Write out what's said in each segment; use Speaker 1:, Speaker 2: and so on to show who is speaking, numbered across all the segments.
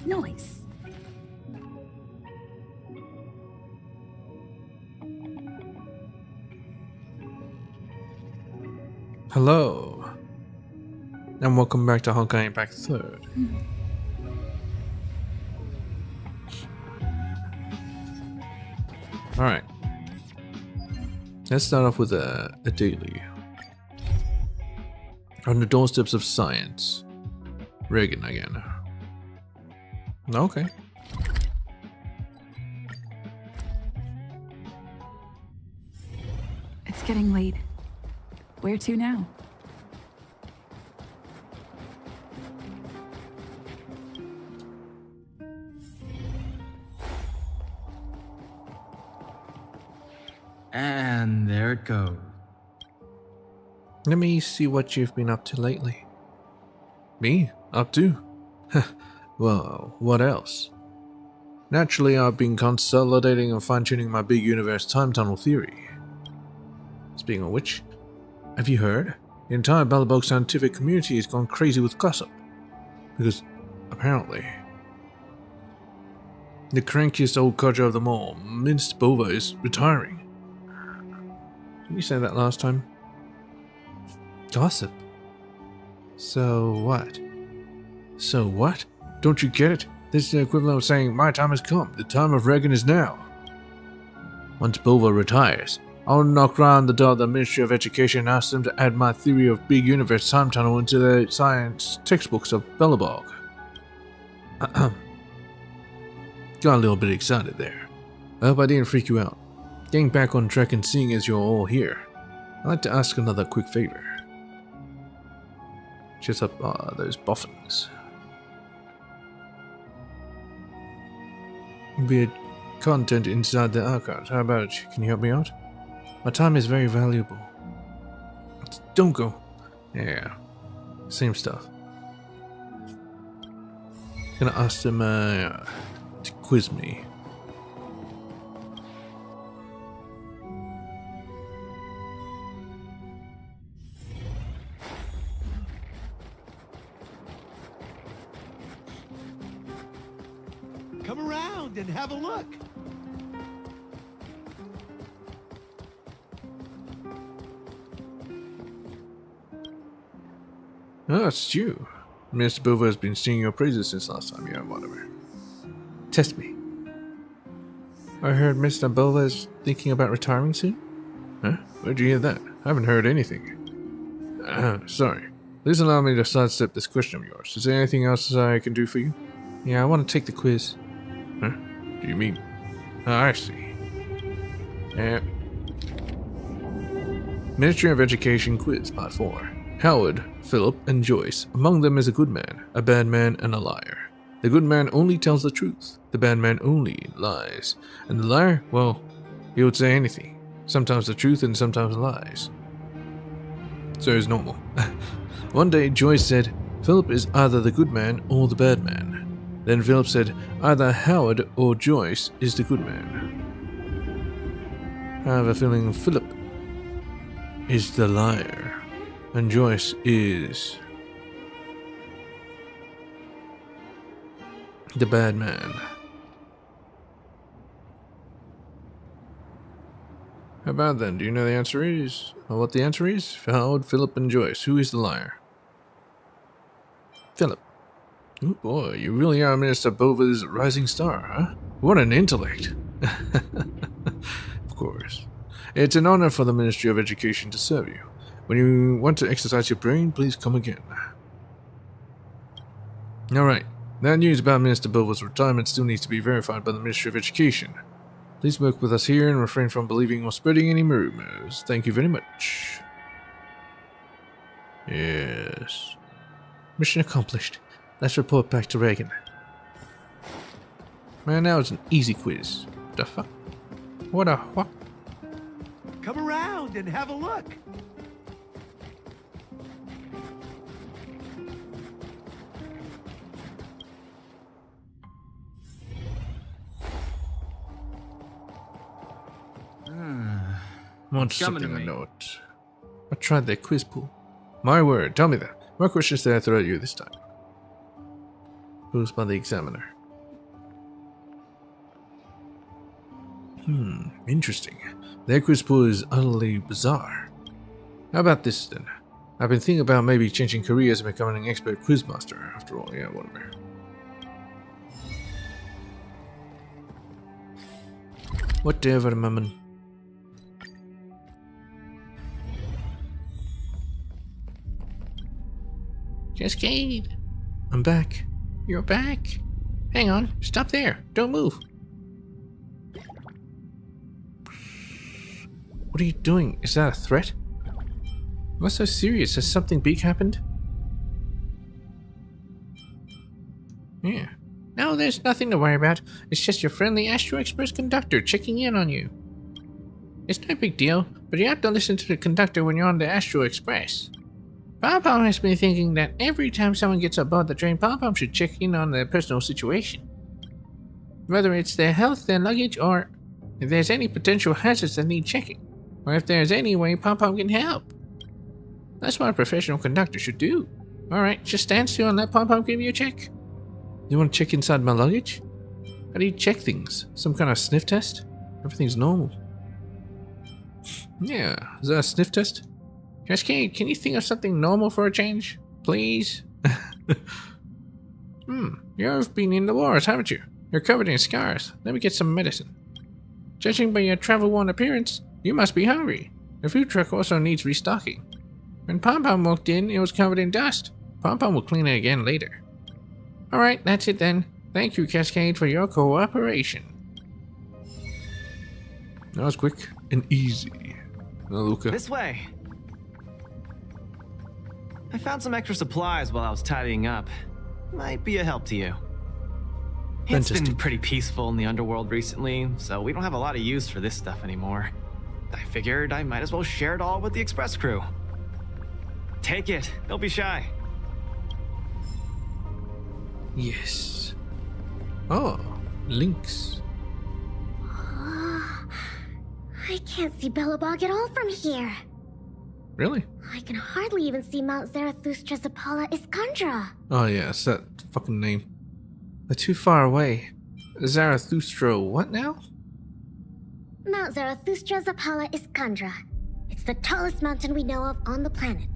Speaker 1: Nice.
Speaker 2: Hello, and welcome back to Honkai Impact 3rd. Alright, let's start off with a daily. On the doorsteps of science. Reagan again. Okay.
Speaker 1: It's getting late. Where to now?
Speaker 3: And there it goes.
Speaker 2: Let me see what you've been up to lately. Me? Up to? Well, what else? Naturally, I've been consolidating and fine-tuning my big universe time tunnel theory. Speaking of which, have you heard? The entire Balabog scientific community has gone crazy with gossip. Because, apparently, the crankiest old codger of them all, Minced Bova, is retiring. Didn't you say that last time? Gossip? So what? So what? Don't you get it? This is the equivalent of saying, my time has come, the time of Reagan is now. Once Bova retires, I'll knock round the door of the Ministry of Education and ask them to add my theory of big universe time tunnel into the science textbooks of Belobog. Got a little bit excited there. I hope I didn't freak you out. Getting back on track and seeing as you're all here, I'd like to ask another quick favor. Just up those boffins. Weird content inside the archives. How about it? Can you help me out? My time is very valuable. Don't go. Yeah, same stuff. Gonna ask them to quiz me.
Speaker 4: Come around and have a look.
Speaker 2: Oh, it's you. Mr. Bova has been singing your praises since last time. Yeah, whatever. Test me. I heard Mr. Bova is thinking about retiring soon? Huh? Where'd you hear that? I haven't heard anything. Sorry. Please allow me to sidestep this question of yours. Is there anything else I can do for you? Yeah, I want to take the quiz. Huh? Do you mean? Oh, I see. Yeah. Ministry of Education Quiz, Part 4. Howard, Philip, and Joyce. Among them is a good man, a bad man, and a liar. The good man only tells the truth. The bad man only lies. And the liar, well, he would say anything. Sometimes the truth and sometimes lies. So it's normal. One day, Joyce said, Philip is either the good man or the bad man. Then Philip said, either Howard or Joyce is the good man. I have a feeling Philip is the liar. And Joyce is the bad man. How about then? Do you know the answer is? Or what the answer is? Howard, Philip, and Joyce. Who is the liar? Philip. Oh boy, you really are Minister Bova's rising star, huh? What an intellect. Of course. It's an honor for the Ministry of Education to serve you. When you want to exercise your brain, please come again. Alright, that news about Minister Bova's retirement still needs to be verified by the Ministry of Education. Please work with us here and refrain from believing or spreading any rumors. Thank you very much. Yes. Mission accomplished. Let's report back to Reagan. Man, that was an easy quiz. The fuck? What a what?
Speaker 4: Come around and have a look.
Speaker 2: Want something to note. I tried their quiz pool. My word, tell me that. What questions did I throw at you this time? Posed by the examiner. Interesting. Their quiz pool is utterly bizarre. How about this then? I've been thinking about maybe changing careers and becoming an expert quizmaster. After all, yeah, whatever. Whatever, mammon. Cascade! I'm back. You're back? Hang on, stop there. Don't move. What are you doing? Is that a threat? What's so serious? Has something big happened? Yeah. No, there's nothing to worry about. It's just your friendly Astro Express conductor checking in on you. It's no big deal, but you have to listen to the conductor when you're on the Astro Express. Pom-Pom has been thinking that every time someone gets aboard the train, Pom-Pom should check in on their personal situation. Whether it's their health, their luggage, or if there's any potential hazards that need checking, or if there's any way Pom-Pom can help. That's what a professional conductor should do. Alright, just stand still and let Pom-Pom give you a check. You want to check inside my luggage? How do you check things? Some kind of sniff test? Everything's normal. Yeah, is that a sniff test? Cascade, can you think of something normal for a change? Please? You've been in the wars, haven't you? You're covered in scars. Let me get some medicine. Judging by your travel-worn appearance, you must be hungry. The food truck also needs restocking. When Pom-Pom walked in, it was covered in dust. Pom-Pom will clean it again later. Alright, that's it then. Thank you, Cascade, for your cooperation. That was quick and easy. Now, Luca.
Speaker 3: This way. I found some extra supplies while I was tidying up. Might be a help to you. It's been pretty peaceful in the underworld recently, so we don't have a lot of use for this stuff anymore. I figured I might as well share it all with the express crew. Take it. Don't be shy.
Speaker 2: Yes. Oh, links.
Speaker 5: I can't see Belobog at all from here.
Speaker 2: Really?
Speaker 5: I can hardly even see Mount Zarathustra's Apollo Iskandra.
Speaker 2: Oh yeah, it's that fucking name. They're too far away. Zarathustra what now?
Speaker 5: Mount Zarathustra's Apollo Iskandra. It's the tallest mountain we know of on the planet.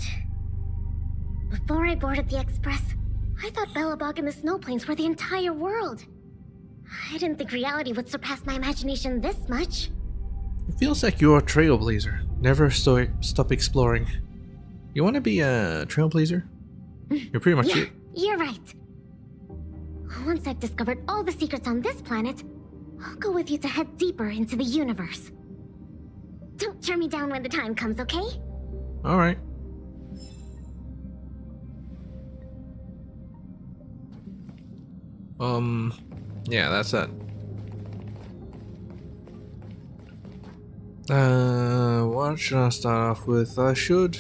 Speaker 5: Before I boarded the Express, I thought Belobog and the snow plains were the entire world. I didn't think reality would surpass my imagination this much.
Speaker 2: It feels like you're a trailblazer. Never stop exploring. You want to be a trailblazer? You're pretty much
Speaker 5: Yeah,
Speaker 2: it.
Speaker 5: you're right. Once I've discovered all the secrets on this planet, I'll go with you to head deeper into the universe. Don't turn me down when the time comes, okay?
Speaker 2: Alright. Yeah, that's that. What should I start off with? I should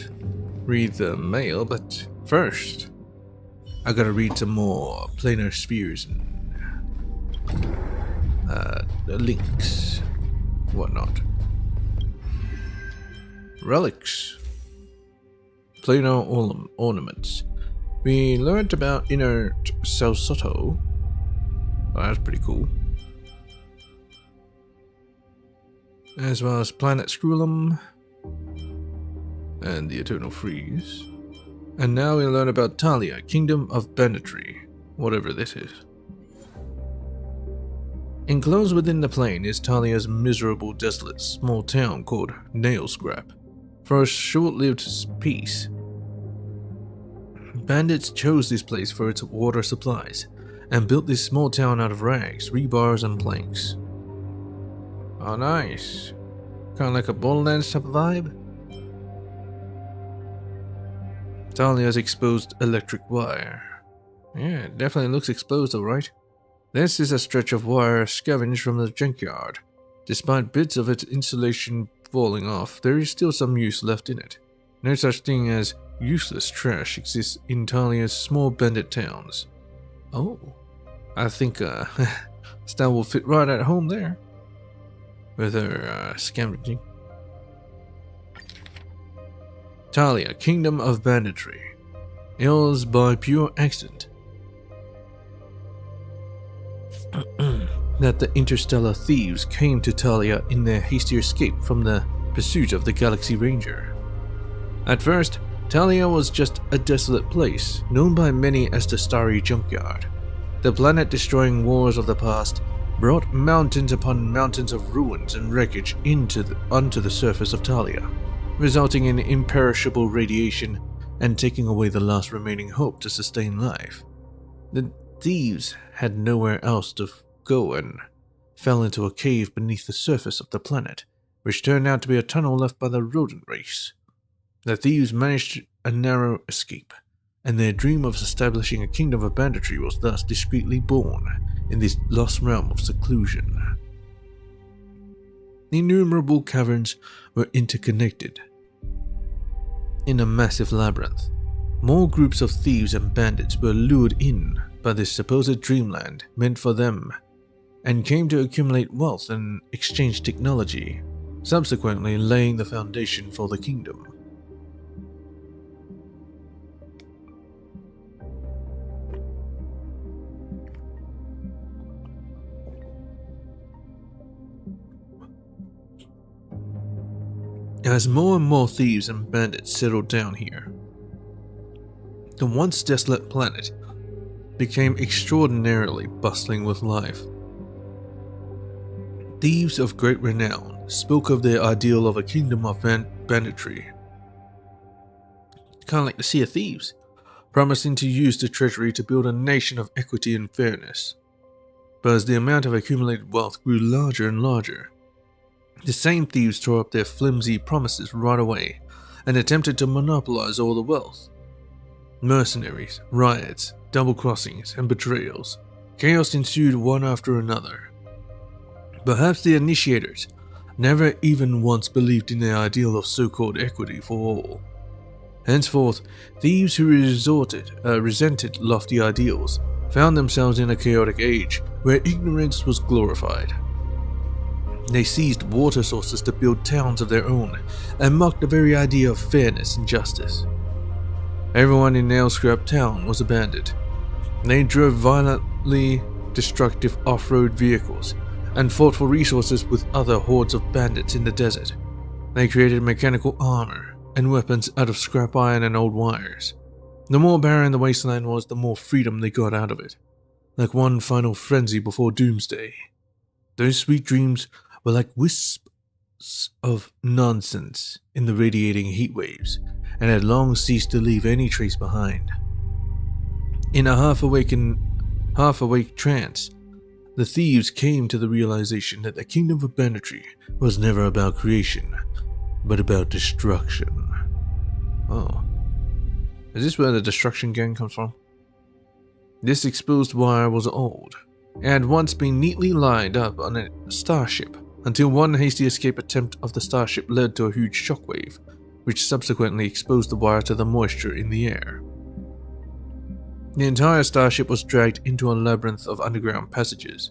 Speaker 2: read the mail, but first, I gotta read some more planar spheres and links, whatnot. Relics. Planar ornaments. We learned about inert Salsoto. Oh, that's pretty cool. As well as Planet Screwlum and the Eternal Freeze. And now we learn about Talia, Kingdom of Banditry, whatever this is. Enclosed within the plain is Talia's miserable, desolate, small town called Nail Scrap. For a short-lived peace, bandits chose this place for its water supplies, and built this small town out of rags, rebars, and planks. Oh, nice. Kinda like a Borderlands type of vibe. Talia's exposed electric wire. Yeah, it definitely looks exposed, alright. This is a stretch of wire scavenged from the junkyard. Despite bits of its insulation falling off, there is still some use left in it. No such thing as useless trash exists in Talia's small bandit towns. Oh, I think Stan will fit right at home there. With her scavenging. Talia, Kingdom of Banditry. It was by pure accident that the interstellar thieves came to Talia in their hasty escape from the pursuit of the Galaxy Ranger. At first, Talia was just a desolate place, known by many as the Starry Junkyard. The planet-destroying wars of the past brought mountains upon mountains of ruins and wreckage onto the surface of Talia, resulting in imperishable radiation and taking away the last remaining hope to sustain life. The thieves had nowhere else to go and fell into a cave beneath the surface of the planet, which turned out to be a tunnel left by the rodent race. The thieves managed a narrow escape, and their dream of establishing a kingdom of banditry was thus discreetly born in this lost realm of seclusion. Innumerable caverns were interconnected in a massive labyrinth. More groups of thieves and bandits were lured in by this supposed dreamland meant for them, and came to accumulate wealth and exchange technology, subsequently laying the foundation for the kingdom. As more and more thieves and bandits settled down here, the once desolate planet became extraordinarily bustling with life. Thieves of great renown spoke of their ideal of a kingdom of banditry, kind of like the Sea of Thieves, promising to use the treasury to build a nation of equity and fairness. But as the amount of accumulated wealth grew larger and larger, the same thieves tore up their flimsy promises right away and attempted to monopolize all the wealth. Mercenaries, riots, double crossings, and betrayals. Chaos ensued one after another. Perhaps the initiators never even once believed in the ideal of so-called equity for all. Henceforth, thieves who resented lofty ideals found themselves in a chaotic age where ignorance was glorified. They seized water sources to build towns of their own and mocked the very idea of fairness and justice. Everyone in Nailscrap Town was a bandit. They drove violently destructive off-road vehicles and fought for resources with other hordes of bandits in the desert. They created mechanical armor and weapons out of scrap iron and old wires. The more barren the wasteland was, the more freedom they got out of it, like one final frenzy before doomsday. Those sweet dreams were like wisps of nonsense in the radiating heat waves, and had long ceased to leave any trace behind. In a half-awake trance, the thieves came to the realization that the kingdom of banditry was never about creation, but about destruction. Oh. Is this where the destruction gang comes from? This exposed wire was old. It had once been neatly lined up on a starship, until one hasty escape attempt of the starship led to a huge shockwave, which subsequently exposed the wire to the moisture in the air. The entire starship was dragged into a labyrinth of underground passages.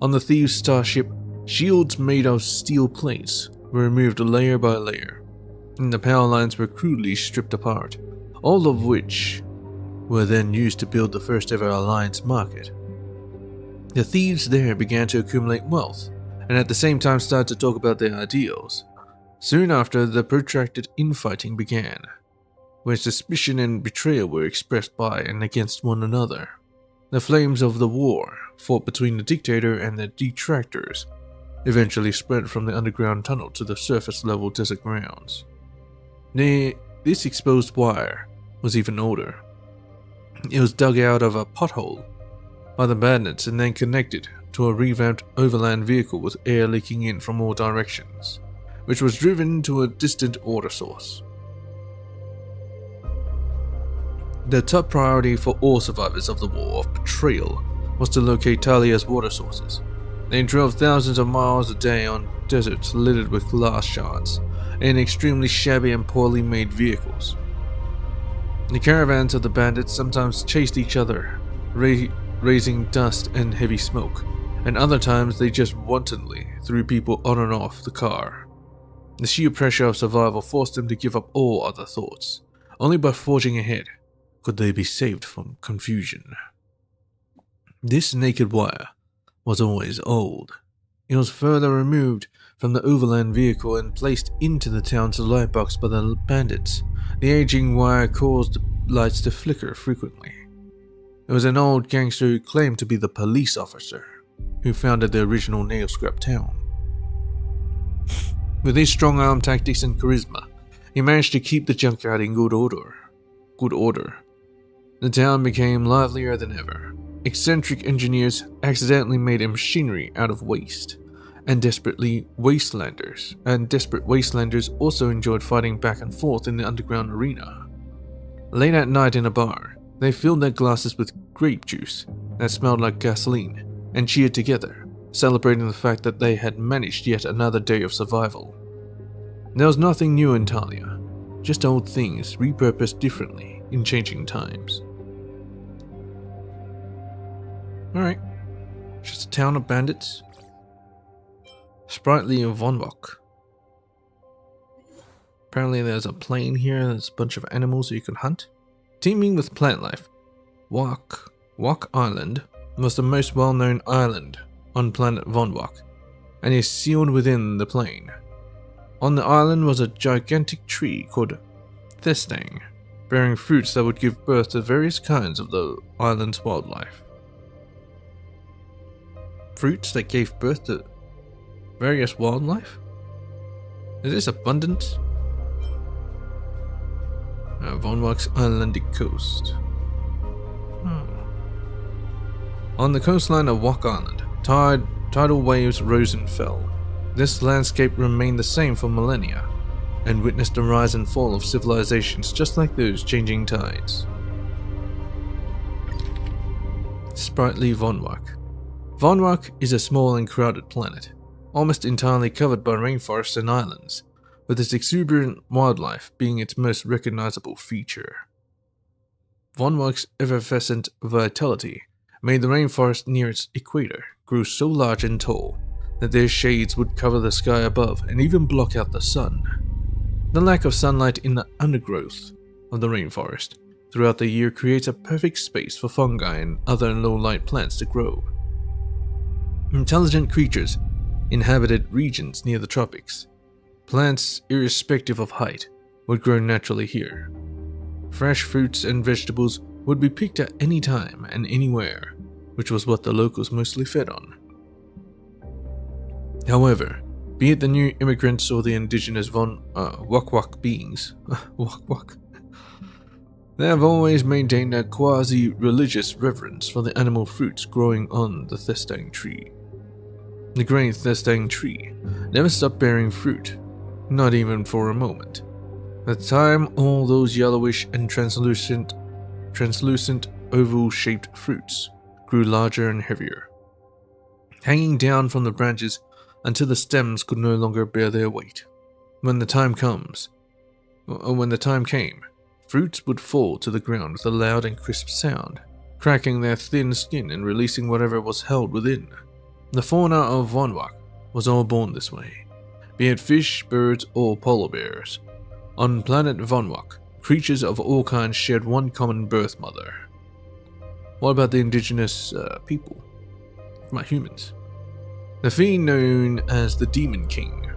Speaker 2: On the thieves' starship, shields made of steel plates were removed layer by layer, and the power lines were crudely stripped apart, all of which were then used to build the first ever Alliance market. The thieves there began to accumulate wealth, and at the same time started to talk about their ideals. Soon after, the protracted infighting began, where suspicion and betrayal were expressed by and against one another. The flames of the war, fought between the dictator and the detractors, eventually spread from the underground tunnel to the surface-level desert grounds. This exposed wire was even older. It was dug out of a pothole by the bandits and then connected to a revamped overland vehicle with air leaking in from all directions, which was driven to a distant water source. The top priority for all survivors of the war of betrayal was to locate Talia's water sources. They drove thousands of miles a day on deserts littered with glass shards in extremely shabby and poorly made vehicles. The caravans of the bandits sometimes chased each other, raising dust and heavy smoke, and other times they just wantonly threw people on and off the car. The sheer pressure of survival forced them to give up all other thoughts. Only by forging ahead could they be saved from confusion? This naked wire was always old. It was further removed from the overland vehicle and placed into the town's lightbox by the bandits. The aging wire caused lights to flicker frequently. It was an old gangster who claimed to be the police officer who founded the original nail scrap town. With his strong arm tactics and charisma, he managed to keep the junkyard in good order. The town became livelier than ever. Eccentric engineers accidentally made a machinery out of waste, and desperate wastelanders also enjoyed fighting back and forth in the underground arena. Late at night in a bar, they filled their glasses with grape juice that smelled like gasoline and cheered together, celebrating the fact that they had managed yet another day of survival. There was nothing new in Talia, just old things repurposed differently in changing times. Alright, just a town of bandits. Sprightly Vonwok. Apparently there's a plane here, there's a bunch of animals that you can hunt. Teeming with plant life, Wok Island was the most well-known island on planet Vonwok, and is sealed within the plain. On the island was a gigantic tree called Thestang, bearing fruits that would give birth to various kinds of the island's wildlife. Fruits that gave birth to various wildlife? Is this abundance? Vonwok's Islandic coast. On the coastline of Wok Island, tidal waves rose and fell. This landscape remained the same for millennia, and witnessed the rise and fall of civilizations just like those changing tides. Sprightly Vonwok. Vonwok is a small and crowded planet, almost entirely covered by rainforests and islands, with its exuberant wildlife being its most recognizable feature. Vonwok's effervescent vitality made the rainforest near its equator grow so large and tall that their shades would cover the sky above and even block out the sun. The lack of sunlight in the undergrowth of the rainforest throughout the year creates a perfect space for fungi and other low-light plants to grow. Intelligent creatures inhabited regions near the tropics. Plants, irrespective of height, would grow naturally here. Fresh fruits and vegetables would be picked at any time and anywhere, which was what the locals mostly fed on. However, be it the new immigrants or the indigenous Wok beings, they have always maintained a quasi-religious reverence for the animal fruits growing on the Thestang tree. The great Thestang tree never stopped bearing fruit, not even for a moment. At the time, all those yellowish and translucent oval-shaped fruits grew larger and heavier, hanging down from the branches until the stems could no longer bear their weight. When the time came, fruits would fall to the ground with a loud and crisp sound, cracking their thin skin and releasing whatever was held within. The fauna of Vonwok was all born this way, be it fish, birds, or polar bears. On planet Vonwok, creatures of all kinds shared one common birth mother. What about the indigenous people? What about humans? The fiend known as the Demon King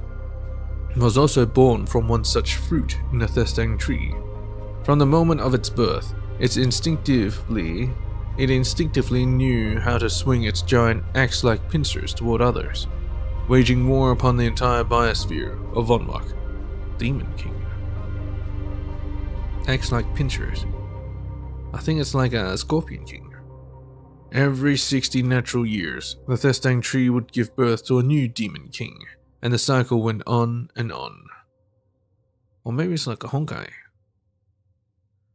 Speaker 2: was also born from one such fruit in the Thestang tree. From the moment of its birth, it instinctively knew how to swing its giant axe-like pincers toward others, waging war upon the entire biosphere of Vonwok. Demon King. Axe-like pincers. I think it's like a Scorpion King. Every 60 natural years, the Thestang tree would give birth to a new Demon King, and the cycle went on and on. Or maybe it's like a Honkai.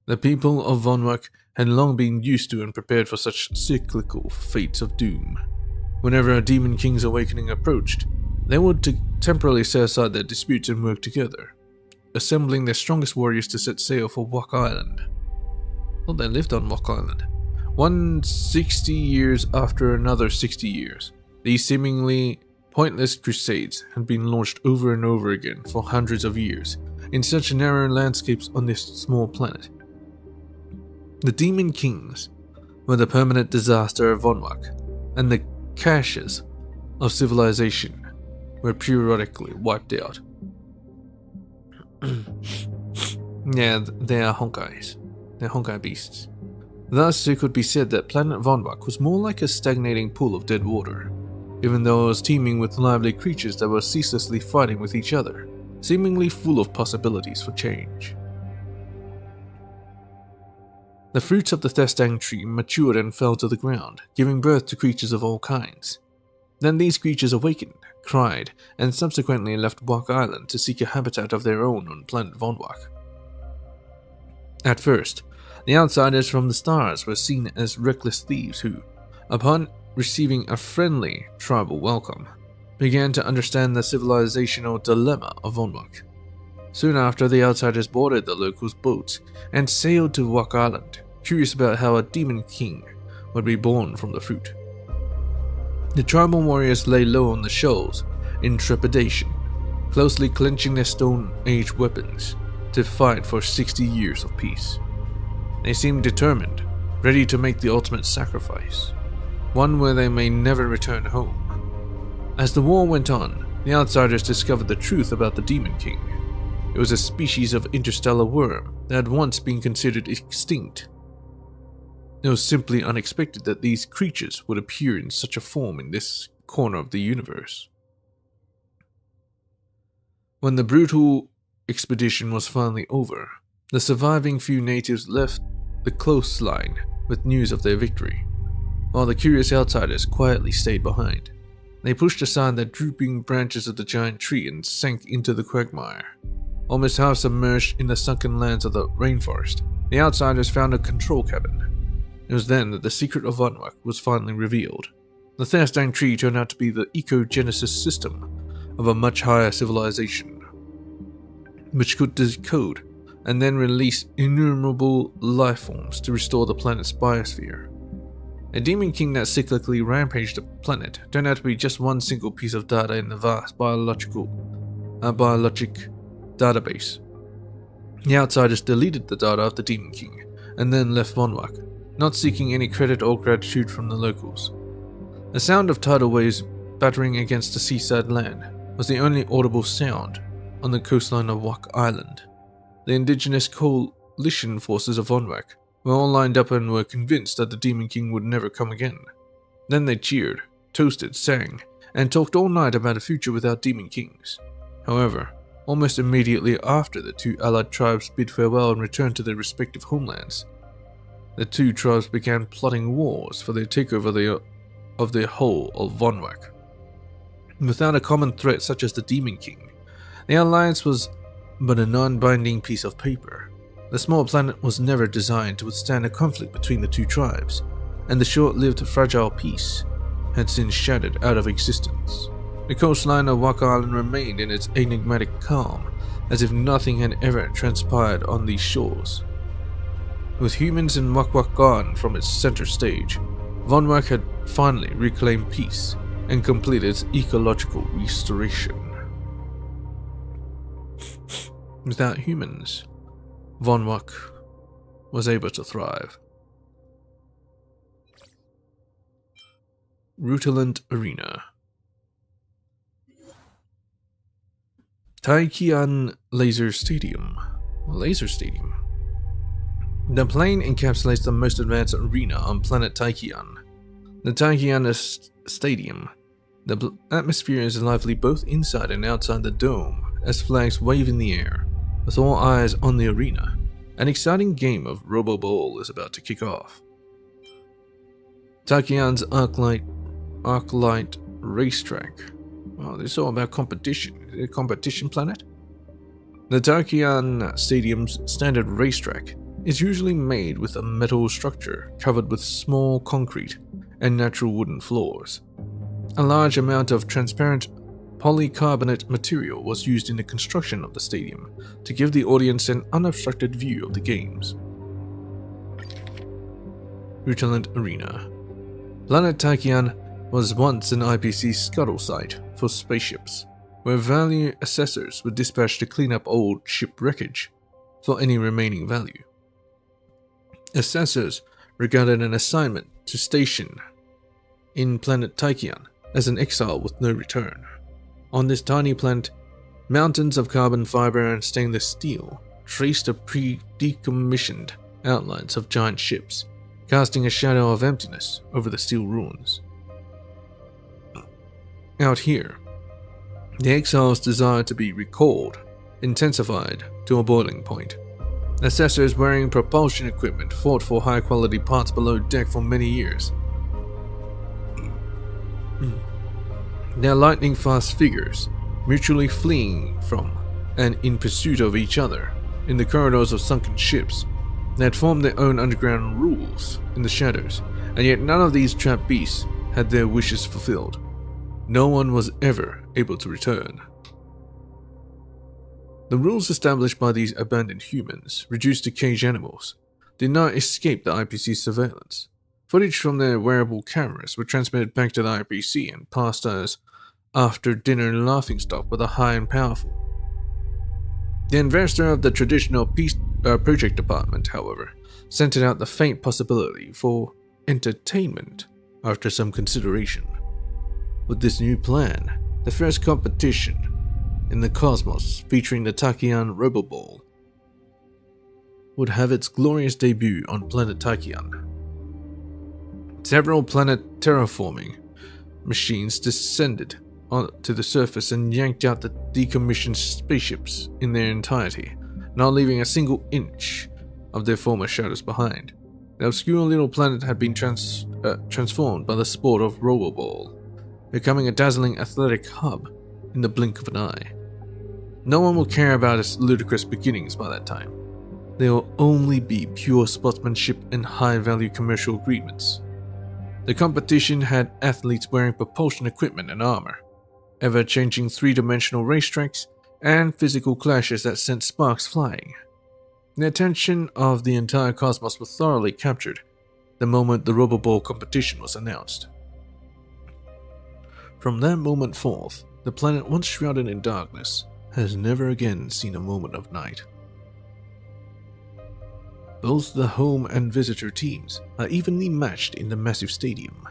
Speaker 2: The people of Vonwok had long been used to and prepared for such cyclical fates of doom. Whenever a Demon King's awakening approached, they would temporarily set aside their disputes and work together, assembling their strongest warriors to set sail for Wok Island. Well, they lived on Wok Island. 160 years after another 60 years, these seemingly pointless crusades had been launched over and over again for hundreds of years in such narrow landscapes on this small planet. The Demon Kings were the permanent disaster of Vonwak, and the caches of civilization were periodically wiped out. Yeah, they are Honkais. They're Honkai beasts. Thus, it could be said that planet Vonwak was more like a stagnating pool of dead water, even though it was teeming with lively creatures that were ceaselessly fighting with each other, seemingly full of possibilities for change. The fruits of the Thestang tree matured and fell to the ground, giving birth to creatures of all kinds. Then these creatures awakened, cried, and subsequently left Wak Island to seek a habitat of their own on planet Vonwak. At first, the outsiders from the stars were seen as reckless thieves who, upon receiving a friendly tribal welcome, began to understand the civilizational dilemma of Vonwak. Soon after, the outsiders boarded the locals' boats and sailed to Wak Island, curious about how a demon king would be born from the fruit. The tribal warriors lay low on the shoals in trepidation, closely clenching their stone-age weapons to fight for 60 years of peace. They seemed determined, ready to make the ultimate sacrifice, one where they may never return home. As the war went on, the outsiders discovered the truth about the Demon King. It was a species of interstellar worm that had once been considered extinct. It was simply unexpected that these creatures would appear in such a form in this corner of the universe. When the brutal expedition was finally over, the surviving few natives left the coastline with news of their victory, while the curious outsiders quietly stayed behind. They pushed aside the drooping branches of the giant tree and sank into the quagmire. Almost half submerged in the sunken lands of the rainforest, the outsiders found a control cabin. It was then that the secret of Vonwak was finally revealed. The Thestang tree turned out to be the ecogenesis system of a much higher civilization, which could decode and then release innumerable life forms to restore the planet's biosphere. A demon king that cyclically rampaged the planet turned out to be just one single piece of data in the vast biologic database. The outsiders deleted the data of the Demon King and then left Vonwak, not seeking any credit or gratitude from the locals. The sound of tidal waves battering against the seaside land was the only audible sound on the coastline of Wak Island. The indigenous coalition forces of Vonwak were all lined up and were convinced that the Demon King would never come again. Then they cheered, toasted, sang, and talked all night about a future without Demon Kings. However, almost immediately after the two allied tribes bid farewell and returned to their respective homelands, the two tribes began plotting wars for their takeover of the whole of Vonwak. Without a common threat such as the Demon King, the alliance was but a non-binding piece of paper. The small planet was never designed to withstand a conflict between the two tribes, and the short-lived fragile peace had since shattered out of existence. The coastline of Wak Island remained in its enigmatic calm, as if nothing had ever transpired on these shores. With humans in Wak gone from its center stage, Vonwak had finally reclaimed peace and completed its ecological restoration. Without humans, Vonwak was able to thrive. Rutilant Arena. Taikian Laser Stadium. The plane encapsulates the most advanced arena on planet Taikian. The Taikian Stadium. The atmosphere is lively both inside and outside the dome as flags wave in the air, with all eyes on the arena. An exciting game of Robo Bowl is about to kick off. Taikian's Arclight Racetrack. Oh, this is all about competition. Is it a competition planet? The Taikian Stadium's standard racetrack is usually made with a metal structure covered with small concrete and natural wooden floors. A large amount of transparent polycarbonate material was used in the construction of the stadium to give the audience an unobstructed view of the games. Rutilant Arena. Planet Taikian was once an IPC scuttle site for spaceships, where value assessors were dispatched to clean up old ship wreckage for any remaining value. Assessors regarded an assignment to station in planet Tachyon as an exile with no return. On this tiny planet, mountains of carbon fiber and stainless steel traced the pre-decommissioned outlines of giant ships, casting a shadow of emptiness over the steel ruins. Out here, the exiles' desire to be recalled intensified to a boiling point. Assessors wearing propulsion equipment fought for high-quality parts below deck for many years. Their lightning-fast figures mutually fleeing from and in pursuit of each other in the corridors of sunken ships. They had formed their own underground rules in the shadows, and yet none of these trapped beasts had their wishes fulfilled. No one was ever able to return. The rules established by these abandoned humans, reduced to cage animals, did not escape the IPC surveillance. Footage from their wearable cameras were transmitted back to the IPC and passed as after-dinner laughingstock with the high and powerful. The investor of the traditional peace project department, however, sent out the faint possibility for entertainment after some consideration. With this new plan, the first competition in the cosmos featuring the Tachyon Roboball would have its glorious debut on planet Tachyon. Several planet terraforming machines descended onto the surface and yanked out the decommissioned spaceships in their entirety, not leaving a single inch of their former shadows behind. The obscure little planet had been transformed by the sport of Roboball, becoming a dazzling athletic hub in the blink of an eye. No one will care about its ludicrous beginnings by that time. There will only be pure sportsmanship and high-value commercial agreements. The competition had athletes wearing propulsion equipment and armor, ever-changing three-dimensional racetracks, and physical clashes that sent sparks flying. The attention of the entire cosmos was thoroughly captured the moment the Roboball competition was announced. From that moment forth, the planet once shrouded in darkness has never again seen a moment of night. Both the home and visitor teams are evenly matched in the massive stadium,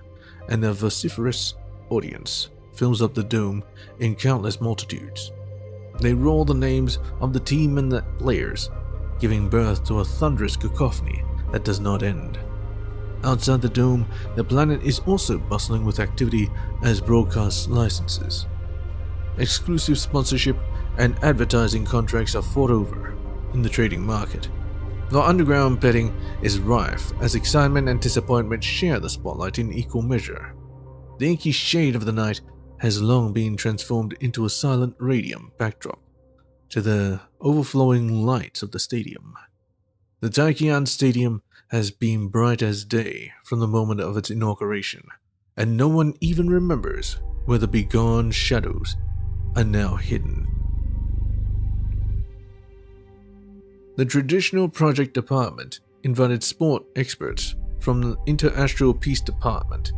Speaker 2: and a vociferous audience fills up the dome in countless multitudes. They roll the names of the team and the players, giving birth to a thunderous cacophony that does not end. Outside the dome, the planet is also bustling with activity as broadcast licenses, exclusive sponsorship, and advertising contracts are fought over in the trading market. The underground betting is rife as excitement and disappointment share the spotlight in equal measure. The inky shade of the night has long been transformed into a silent radium backdrop to the overflowing lights of the stadium. The Tachyon Stadium has been bright as day from the moment of its inauguration, and no one even remembers where the begone shadows are now hidden. The traditional project department invited sport experts from the Interastral Peace Department,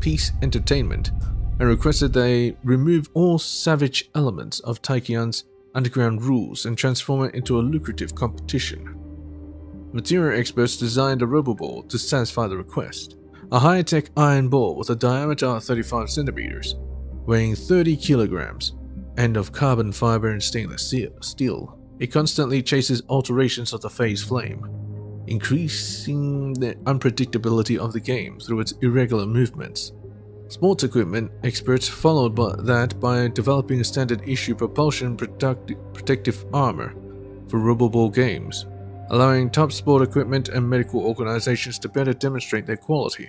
Speaker 2: Peace Entertainment, and requested they remove all savage elements of Tachyon's underground rules and transform it into a lucrative competition. Material experts designed a Roboball to satisfy the request, a high-tech iron ball with a diameter of 35 centimeters, weighing 30 kilograms, and of carbon fiber and stainless steel. It constantly chases alterations of the phase flame, increasing the unpredictability of the game through its irregular movements. Sports equipment experts followed by developing a standard issue propulsion protective armor for Roboball games, allowing top sport equipment and medical organizations to better demonstrate their quality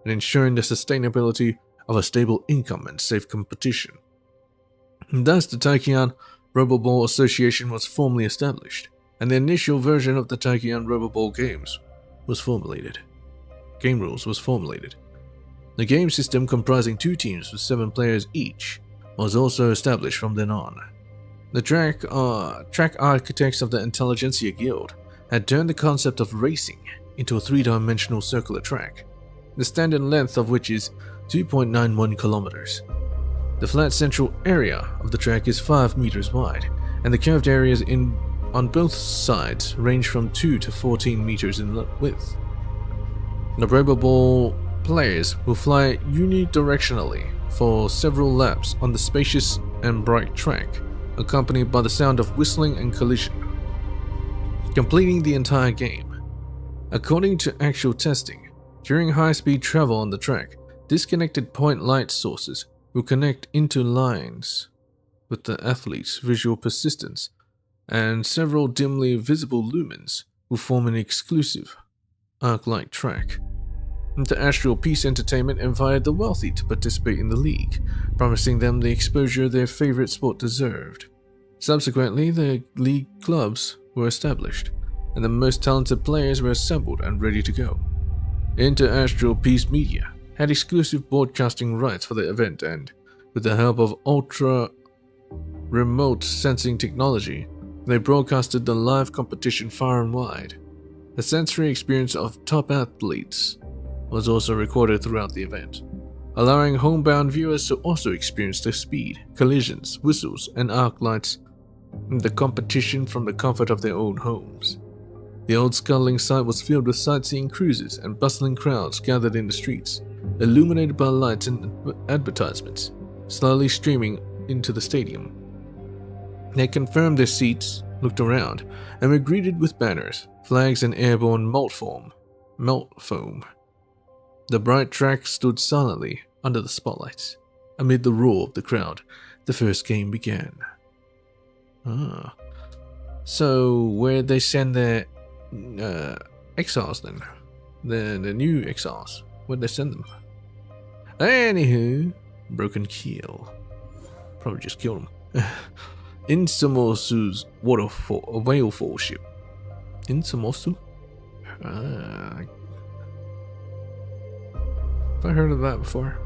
Speaker 2: and ensuring the sustainability of a stable income and safe competition. Thus, the Tachyon Roboball Association was formally established, and the initial version of the Tachyon Roboball games was formulated. Game rules was formulated. The game system, comprising 2 teams with 7 players each, was also established from then on. The track architects of the Intelligentsia Guild had turned the concept of racing into a 3-dimensional circular track, the standard length of which is 2.91 kilometers. The flat central area of the track is 5 meters wide, and the curved areas in on both sides range from 2 to 14 meters in width. The probable players will fly unidirectionally for several laps on the spacious and bright track, accompanied by the sound of whistling and collision, completing the entire game. According to actual testing, during high-speed travel on the track, disconnected point light sources will connect into lines with the athlete's visual persistence, and several dimly visible lumens will form an exclusive arc-light track. The Astral Peace Entertainment invited the wealthy to participate in the league, promising them the exposure their favorite sport deserved. Subsequently, the league clubs were established, and the most talented players were assembled and ready to go. Inter-Astral Peace Media had exclusive broadcasting rights for the event, and, with the help of ultra-remote sensing technology, they broadcasted the live competition far and wide. The sensory experience of top athletes was also recorded throughout the event, allowing homebound viewers to also experience the speed, collisions, whistles, and arc lights in the competition from the comfort of their own homes. The old scuttling site was filled with sightseeing cruises and bustling crowds gathered in the streets, illuminated by lights and advertisements, slowly streaming into the stadium. They confirmed their seats, looked around, and were greeted with banners, flags, and airborne melt foam. The bright track stood silently under the spotlights. Amid the roar of the crowd, the first game began. So where'd they send their exiles then? The new exiles? Where'd they send them? Anywho, Broken Keel. Probably just killed him. Insamosu's whalefall ship. Insamosu? Have I heard of that before?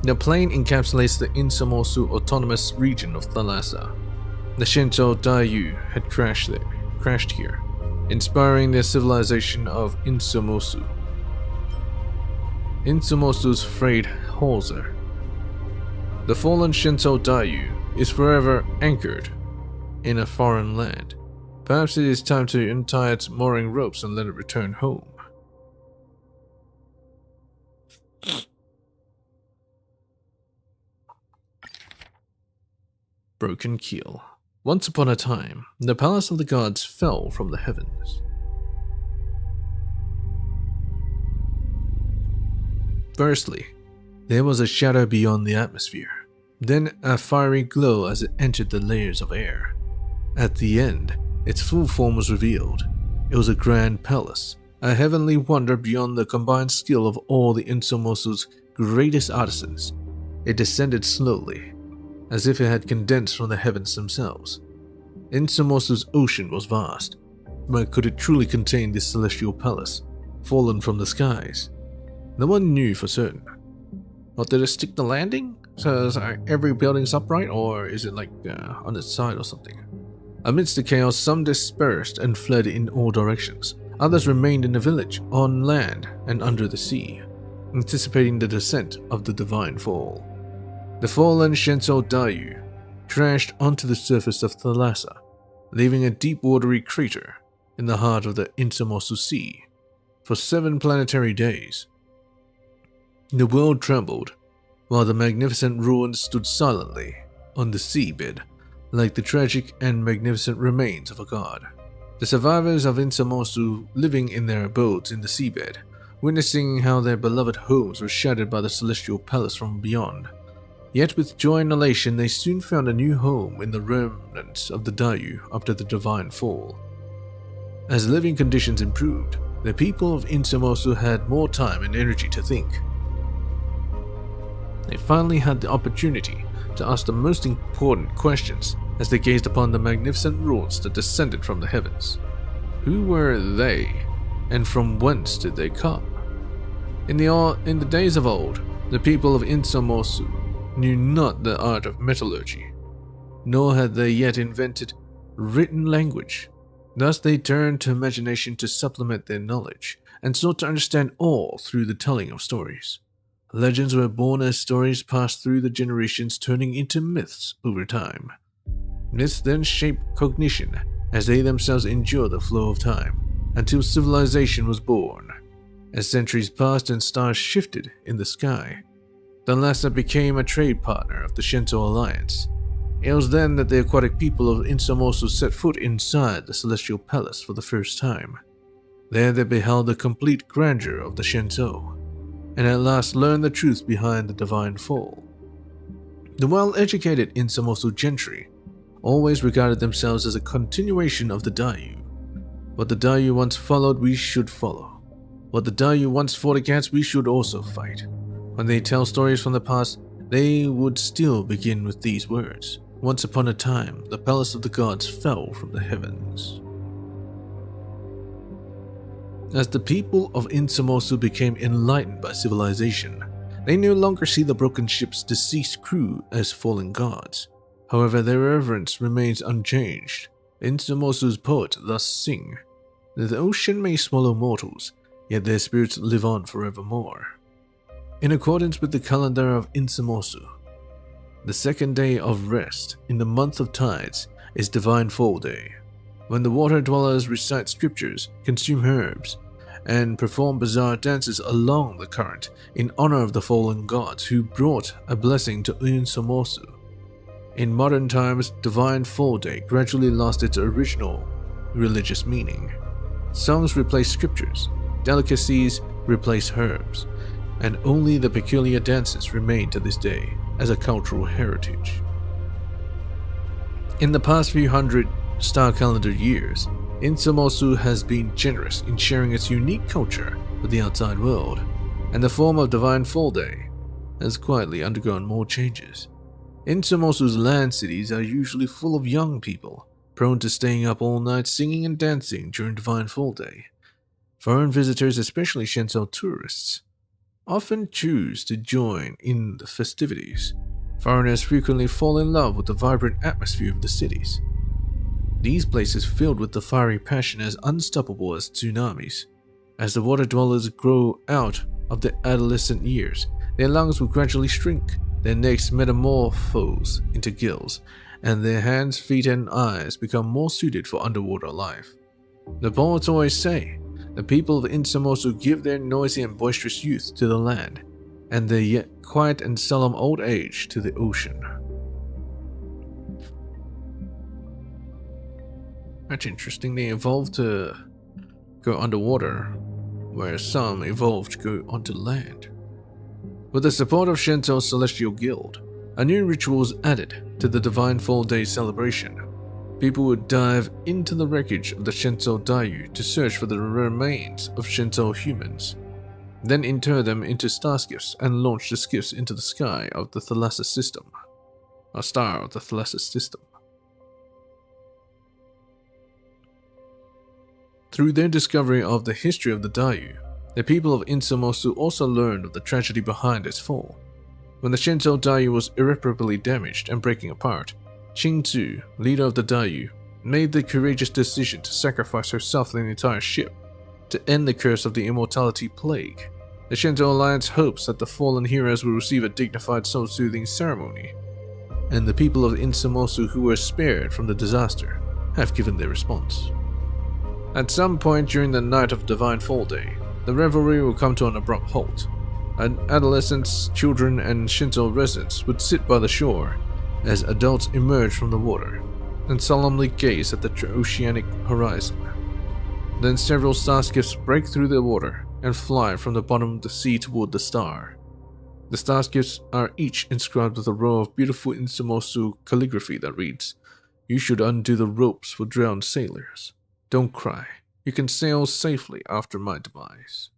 Speaker 2: The plane encapsulates the Insamosu autonomous region of Thalassa. The Shinto Dayu had crashed here, inspiring the civilization of Insamosu. Insamosu's freight hawser. The fallen Shinto Dayu is forever anchored in a foreign land. Perhaps it is time to untie its mooring ropes and let it return home. Broken Keel. Once upon a time, the palace of the gods fell from the heavens. Firstly, there was a shadow beyond the atmosphere, then a fiery glow as it entered the layers of air. At the end, its full form was revealed. It was a grand palace, a heavenly wonder beyond the combined skill of all the Insamosu's greatest artisans. It descended slowly, as if it had condensed from the heavens themselves. Insamosu's ocean was vast, but could it truly contain this celestial palace, fallen from the skies? No one knew for certain. Or did it stick the landing? So is every building's upright, or is it like on its side or something? Amidst the chaos, some dispersed and fled in all directions. Others remained in the village, on land, and under the sea, anticipating the descent of the divine fall. The fallen Shinto Dayu crashed onto the surface of Thalassa, leaving a deep watery crater in the heart of the Insamosu Sea. For 7 planetary days, the world trembled, while the magnificent ruins stood silently on the seabed, like the tragic and magnificent remains of a god. The survivors of Insamosu, living in their abodes in the seabed, witnessing how their beloved homes were shattered by the celestial palace from beyond. Yet with joy and elation, they soon found a new home in the remnants of the Dayu after the divine fall. As living conditions improved, the people of Insamosu had more time and energy to think. They finally had the opportunity to ask the most important questions as they gazed upon the magnificent ruins that descended from the heavens. Who were they, and from whence did they come? In the days of old, the people of Insamosu knew not the art of metallurgy, nor had they yet invented written language. Thus they turned to imagination to supplement their knowledge, and sought to understand all through the telling of stories. Legends were born as stories passed through the generations, turning into myths over time. Myths then shape cognition as they themselves endure the flow of time, until civilization was born. As centuries passed and stars shifted in the sky, the Lhasa became a trade partner of the Shinto Alliance. It was then that the aquatic people of Insamosu set foot inside the Celestial Palace for the first time. There they beheld the complete grandeur of the Shinto, and at last learned the truth behind the divine fall. The well-educated Insamosu gentry always regarded themselves as a continuation of the Dayu. What the Dayu once followed, we should follow. What the Dayu once fought against, we should also fight. When they tell stories from the past, they would still begin with these words. Once upon a time, the palace of the gods fell from the heavens. As the people of Insamosu became enlightened by civilization, they no longer see the broken ship's deceased crew as fallen gods. However, their reverence remains unchanged. Insamosu's poets thus sing, "The ocean may swallow mortals, yet their spirits live on forevermore." In accordance with the calendar of Insamosu, the second day of rest in the month of tides is Divine Fall Day, when the water dwellers recite scriptures, consume herbs, and perform bizarre dances along the current in honor of the fallen gods who brought a blessing to Insamosu. In modern times, Divine Fall Day gradually lost its original religious meaning. Songs replaced scriptures, delicacies replaced herbs, and only the peculiar dances remain to this day as a cultural heritage. In the past few hundred star calendar years, Insamosu has been generous in sharing its unique culture with the outside world, and the form of Divine Fall Day has quietly undergone more changes. Insamosu's land cities are usually full of young people, prone to staying up all night singing and dancing during Divine Fall Day. Foreign visitors, especially Shinto tourists, often choose to join in the festivities. Foreigners frequently fall in love with the vibrant atmosphere of the cities. These places filled with the fiery passion as unstoppable as tsunamis. As the water dwellers grow out of their adolescent years, their lungs will gradually shrink, their necks metamorphose into gills, and their hands, feet, and eyes become more suited for underwater life. The poets always say, the people of Insamosu give their noisy and boisterous youth to the land, and their yet quiet and solemn old age to the ocean. That's interesting. They evolved to go underwater, whereas some evolved to go onto land. With the support of Shinto's Celestial Guild, a new ritual was added to the Divine Fall Day celebration. People would dive into the wreckage of the Shinto Dayu to search for the remains of Shinto humans, then inter them into star skiffs and launch the skiffs into the sky of the Thalassa system, a star of the Thalassa system. Through their discovery of the history of the Dayu, the people of Insamosu also learned of the tragedy behind its fall. When the Shinto Dayu was irreparably damaged and breaking apart, Qingzu, leader of the Dayu, made the courageous decision to sacrifice herself and the entire ship to end the curse of the immortality plague. The Shinto Alliance hopes that the fallen heroes will receive a dignified soul-soothing ceremony, and the people of Insamosu who were spared from the disaster have given their response. At some point during the night of Divine Fall Day, the revelry will come to an abrupt halt. Adolescents, children, and Shinto residents would sit by the shore as adults emerge from the water and solemnly gaze at the oceanic horizon. Then several star skiffs break through the water and fly from the bottom of the sea toward the star. The star skiffs are each inscribed with a row of beautiful Insamosu calligraphy that reads, "You should undo the ropes for drowned sailors. Don't cry. You can sail safely after my demise."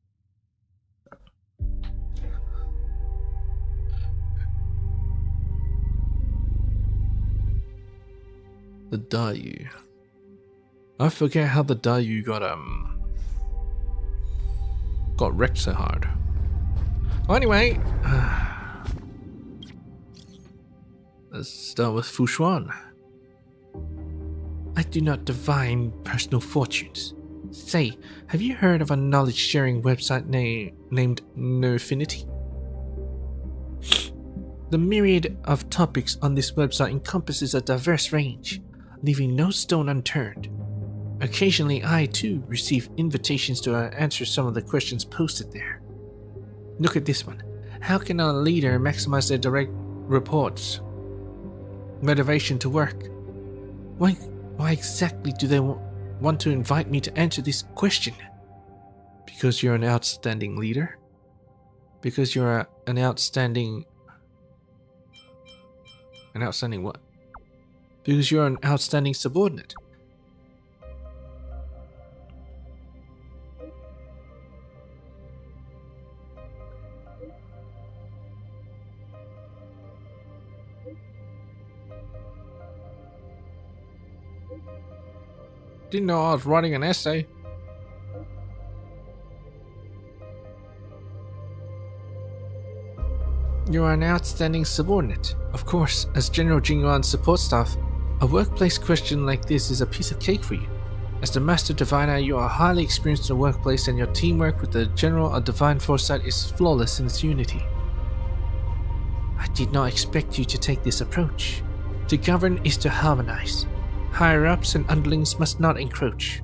Speaker 2: The Dayu. I forget how the Dayu got wrecked so hard. Well, anyway, let's start with Fushuan. I do not divine personal fortunes. Say, have you heard of a knowledge-sharing website named Nofinity? The myriad of topics on this website encompasses a diverse range, leaving no stone unturned. Occasionally, I too receive invitations to answer some of the questions posted there. Look at this one. How can a leader maximize their direct reports? Motivation to work. Why exactly do they want to invite me to answer this question? Because you're an outstanding leader? Because you're an outstanding... An outstanding what? Because you're an outstanding subordinate. Didn't know I was writing an essay. You are an outstanding subordinate. Of course, as General Jingyuan's support staff, a workplace question like this is a piece of cake for you. As the Master Diviner, you are highly experienced in the workplace and your teamwork with the General of Divine Foresight is flawless in its unity. I did not expect you to take this approach. To govern is to harmonize. Higher-ups and underlings must not encroach.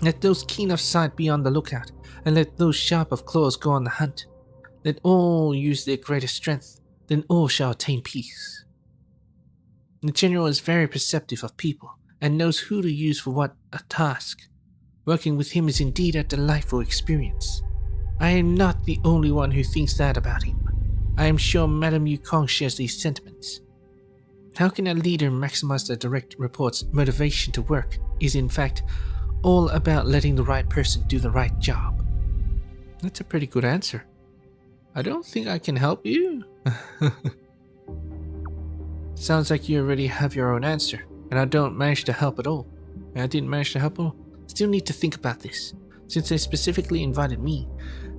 Speaker 2: Let those keen of sight be on the lookout, and let those sharp of claws go on the hunt. Let all use their greatest strength, then all shall attain peace. The General is very perceptive of people, and knows who to use for what a task. Working with him is indeed a delightful experience. I am not the only one who thinks that about him. I am sure Madame Yukong shares these sentiments. How can a leader maximize their direct reports' motivation to work is in fact all about letting the right person do the right job. That's a pretty good answer. I don't think I can help you. Sounds like you already have your own answer, and I don't manage to help at all. I didn't manage to help at all. Still need to think about this. Since they specifically invited me,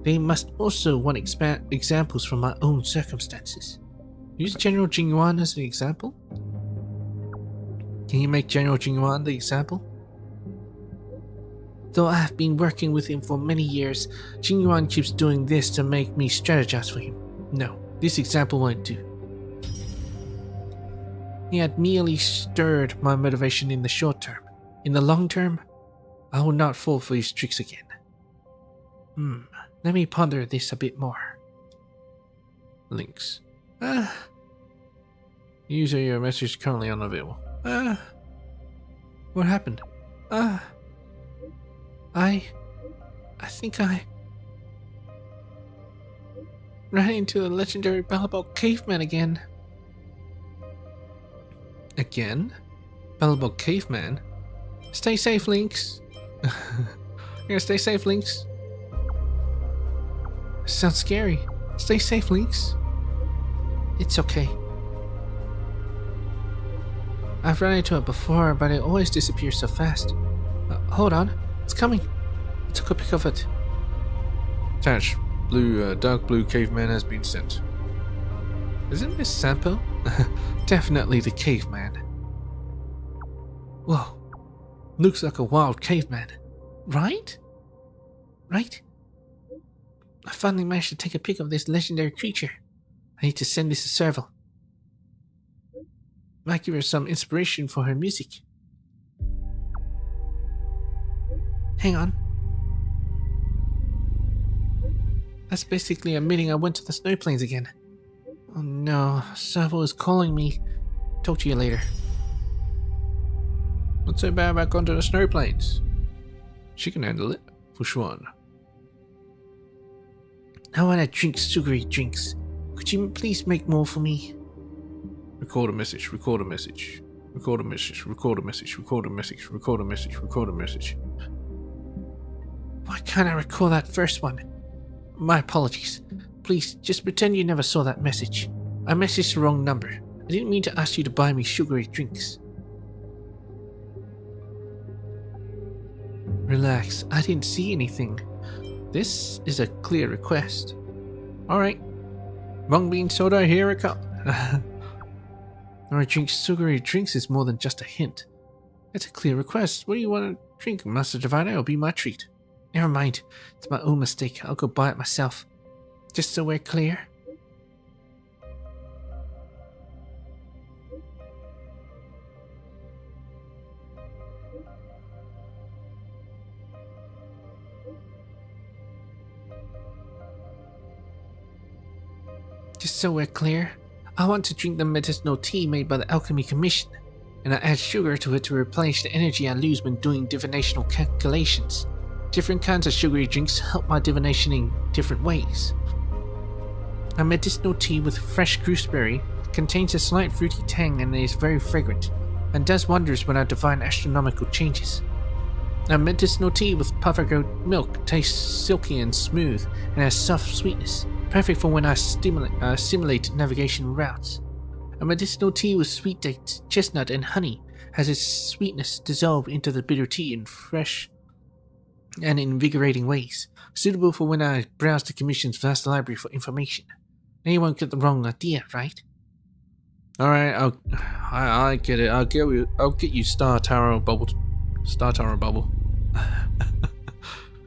Speaker 2: they must also want examples from my own circumstances. Use General Jingyuan as an example? Can you make General Jingyuan the example? Though I have been working with him for many years, Jingyuan keeps doing this to make me strategize for him. No, this example won't do. He had merely stirred my motivation in the short term. In the long term, I will not fall for his tricks again. Let me ponder this a bit more. Links. User, your message currently unavailable. What happened? I think I ran into the legendary Bellabog Caveman again. Again? Bellabog Caveman? Stay safe, Lynx. Yeah, stay safe, Lynx. Sounds scary. Stay safe, Lynx. It's okay. I've run into it before, but it always disappears so fast. Hold on. It's coming. I took a pic of it. Attached. Dark blue caveman has been sent. Isn't this Sampo? Definitely the caveman. Whoa. Looks like a wild caveman. Right? Right? I finally managed to take a pic of this legendary creature. I need to send this to Serval. Might give her some inspiration for her music. Hang on. That's basically admitting I went to the snow plains again. Oh no, Serval is calling me. Talk to you later. What's so bad about going to the snow plains? She can handle it, for sure. I want to drink sugary drinks. Could you please make more for me? Record a message, record a message. Record a message, record a message, record a message, record a message, record a message. Why can't I record that first one? My apologies. Please, just pretend you never saw that message. I messaged the wrong number. I didn't mean to ask you to buy me sugary drinks. Relax, I didn't see anything. This is a clear request. Alright. Mung bean soda, here it comes. I drink sugary drinks is more than just a hint. It's a clear request. What do you want to drink, Master Diviner? It'll be my treat. Never mind. It's my own mistake. I'll go buy it myself. Just so we're clear.
Speaker 6: Just so we're clear, I want to drink the medicinal tea made by the Alchemy Commission, and I add sugar to it to replenish the energy I lose when doing divinational calculations. Different kinds of sugary drinks help my divination in different ways. A medicinal tea with fresh gooseberry contains a slight fruity tang and is very fragrant, and does wonders when I divine astronomical changes. A medicinal tea with puffer goat milk tastes silky and smooth and has soft sweetness, perfect for when I simulate navigation routes. A medicinal tea with sweet dates, chestnut, and honey has its sweetness dissolve into the bitter tea in fresh and invigorating ways, suitable for when I browse the Commission's vast library for information. Now you won't get the wrong idea, right?
Speaker 2: Alright, I get it. I'll get you Star Tower Bubble.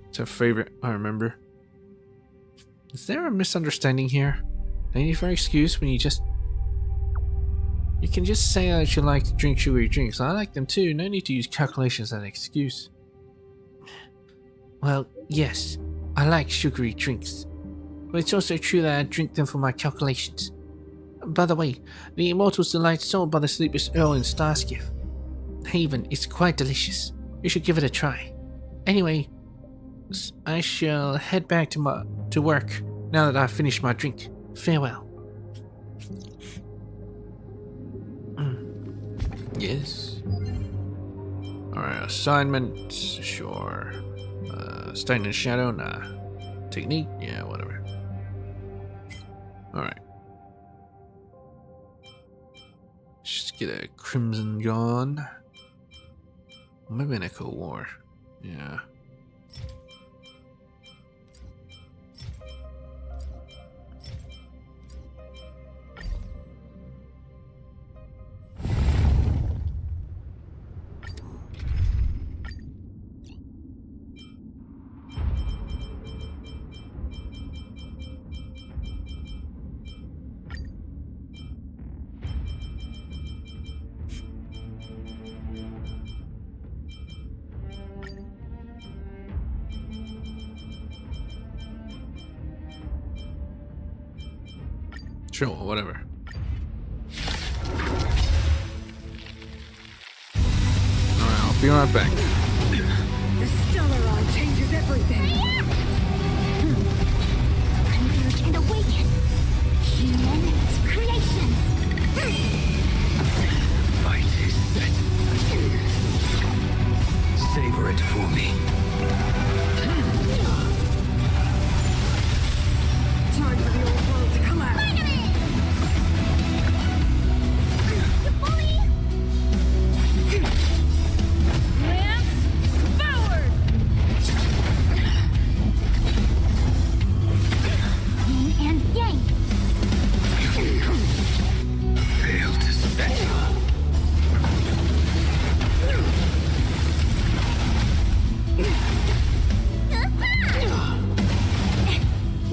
Speaker 2: It's her favorite, I remember. Is there a misunderstanding here? No need for excuse when you can just say that you like to drink sugary drinks. I like them too. No need to use calculations as an excuse.
Speaker 6: Well, yes, I like sugary drinks, but it's also true that I drink them for my calculations. By the way, the Immortal's Delight sold by the Sleepless Earl in Starskiff Haven is quite delicious. You should give it a try. Anyway, I shall head back to work now that I've finished my drink. Farewell.
Speaker 2: Yes. Alright, assignment, sure. Stand in shadow, nah. Technique, yeah, whatever. Alright. Just get a Crimson Gone. Maybe an Echo War. Yeah. Sure, whatever. Alright, I'll be right back.
Speaker 1: The Stellaron changes everything.
Speaker 5: Converge and awaken. Human creations.
Speaker 4: Fight is set. Savor it for me.
Speaker 1: Time for the old world to collapse.
Speaker 4: Fail to set.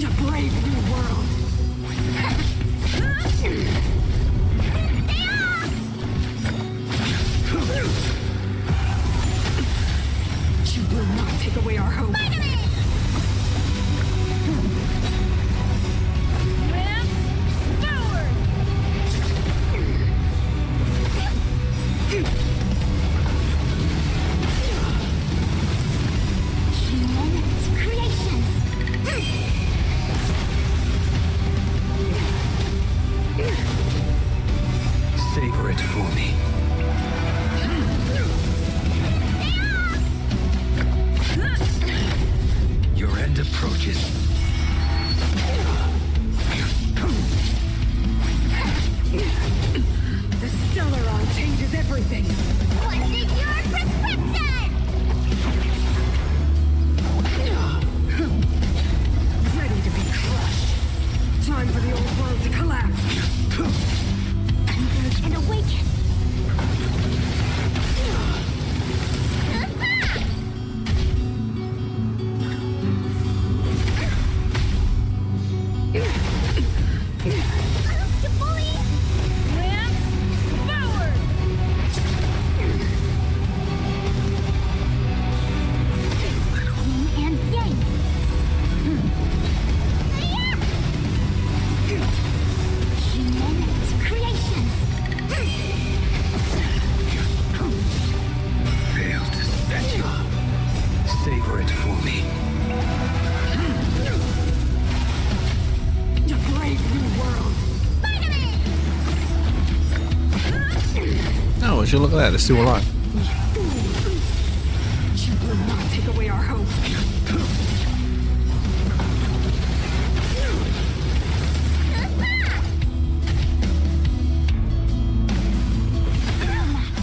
Speaker 1: A brave new world. You will not take away our hope.
Speaker 5: Human creations.
Speaker 4: Savor it for me. Your end approaches.
Speaker 1: The Stellaron changes everything.
Speaker 5: What's in your prescription?
Speaker 1: Ready to be crushed. Time for the old world to collapse.
Speaker 5: Converge and awaken.
Speaker 4: Savor it for me.
Speaker 1: To brave new world.
Speaker 2: Oh, would you look at that? It's still alive.
Speaker 1: You will not take away our hope.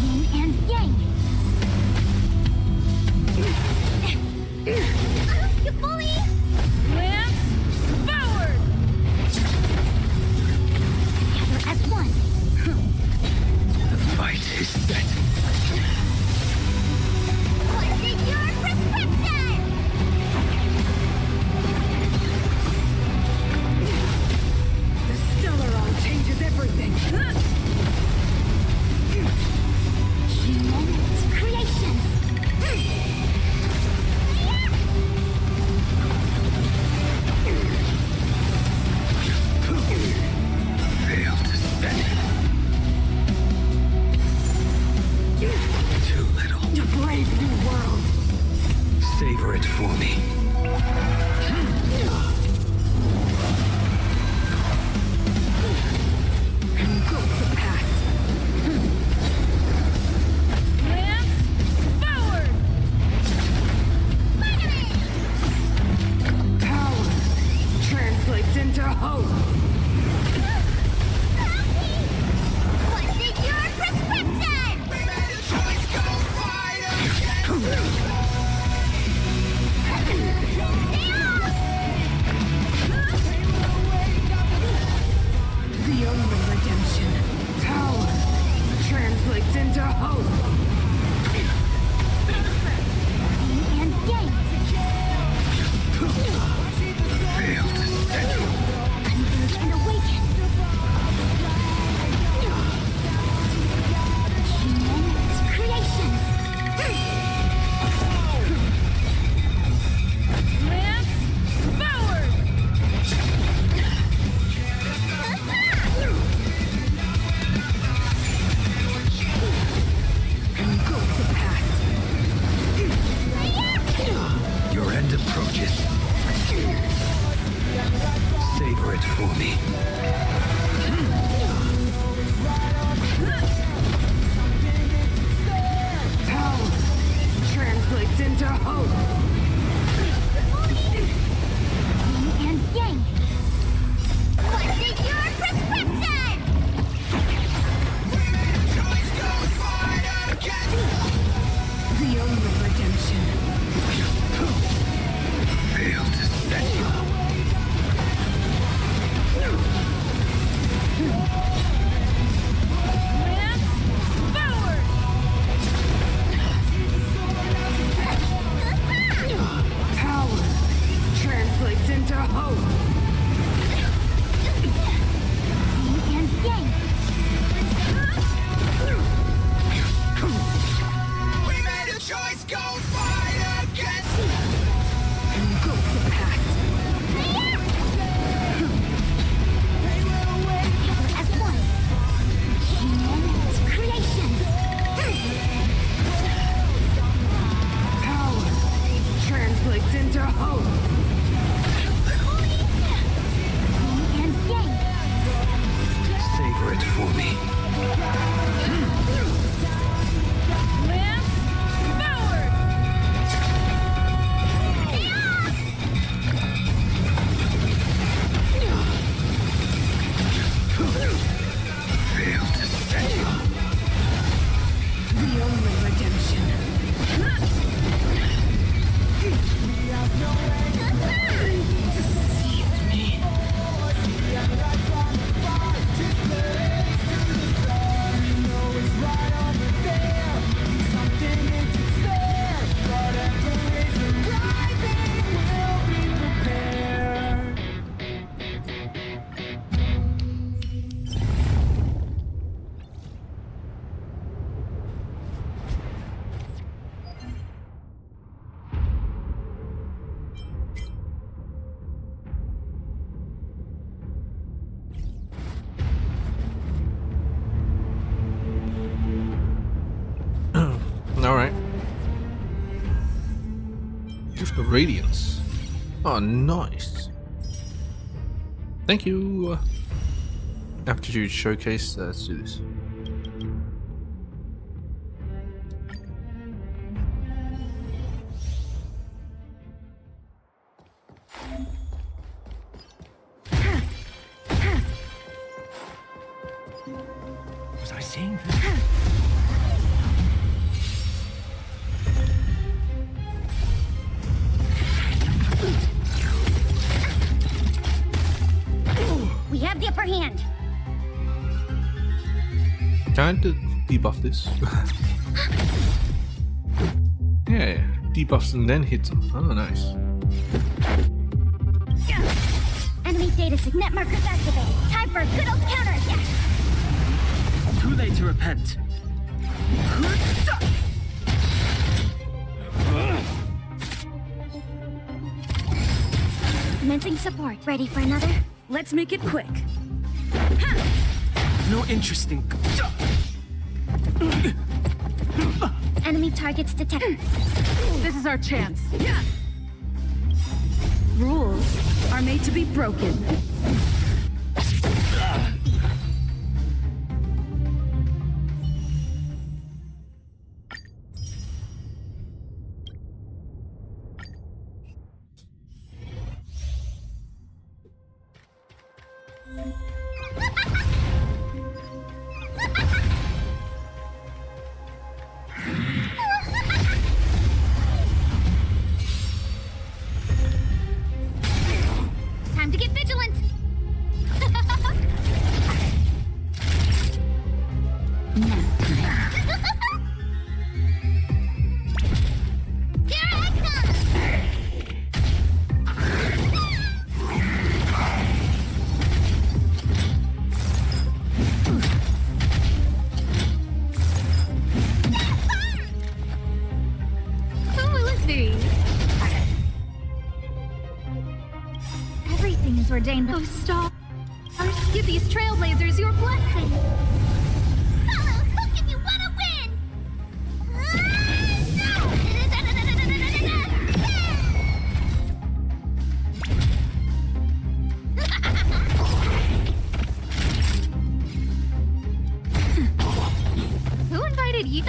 Speaker 5: Yin and yang. You bully!
Speaker 1: Lance forward.
Speaker 5: Together as one.
Speaker 4: The fight is set.
Speaker 5: What's in your prescription?
Speaker 1: The Stellaron changes everything.
Speaker 5: Human creations.
Speaker 4: Fail to stand. Too little.
Speaker 1: To brave new world.
Speaker 4: Savor it for me.
Speaker 1: Engulf the past. Lance forward. Power translates into hope.
Speaker 5: What's in your prescription?
Speaker 1: The only redemption. Power translates into hope.
Speaker 5: Yin and yang.
Speaker 4: Fail to stand.
Speaker 5: Converge and awaken. Human creations.
Speaker 1: Lance forward. Engulf the past.
Speaker 4: Your end approaches. Savor it for me.
Speaker 1: Power translates into hope.
Speaker 5: Yin and yang. What's in your prescription?
Speaker 1: The only redemption.
Speaker 4: Fail to stand.
Speaker 1: Lance forward. Power translates into hope.
Speaker 5: Yin and yang.
Speaker 1: Engulf the past.
Speaker 5: Together as one. Human creations.
Speaker 1: Power translates into hope.
Speaker 5: Yin and yang.
Speaker 4: Savor it for me.
Speaker 1: Lance forward.
Speaker 4: Fail to stand.
Speaker 1: The only redemption. Deceived me.
Speaker 2: All right. Gift of Radiance. Oh, nice. Thank you. Aptitude Showcase. Let's do this.
Speaker 3: Was I seeing that?
Speaker 5: We have the upper hand.
Speaker 2: Time to debuff this. Yeah, debuffs and then hits them. Oh, nice.
Speaker 5: Enemy data net markers activated. Time for a good old counter attack.
Speaker 3: Too late to repent.
Speaker 5: Commencing support. Ready for another?
Speaker 1: Let's make it quick.
Speaker 3: No interest in.
Speaker 5: Enemy targets detected.
Speaker 1: This is our chance. Rules are made to be broken.
Speaker 5: Time to get vigilant. Here I come. Who will it be? Everything is ordained. Oh, stop. Give these trailblazers your blessing. Follow hook if you want to win. Who invited you?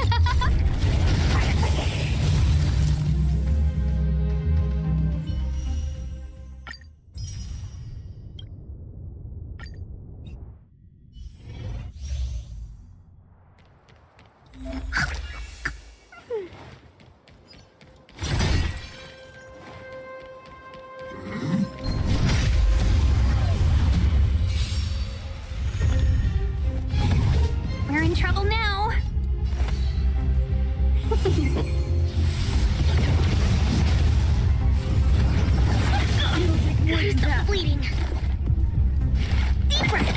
Speaker 5: We're in trouble now. Stop bleeding. Deep breath.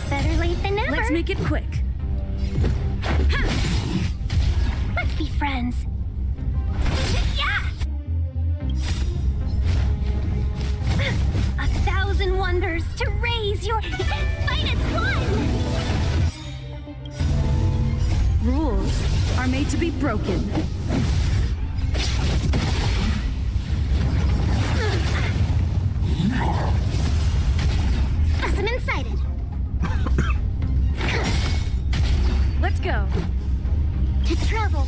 Speaker 5: Better late than never.
Speaker 1: Let's make it quick.
Speaker 5: Let's be friends. Yeah! 1,000 wonders to raise your finest one!
Speaker 1: Rules are made to be broken.
Speaker 5: Specimen sighted.
Speaker 1: Let's go.
Speaker 5: To travel.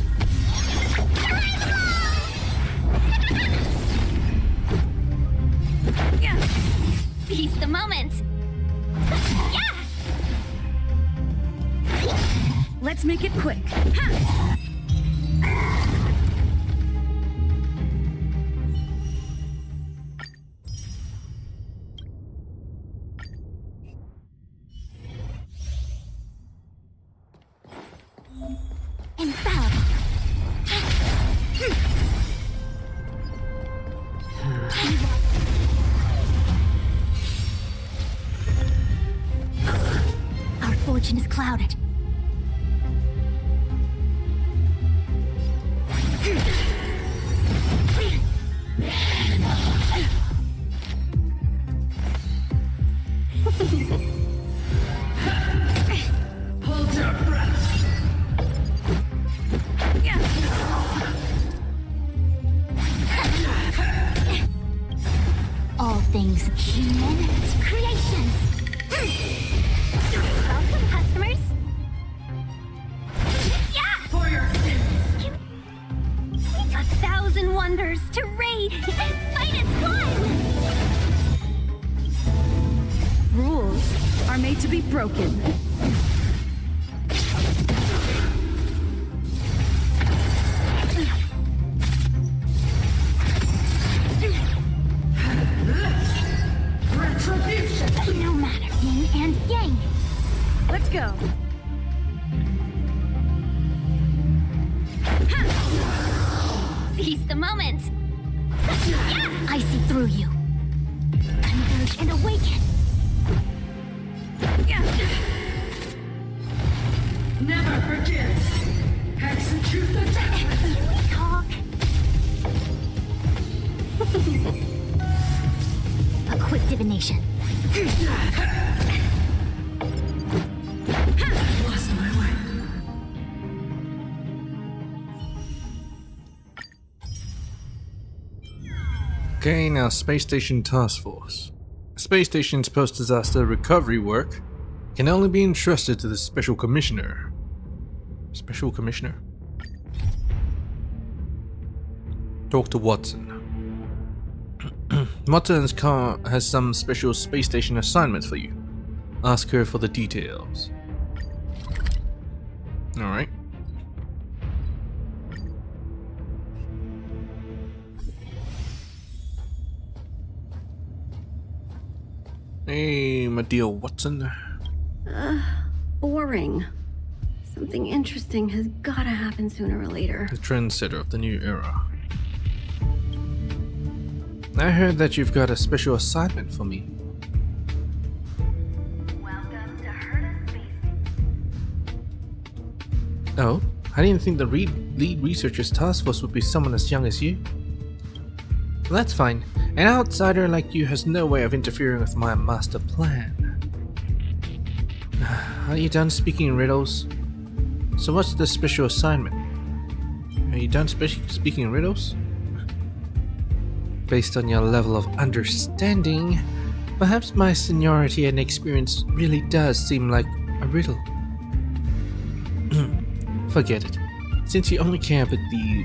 Speaker 5: Seize the moment. Yeah!
Speaker 1: Let's make it quick.
Speaker 5: Infallible. Our fortune is clouded.
Speaker 4: Hold your breath.
Speaker 5: things. Human creations. Welcome, customers. Yeah!
Speaker 1: For your sins.
Speaker 5: 1,000 wonders to raid and fight as one!
Speaker 1: Rules are made to be broken. Retribution!
Speaker 5: No matter, yin and yang.
Speaker 1: Let's go.
Speaker 5: Seize the moment. Yeah! I see through you. Converge and awaken.
Speaker 1: Never forget. Execute the judgment.
Speaker 5: Can we talk? A quick divination.
Speaker 1: Lost my way.
Speaker 2: Okay, now Space Station Task Force. Space Station's post-disaster recovery work can only be entrusted to the Special Commissioner. Special Commissioner? Dr. Watson. Watson's car has some special space station assignments for you. Ask her for the details. Alright. Hey, my dear Watson.
Speaker 1: Boring. Something interesting has gotta happen sooner or later.
Speaker 2: The trendsetter of the new era. I heard that you've got a special assignment for me.
Speaker 5: Welcome to Herta Space.
Speaker 2: Oh? I didn't think the lead researcher's task force would be someone as young as you. Well, that's fine. An outsider like you has no way of interfering with my master plan. Are you done speaking riddles? So what's the special assignment? Are you done speaking riddles? Based on your level of understanding, perhaps my seniority and experience really does seem like a riddle. Forget it. Since you only care about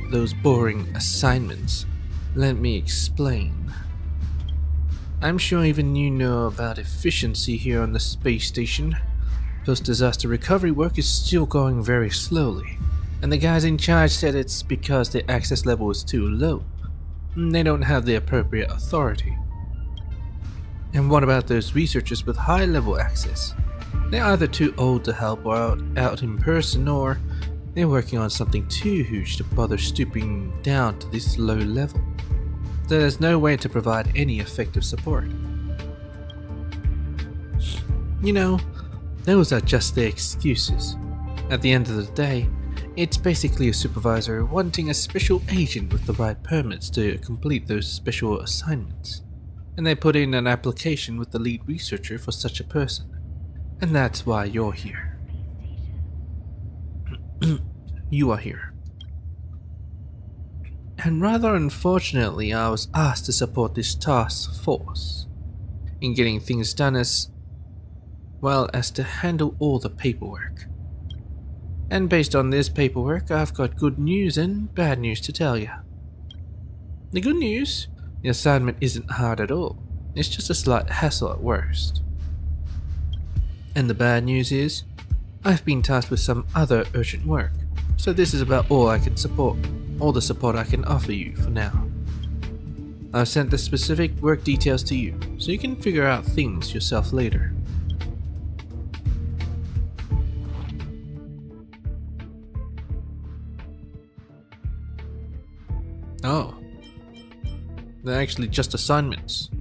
Speaker 2: those boring assignments, let me explain. I'm sure even you know about efficiency here on the space station. Post-disaster recovery work is still going very slowly, and the guys in charge said it's because the access level is too low. They don't have the appropriate authority. And what about those researchers with high-level access? They're either too old to help out in person, or they're working on something too huge to bother stooping down to this low level. So there's no way to provide any effective support. You know, those are just their excuses. At the end of the day, it's basically a supervisor wanting a special agent with the right permits to complete those special assignments. And they put in an application with the lead researcher for such a person. And that's why you're here. You are here. And rather unfortunately, I was asked to support this task force in getting things done as well as to handle all the paperwork. And based on this paperwork, I've got good news and bad news to tell you. The good news? The assignment isn't hard at all. It's just a slight hassle at worst. And the bad news is, I've been tasked with some other urgent work, so this is about all I can support, all the support I can offer you for now. I've sent the specific work details to you, so you can figure out things yourself later. Oh. They're actually just assignments.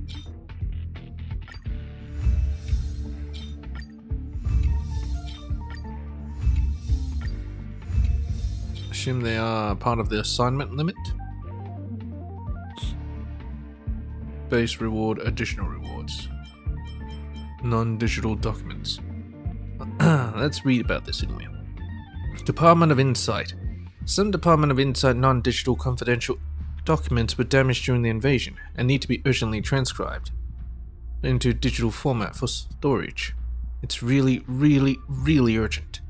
Speaker 2: Assume they are part of the assignment limit. Base reward, additional rewards. Non-digital documents. Let's read about this anyway. Department of Insight. Some Department of Insight non-digital confidential documents were damaged during the invasion and need to be urgently transcribed. into digital format for storage. It's really, really, really urgent.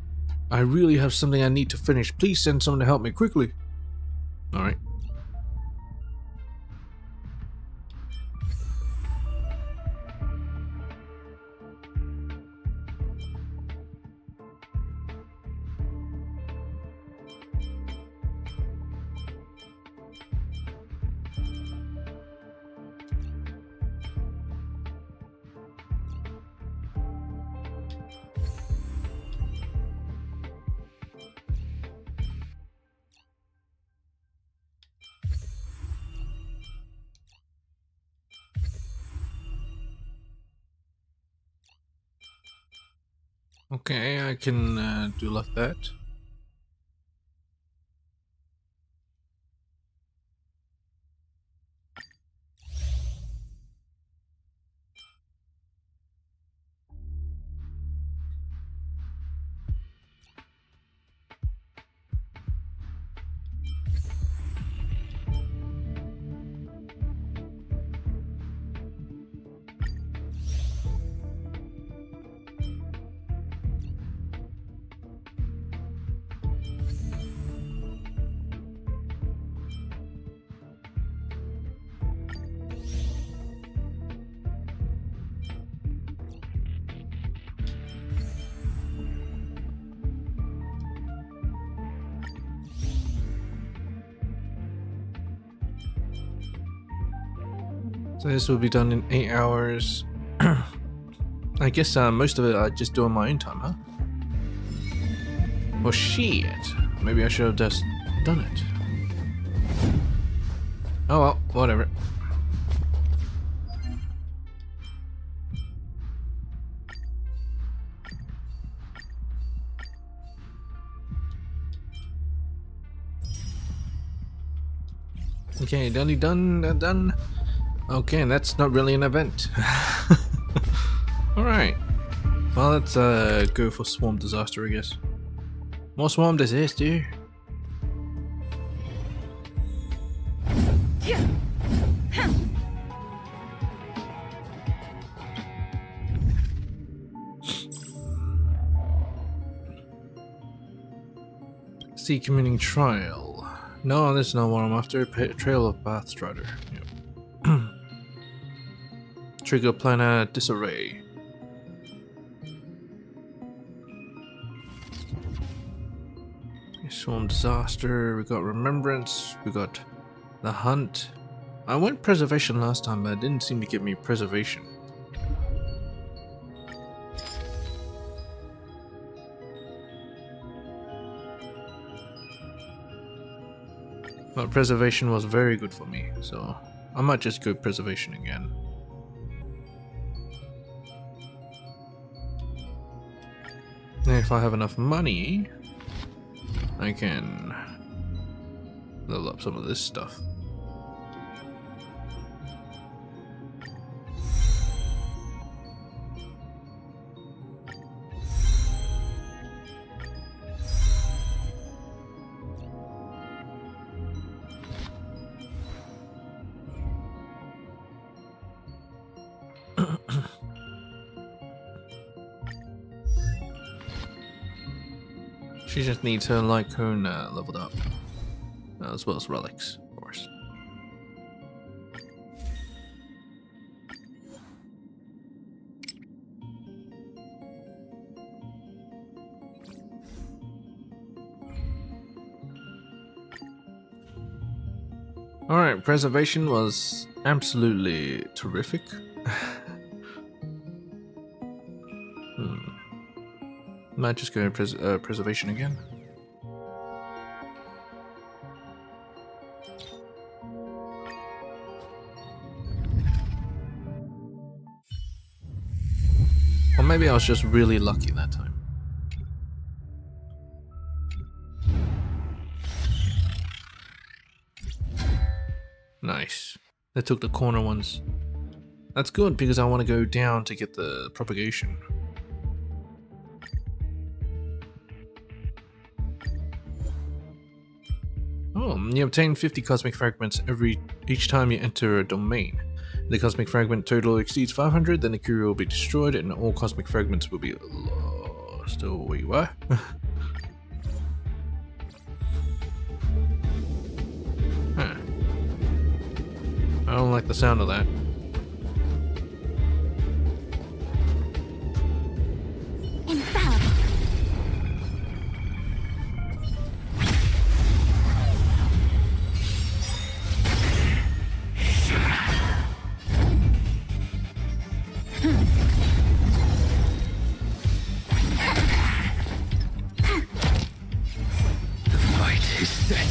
Speaker 2: I really have something I need to finish. Please send someone to help me quickly. Alright. Okay, I can do like that. So this will be done in 8 hours. I guess most of it I just do on my own time, huh? Well, shit. Maybe I should have just done it. Oh well, whatever. Okay, done. Okay, and that's not really an event. Alright. Well, let's go for swarm disaster, I guess. More swarm disaster. Sea commuting trial. No, that's not what I'm after. Trail of Bathstrider. Yep. Trigger planar disarray. Swarm disaster. We got remembrance. We got the hunt. I went preservation last time, but it didn't seem to give me preservation. But preservation was very good for me, so I might just go preservation again. And if I have enough money, I can level up some of this stuff. She just needs her Lycone leveled up, as well as relics, of course. Alright, preservation was absolutely terrific. Might just go preservation again. Or maybe I was just really lucky that time. Nice. They took the corner ones. That's good because I want to go down to get the propagation. Oh, you obtain 50 cosmic fragments each time you enter a domain. The cosmic fragment total exceeds 500, then the curio will be destroyed and all cosmic fragments will be lost. Oh, wait, what? Huh. I don't like the sound of that.
Speaker 5: Infallible.
Speaker 4: The fight is set.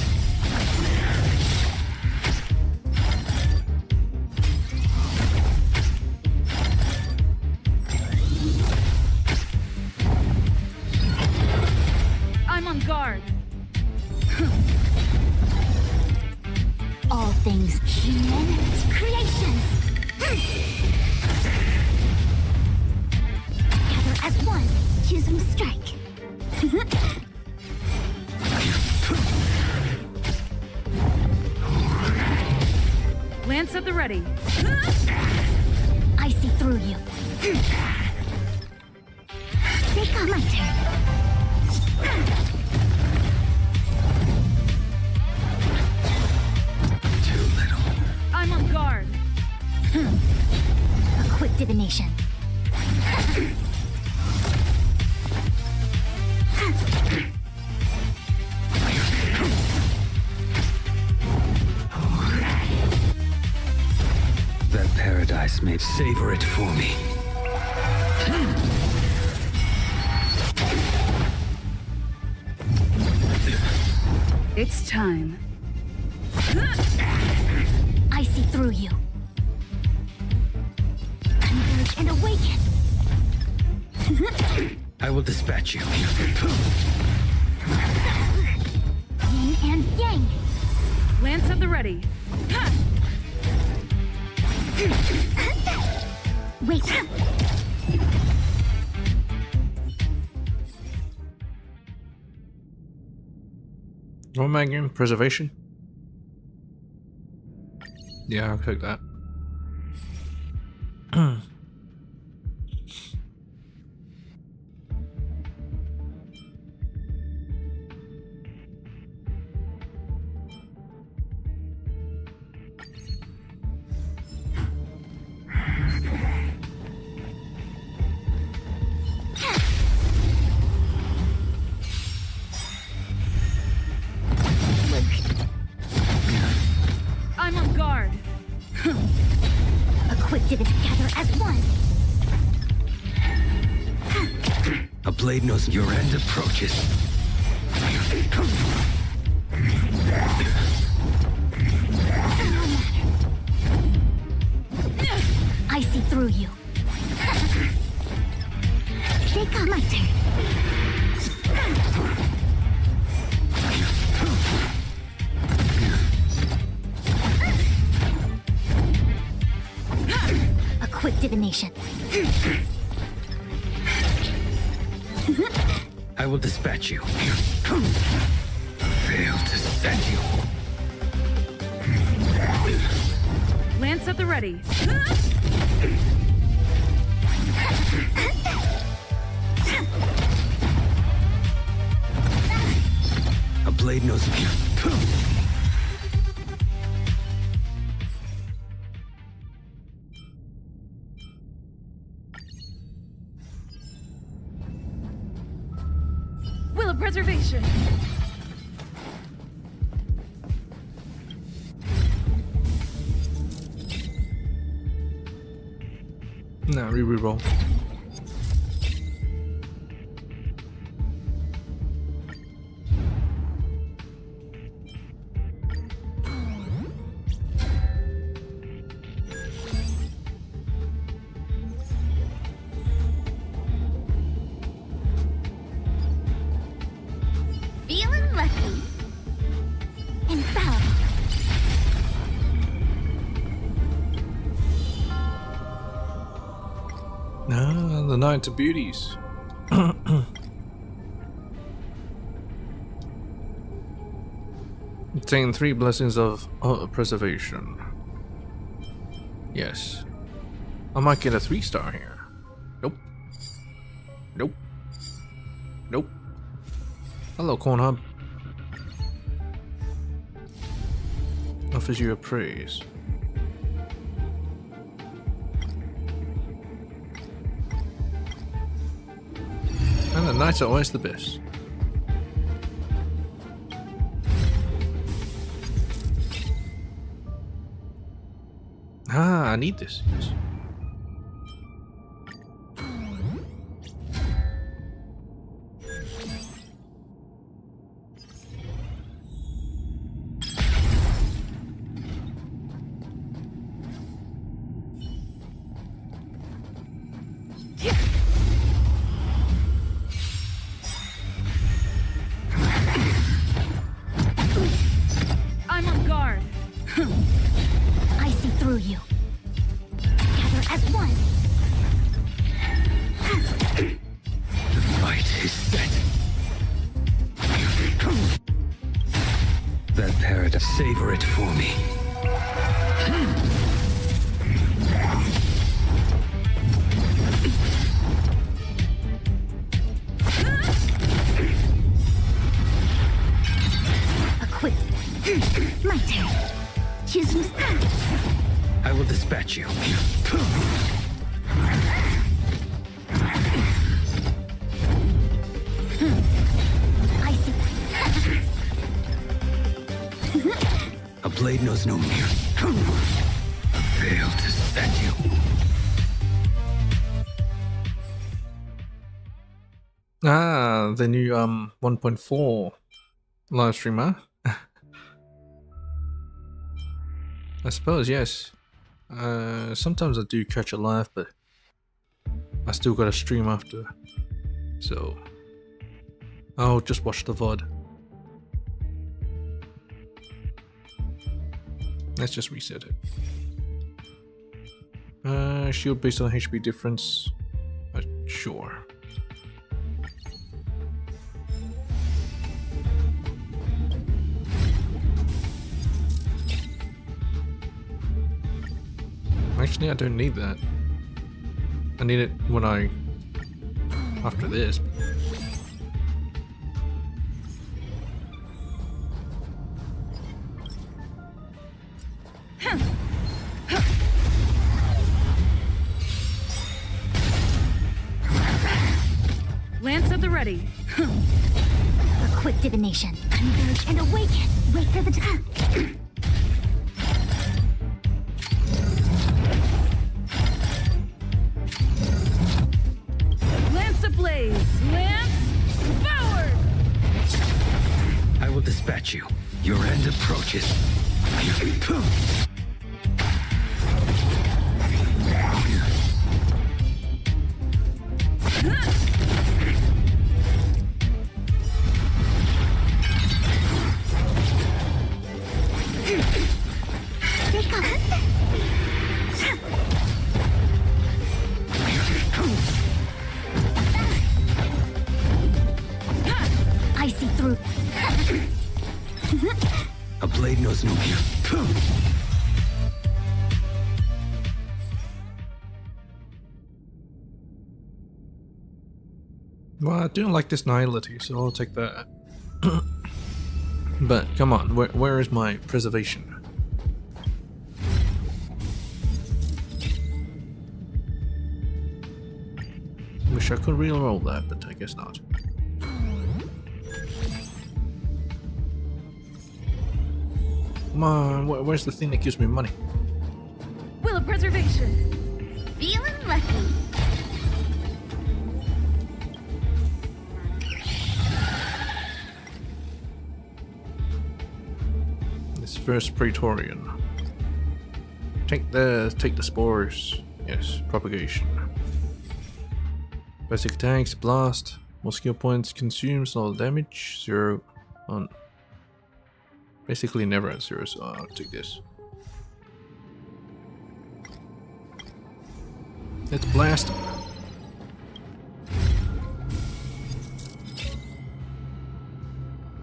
Speaker 1: I'm on guard.
Speaker 5: All things human creations. Gather as one, choosing to strike.
Speaker 1: Lance at the ready.
Speaker 5: I see through you. Take on my turn.
Speaker 4: Too little.
Speaker 1: I'm on guard.
Speaker 5: A quick divination.
Speaker 4: That paradise may savor it for me.
Speaker 1: It's time.
Speaker 5: I see through you. Converge and awaken.
Speaker 4: I will dispatch you.
Speaker 5: Yin and yang.
Speaker 1: Lance at the ready.
Speaker 5: Wait.
Speaker 2: What am I getting? Preservation? Yeah, I'll click that.
Speaker 1: I'm on guard.
Speaker 5: A quick divination. Gather as one.
Speaker 4: A blade knows your end approaches.
Speaker 5: I see through you. Take on my turn. A quick divination.
Speaker 4: I will dispatch you. Fail to set you.
Speaker 1: Lance at the ready.
Speaker 4: A blade knows you.
Speaker 1: Will of preservation.
Speaker 2: Nah, re-roll.
Speaker 5: Feeling lucky. Infallible.
Speaker 2: Ah, the Night of Beauties. Obtain 3 blessings of preservation. Yes. I might get a 3-star here. Nope. Nope. Nope. Hello, Corn Hub. Offers you a praise. And the knights are always the best. Ah, I need this. Yes.
Speaker 1: I'm on guard.
Speaker 5: I see through you. Together as one.
Speaker 4: The fight is set. That paradise, savor it for me.
Speaker 5: Equipped. My turn. Choose who's
Speaker 4: I will dispatch you.
Speaker 5: I see.
Speaker 4: A blade knows no fear. A veil to set you.
Speaker 2: Ah, the new 1.4 live streamer. I suppose, yes. Sometimes I do catch it live, but I still gotta stream after. So I'll just watch the VOD. Let's just reset it. Shield based on HP difference. Sure. Actually, I don't need that. I need it when after this.
Speaker 1: Lance at the ready.
Speaker 5: Equip divination. Converge and awaken. Wait for the time.
Speaker 1: Lance ablaze. Lance forward.
Speaker 4: I will dispatch you. Your end approaches.
Speaker 5: I see through.
Speaker 4: A blade knows no fear.
Speaker 2: Well, I do like this nihility, so I'll take that. But come on, where is my preservation? Wish I could re-roll that, but I guess not. Come on, where's the thing that gives me money?
Speaker 1: Will of preservation.
Speaker 5: Feeling lucky.
Speaker 2: This first Praetorian. Take the spores. Yes, propagation. Basic attacks, blast, more skill points, consumes all damage, 0 on. Basically never at 0, so I'll take this. Let's blast him.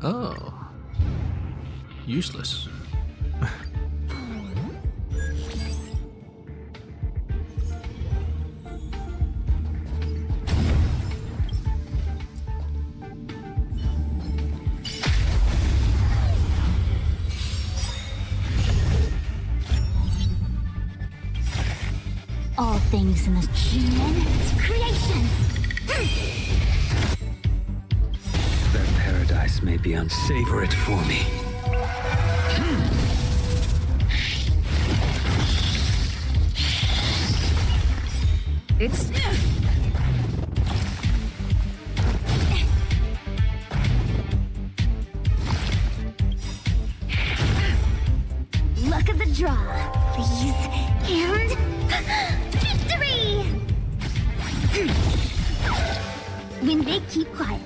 Speaker 2: Oh.
Speaker 5: All things in this human creations.
Speaker 4: That paradise may be unsavor it for me.
Speaker 1: It's...
Speaker 5: Luck of the draw, please. And victory! When they keep quiet.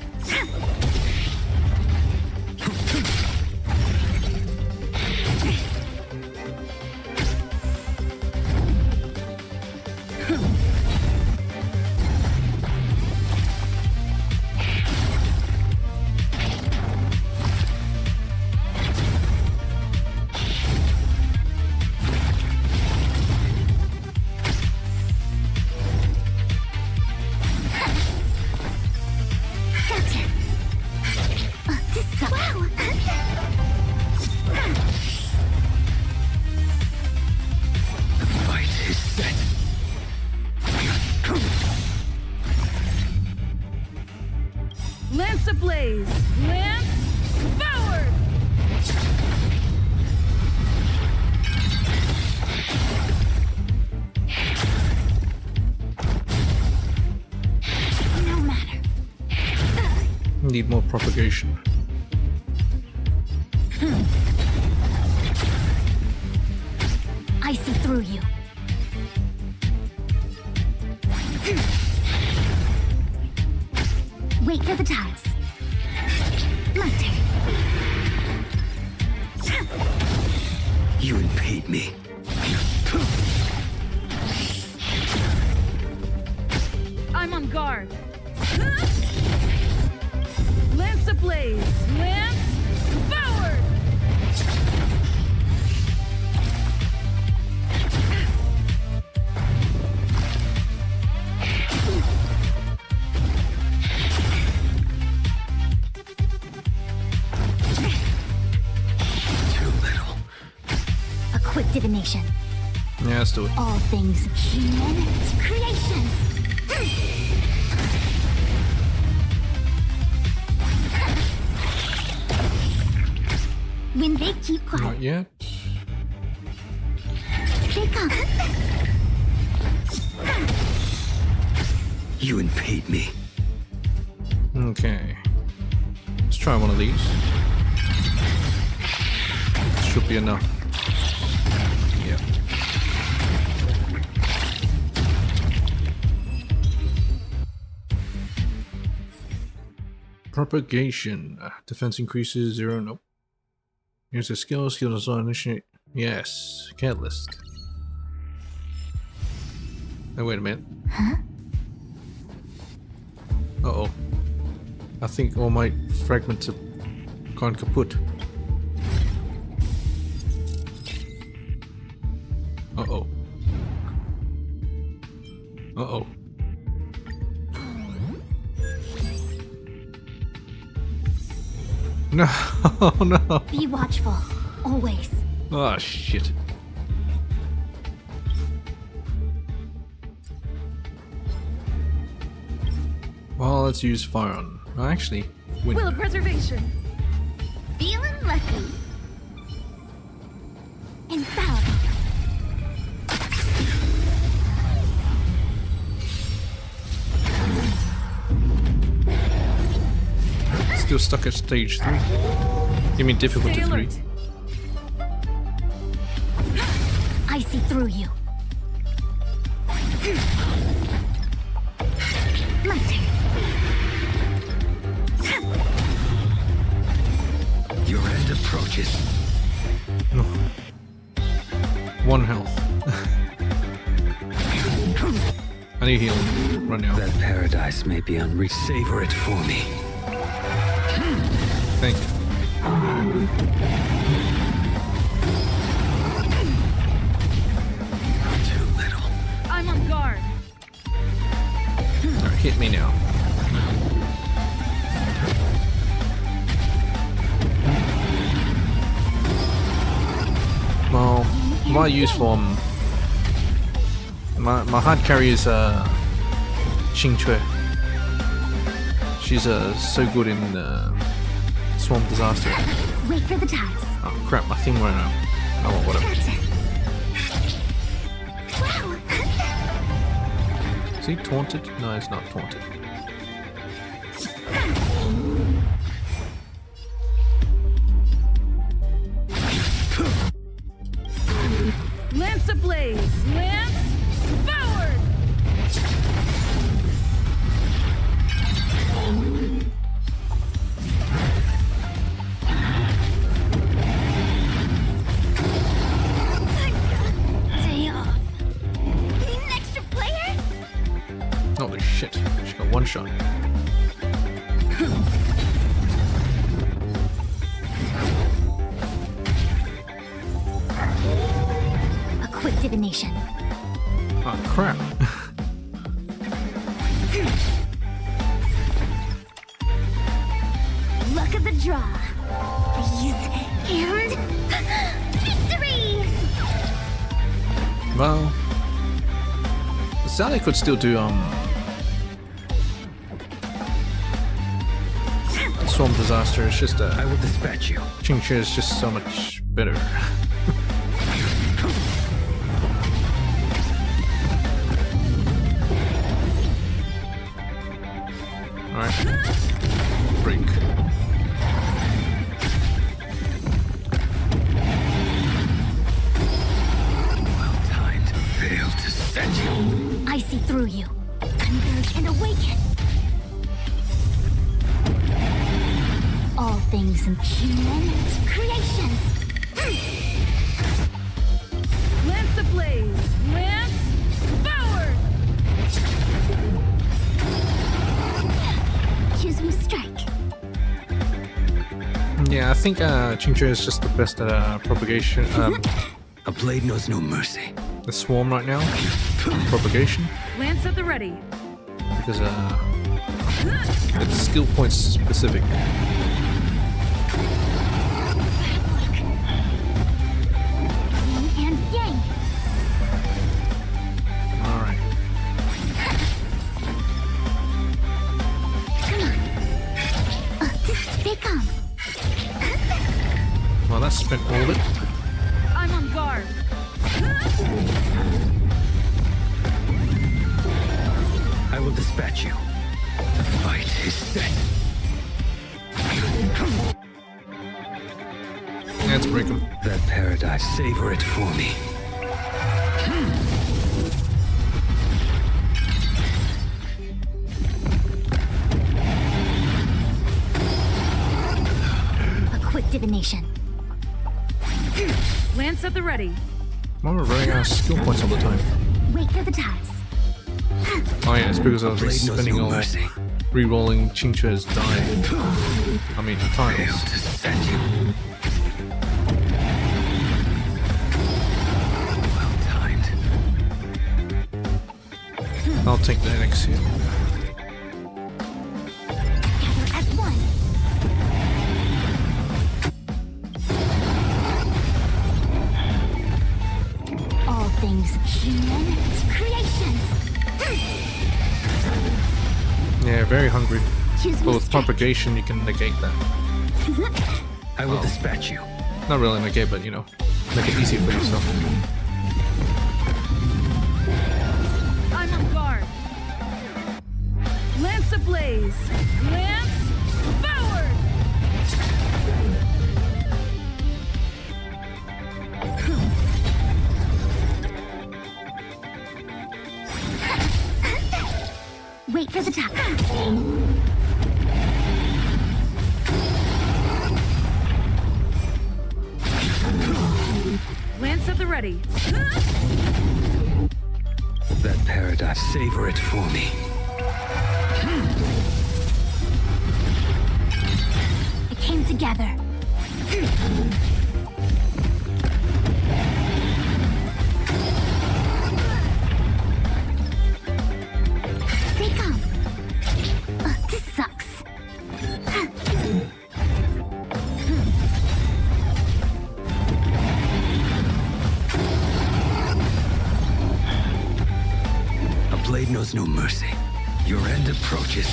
Speaker 5: Gotcha. Wow!
Speaker 4: The fight is set.
Speaker 1: Lance ablaze! Lance forward!
Speaker 5: No matter.
Speaker 2: Need more propagation.
Speaker 5: I see through you. Wait for the tiles. My turn.
Speaker 4: You impede me.
Speaker 1: I'm on guard. Lance ablaze! Lance forward!
Speaker 4: Too little.
Speaker 5: A quick divination.
Speaker 2: Yeah, let's do it.
Speaker 5: All things human creations. When they keep quiet,
Speaker 2: Not yet.
Speaker 5: they come.
Speaker 4: You impede me.
Speaker 2: Okay. Let's try one of these. Should be enough. Yeah. Propagation. Defense increases 0. Nope. Here's a skill. Skill is on initiate. Yes. Catalyst. Oh, wait a minute.
Speaker 5: Huh?
Speaker 2: Uh-oh. I think all my fragments have gone kaput. Uh-oh. Uh-oh. No, no.
Speaker 5: Be watchful, always.
Speaker 2: Oh, shit. Well, let's use fire on. Oh, actually, wind.
Speaker 1: Will of preservation!
Speaker 5: Feeling lucky. Infallible.
Speaker 2: Still stuck at stage 3. You mean difficulty
Speaker 1: Stay
Speaker 2: 3?
Speaker 1: alert.
Speaker 5: I see through you. My turn.
Speaker 4: Your end approaches.
Speaker 2: No. 1 health. I need healing right now.
Speaker 4: That paradise may be unreached. Savor it for me.
Speaker 2: Thank you.
Speaker 4: Too little.
Speaker 1: I'm on guard.
Speaker 2: Alright, hit me now. Well, my use form My hard carry is Xing Chui. She's so good in Swarm Disaster.
Speaker 5: Wait for the tides.
Speaker 2: Oh crap, my thing ran out. Oh well, whatever. Is he taunted? No, he's not taunted.
Speaker 1: Lance ablaze! Lance forward!
Speaker 5: Day off. Need an extra player?
Speaker 2: Holy shit, she got one shot.
Speaker 5: A quick divination.
Speaker 2: Oh crap.
Speaker 5: Luck of the draw. Freeze and victory!
Speaker 2: Well, Sally could still do Swarm Disaster. It's just
Speaker 4: I will dispatch you.
Speaker 2: Xing Chui is just so much better. Alright. Break.
Speaker 4: Well timed. Fail to set you.
Speaker 5: I see through you. Converge and awaken. All things in human creations.
Speaker 1: Lance ablaze! Lance forward!
Speaker 5: Choose me strike.
Speaker 2: Yeah, I think Xing Chui is just the best at propagation.
Speaker 4: A blade knows no mercy.
Speaker 2: The swarm right now. Propagation.
Speaker 1: Lance at the ready.
Speaker 2: Because it's skill points specific.
Speaker 5: Yin and yang.
Speaker 2: Alright.
Speaker 5: They come.
Speaker 2: Well, that spent all of it.
Speaker 1: I'm on guard.
Speaker 4: I will dispatch you. The fight is set.
Speaker 2: Let's break him.
Speaker 4: That paradise, savor it for me.
Speaker 5: A quick divination.
Speaker 1: Lance at the ready.
Speaker 2: Why am I running out of skill points all the time?
Speaker 5: Wait for the tides.
Speaker 2: Oh yeah, it's because I was
Speaker 4: Blade knows
Speaker 2: spending
Speaker 4: no
Speaker 2: all
Speaker 4: mercy.
Speaker 2: re-rolling Xing Chui's die. I mean,
Speaker 4: Fail
Speaker 2: tiles.
Speaker 4: to set you. Well timed.
Speaker 2: I'll take the NX here.
Speaker 5: Gather as one. All things human creations.
Speaker 2: Yeah, very hungry.
Speaker 5: Choose
Speaker 2: But
Speaker 5: me
Speaker 2: with
Speaker 5: strike.
Speaker 2: propagation, you can negate that.
Speaker 4: I will dispatch you.
Speaker 2: Not really negate, but you know, make it easy for yourself.
Speaker 1: I'm on guard. Lance ablaze! Lance forward!
Speaker 5: Wait for the top.
Speaker 1: Lance at the ready.
Speaker 4: That paradise, savor it for me.
Speaker 5: It came together. They come. This sucks.
Speaker 4: blade knows no mercy. Your end approaches.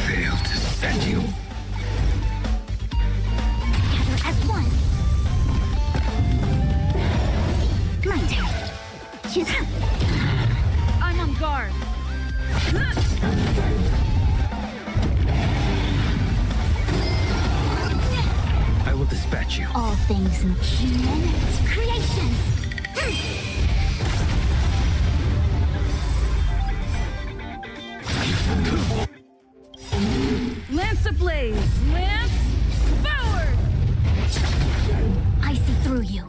Speaker 4: Fail to set you.
Speaker 5: Together as one. My turn. Choose.
Speaker 1: I'm on guard.
Speaker 4: I will dispatch you.
Speaker 5: All things in human creations.
Speaker 1: Lance ablaze. Lance forward.
Speaker 5: I see through you.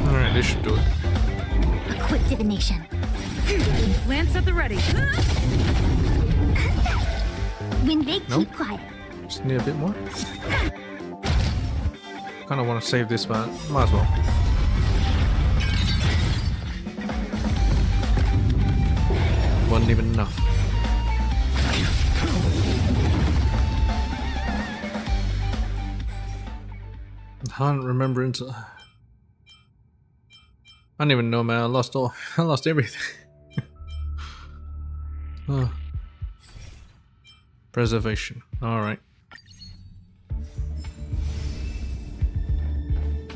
Speaker 2: Alright, this should do it.
Speaker 5: A quick divination.
Speaker 1: Lance at the ready.
Speaker 5: When they
Speaker 2: Nope.
Speaker 5: keep quiet.
Speaker 2: Just need a bit more. Kinda wanna save this, but might as well. Wasn't even enough. I can't remember until I don't even know, man. I lost everything. Oh. Preservation. All right.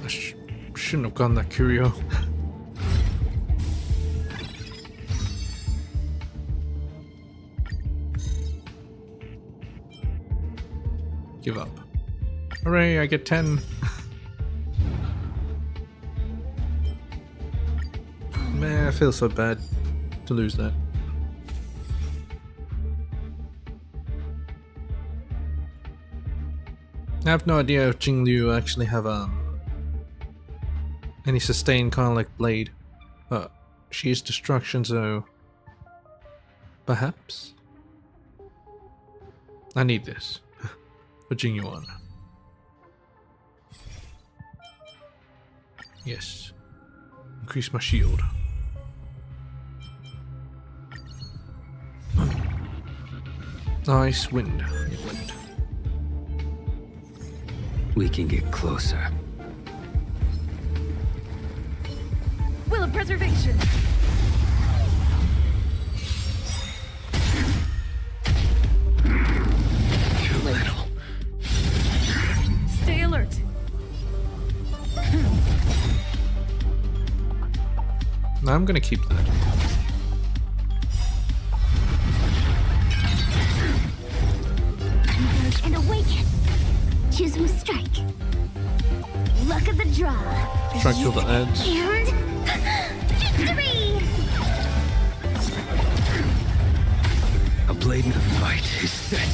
Speaker 2: I shouldn't have gotten that curio. Give up. Hooray! I get 10. Man, I feel so bad to lose that. I have no idea if Jingliu actually have any sustained kind of like blade, but she is destruction, so perhaps I need this for Jingyuan. Yes, increase my shield. Nice wind. Wind.
Speaker 4: We can get closer.
Speaker 1: Will of preservation.
Speaker 4: Too little.
Speaker 1: Stay alert.
Speaker 2: No, I'm gonna keep that.
Speaker 5: Converge and awaken. Choose who strike. Luck of the draw.
Speaker 2: Strike till the ends.
Speaker 5: And victory!
Speaker 4: A blade in the fight is set.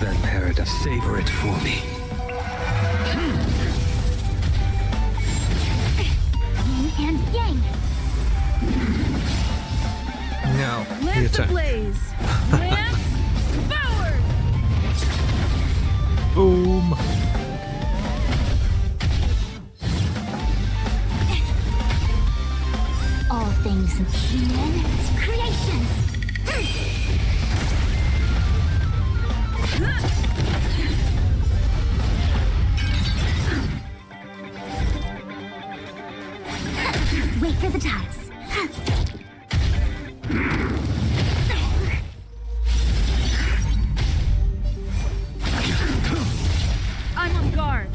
Speaker 4: That paradise, savor it for me.
Speaker 5: Yin and yang.
Speaker 2: Now, the
Speaker 1: Lance
Speaker 2: attack.
Speaker 1: ablaze. Lance forward.
Speaker 2: Boom!
Speaker 5: All things human creations. Wait for the tiles.
Speaker 1: I'm on guard.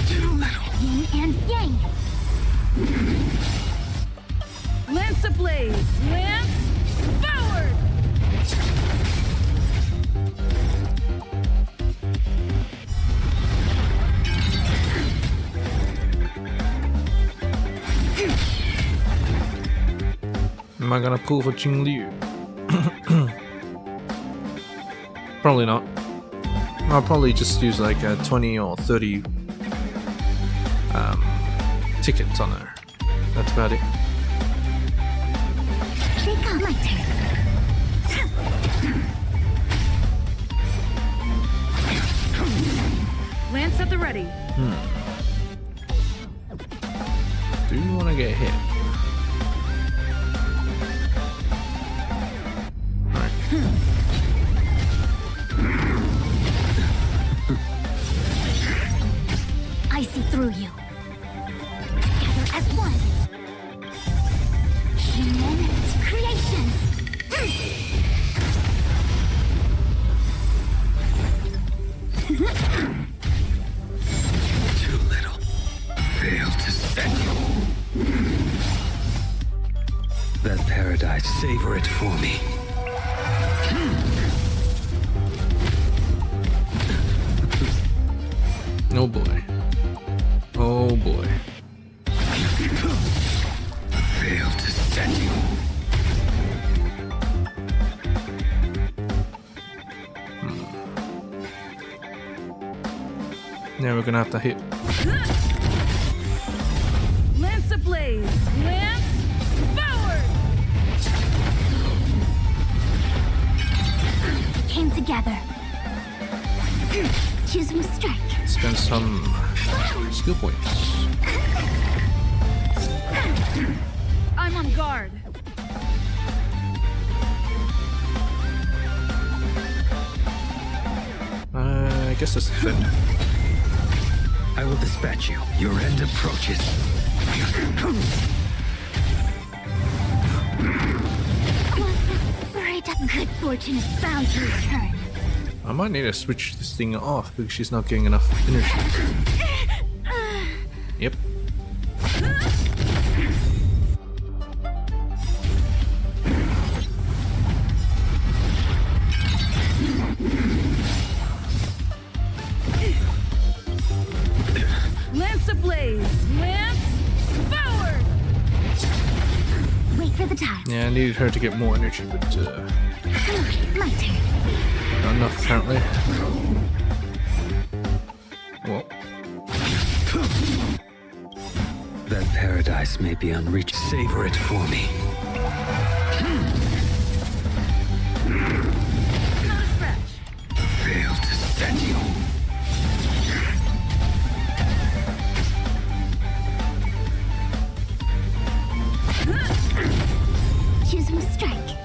Speaker 4: Too little.
Speaker 5: Yin and yang.
Speaker 1: Lance ablaze. Lance forward.
Speaker 2: Am I gonna pull for Jingliu? Probably not. I'll probably just use like 20 or 30 tickets on her. That's about it.
Speaker 5: Take on my turn.
Speaker 1: ready.
Speaker 2: Do you want to get hit? Alright.
Speaker 5: I see through you. Together as one. Human creations.
Speaker 4: Too little. Failed to set you. That paradise, savor it for me.
Speaker 2: Oh boy. Oh boy.
Speaker 4: Failed to set you.
Speaker 2: Now we're gonna have to hit.
Speaker 1: Lance ablaze. Lance forward.
Speaker 5: Came together. Choosing strike.
Speaker 2: Spend some skill points.
Speaker 1: I'm on guard.
Speaker 2: I guess that's defend.
Speaker 4: I will dispatch you. Your end approaches.
Speaker 5: Great good fortune is bound to return.
Speaker 2: I might need to switch this thing off because she's not getting enough energy. Yep.
Speaker 1: Lance ablaze. Lance forward.
Speaker 5: Wait for the time.
Speaker 2: Yeah, I needed her to get more energy, but
Speaker 5: My turn.
Speaker 2: not enough apparently. Well,
Speaker 4: That paradise may be unreached. Savor it for me.
Speaker 1: Not a scratch.
Speaker 4: Failed to set you.
Speaker 5: Choosing strike.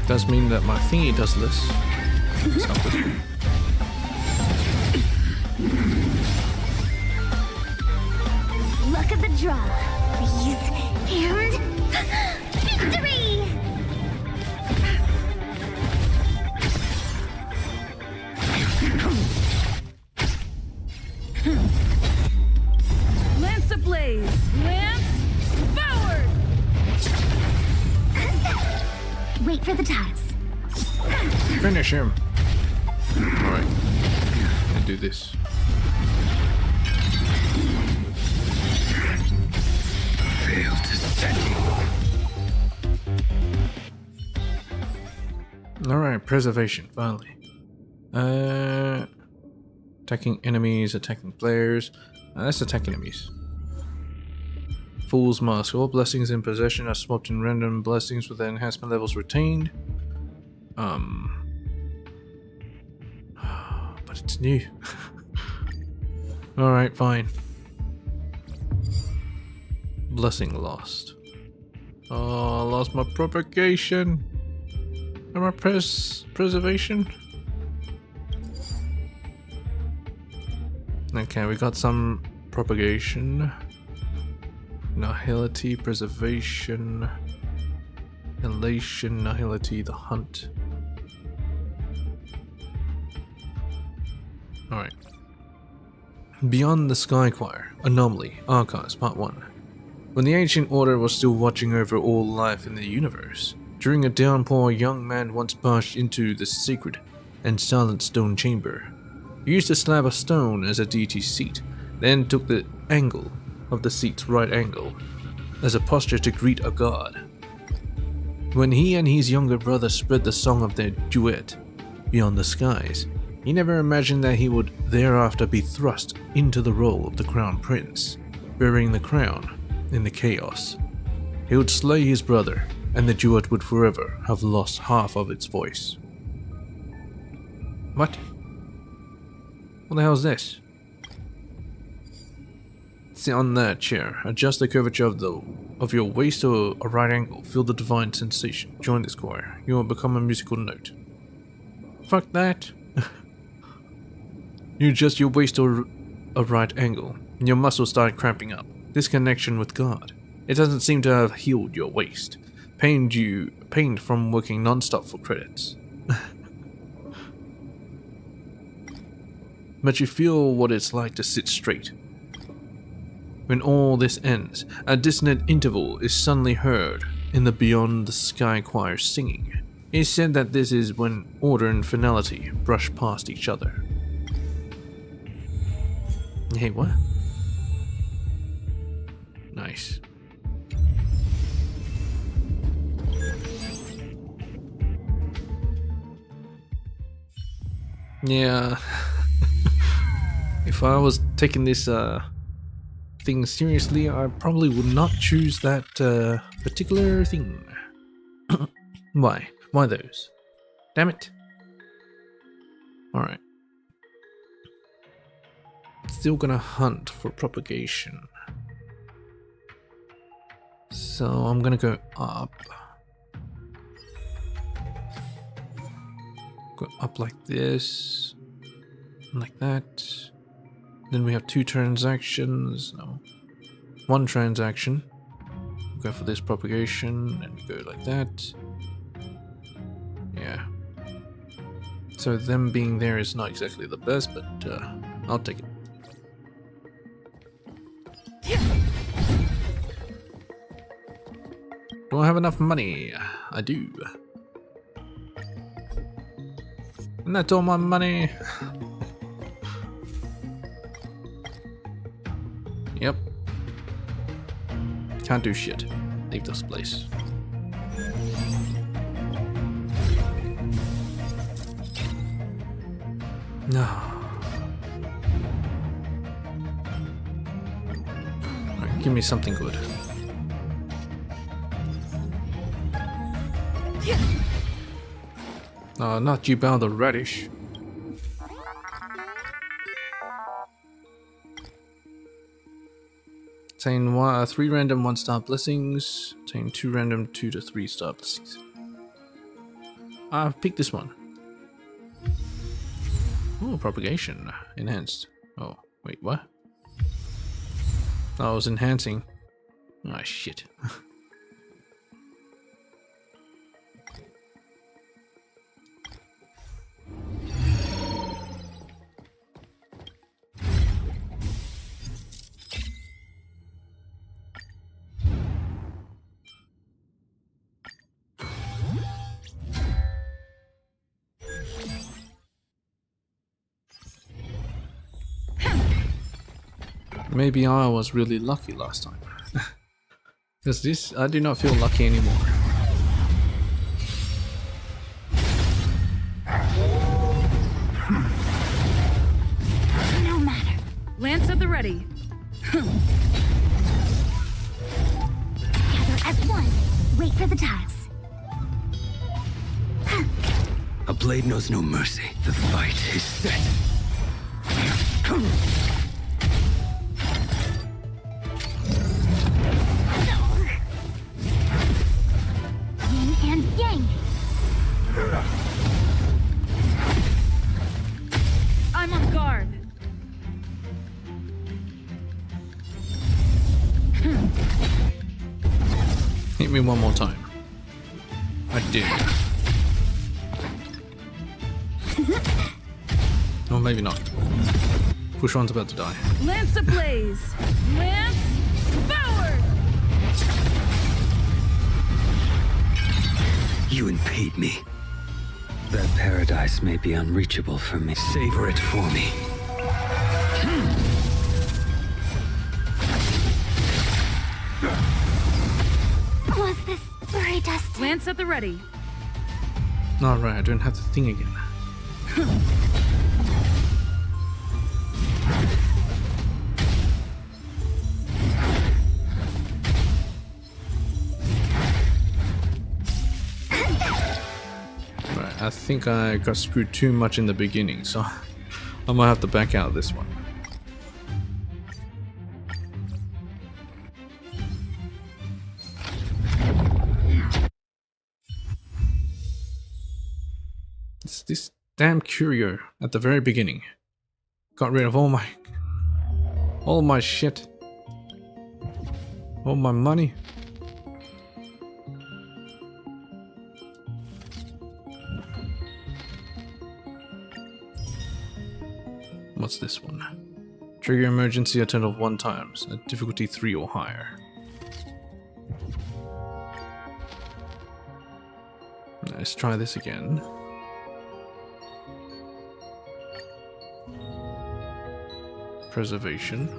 Speaker 2: does mean that my thingy does this. Let's help this one.
Speaker 5: Look at the draw, please. And victory!
Speaker 1: Lance ablaze. Lance forward.
Speaker 5: Wait for the tiles.
Speaker 2: Finish him. Alright. And do this.
Speaker 4: Failed to set you.
Speaker 2: Alright, preservation, finally. Attacking enemies, attacking players. Let's attack enemies. Fool's Mask. All blessings in possession are swapped in random blessings with the enhancement levels retained. But it's new. Alright, fine. Blessing lost. Oh, I lost my propagation. And my preservation. Okay, we got some propagation. Nihility, preservation, elation, nihility, the hunt. Alright. Beyond the Sky Choir, Anomaly, Archives, Part 1. When the Ancient Order was still watching over all life in the universe, during a downpour, a young man once barged into the sacred and silent stone chamber. He used a slab of stone as a deity's seat, then took the angle of the seat's right angle as a posture to greet a god. When he and his younger brother spread the song of their duet beyond the skies, he never imagined that he would thereafter be thrust into the role of the crown prince, bearing the crown in the chaos. He would slay his brother, and the duet would forever have lost half of its voice. What? What the hell is this? Sit on that chair. Adjust the curvature of your waist to a right angle. Feel the divine sensation. Join this choir. You will become a musical note. Fuck that. You adjust your waist to a right angle. Your muscles start cramping up. Disconnection with God. It doesn't seem to have healed your waist. Pained from working non-stop for credits. But you feel what it's like to sit straight. When all this ends, a dissonant interval is suddenly heard in the beyond the sky choir singing. It is said that this is when order and finality brush past each other. Hey, what? Nice. Yeah. If I was taking this thing seriously, I probably would not choose that particular thing. Why? Why those? Damn it. Alright. Still gonna hunt for propagation. So I'm gonna go up. Go up like this. Like that. Then we have 2 transactions. No. 1 transaction. We go for this propagation and we go like that. Yeah. So them being there is not exactly the best, but I'll take it. Do I have enough money? I do. And that's all my money. Yep. Can't do shit. Leave this place. No. Alright, give me something good. Not you bound the radish. Obtain 3 random 1-star blessings. Obtain 2 random 2 to 3-star blessings. I'll pick this one. Oh, propagation. Enhanced. Oh, wait, what? Oh, I was enhancing. Ah, shit. Maybe I was really lucky last time. Because this, I do not feel lucky anymore.
Speaker 1: No matter. Lance at the ready.
Speaker 5: Together as one. Wait for the tiles.
Speaker 4: A blade knows no mercy. The fight is set.
Speaker 5: Yin and yang.
Speaker 1: I'm on guard.
Speaker 2: Hit me one more time. I did. Or maybe not. Push one's about to die.
Speaker 1: Lance ablaze. Lance forward.
Speaker 4: You impede me. That paradise may be unreachable for me. Savor it for me.
Speaker 5: Was this fairy dust?
Speaker 1: Lance at the ready.
Speaker 2: Alright, I don't have to think again. Right, I think I got screwed too much in the beginning, so I might have to back out of this one. It's this damn curio at the very beginning. Got rid of all my shit. All my money. What's this one? Trigger emergency a total of 1 times, at difficulty 3 or higher. Let's try this again. Preservation.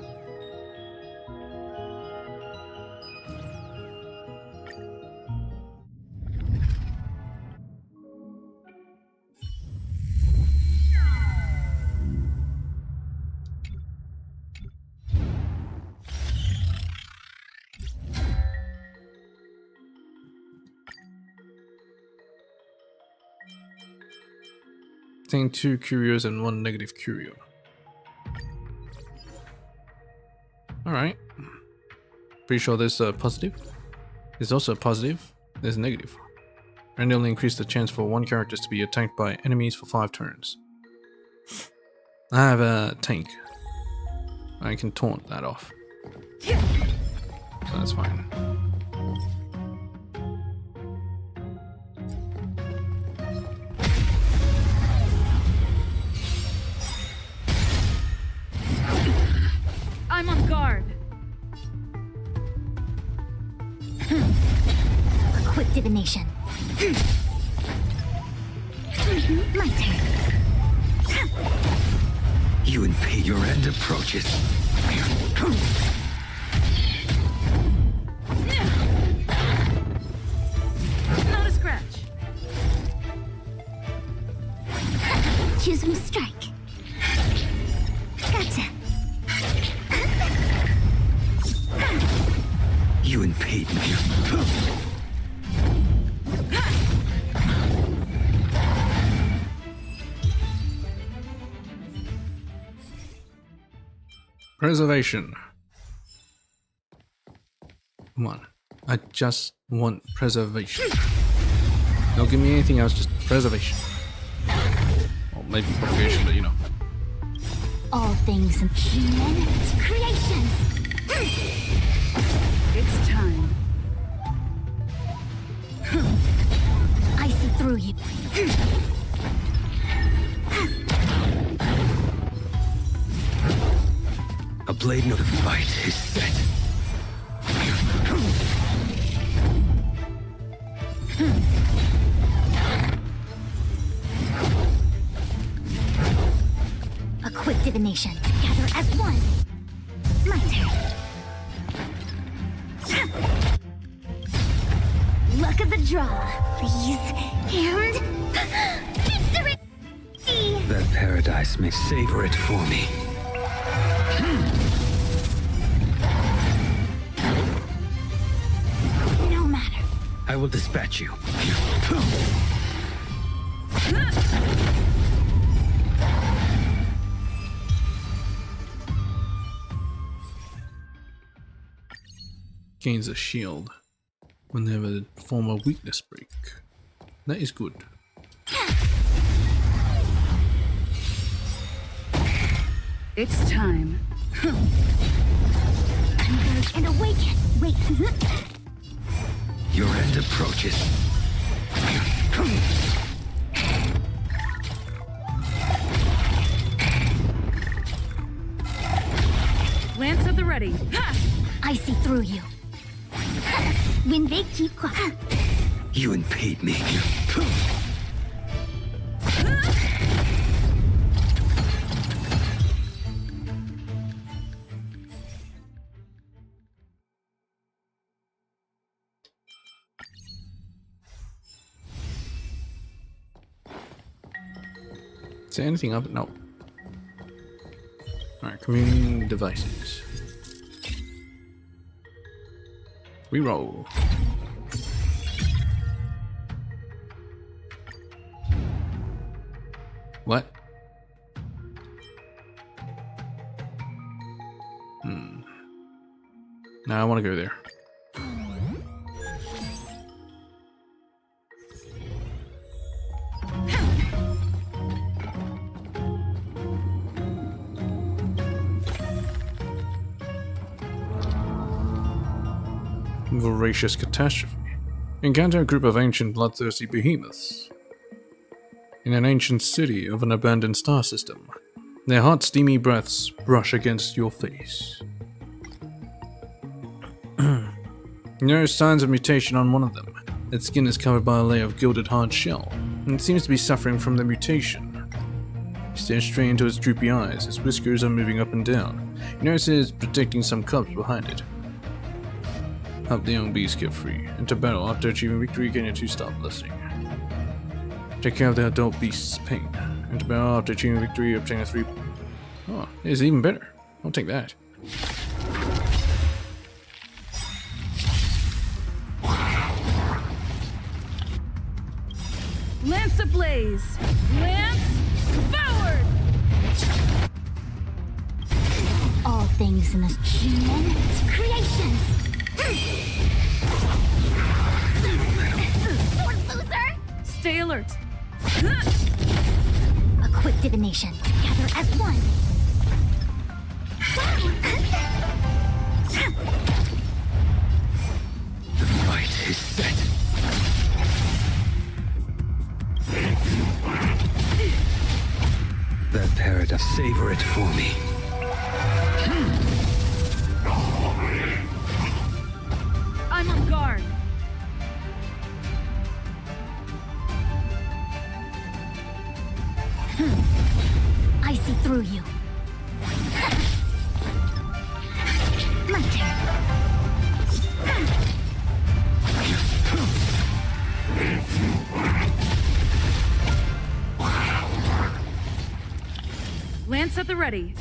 Speaker 2: Contain 2 curios and 1 negative curio. Alright. Pretty sure there's a positive. There's also a positive. There's a negative. Randomly increase the chance for 1 character to be attacked by enemies for 5 turns. I have a tank. I can taunt that off. So that's fine.
Speaker 1: I'm on guard.
Speaker 5: A quick divination. My turn.
Speaker 4: You impede your end approaches.
Speaker 1: Not a scratch.
Speaker 5: Choose from strike. Gotcha.
Speaker 4: You impede me.
Speaker 2: Preservation. Come on. I just want preservation. Don't give me anything else, just preservation. Or maybe propagation, but you know.
Speaker 5: All things human creations.
Speaker 1: It's time.
Speaker 5: I see through you.
Speaker 4: A blade note of fight is set.
Speaker 5: A quick divination. Together as one. My turn. Luck of the draw, please. And victory!
Speaker 4: That paradise may savor it for me.
Speaker 5: No matter.
Speaker 4: I will dispatch you.
Speaker 2: Gains a shield whenever they perform a weakness break. That is good.
Speaker 1: It's time.
Speaker 5: Converge and awaken. Wait.
Speaker 4: Your end approaches.
Speaker 1: Lance at the ready. Ha!
Speaker 5: I see through you. When they keep quiet.
Speaker 4: You impede me.
Speaker 2: Is there anything up? No. Alright, commuting devices. Reroll. What? Nah, I want to go there. Voracious catastrophe. Encounter a group of ancient bloodthirsty behemoths in an ancient city of an abandoned star system. Their hot, steamy breaths brush against your face. There are signs of mutation on one of them. Its skin is covered by a layer of gilded hard shell, and it seems to be suffering from the mutation. You stare straight into its droopy eyes. Its whiskers are moving up and down. You notice it is protecting some cubs behind it. Help the young beast get free. Enter battle. After achieving victory, gain a 2-star blessing. Take care of the adult beast's pain. Enter battle. After achieving victory, obtain a 3... Oh, it's even better. I'll take that.
Speaker 1: Lance ablaze! Lance forward!
Speaker 5: All things in this human creations. Sword loser!
Speaker 1: Stay alert!
Speaker 5: A quick divination. Together as one.
Speaker 4: The fight is set. That paradise, savor it for me.
Speaker 1: I'm on guard!
Speaker 5: I see through you. My turn.
Speaker 1: Lance at the ready.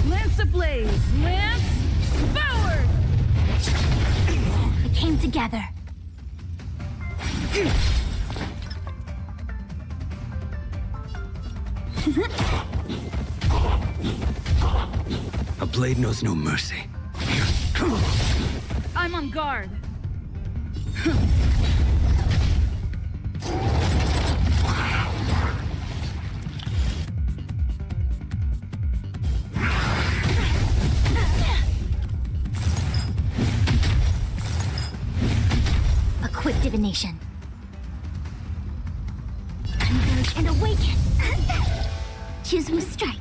Speaker 1: Lance ablaze! Lance forward!
Speaker 5: It came together.
Speaker 4: A blade knows no mercy.
Speaker 1: I'm on guard!
Speaker 5: A quick divination. Converge and awaken. Choose who to strike.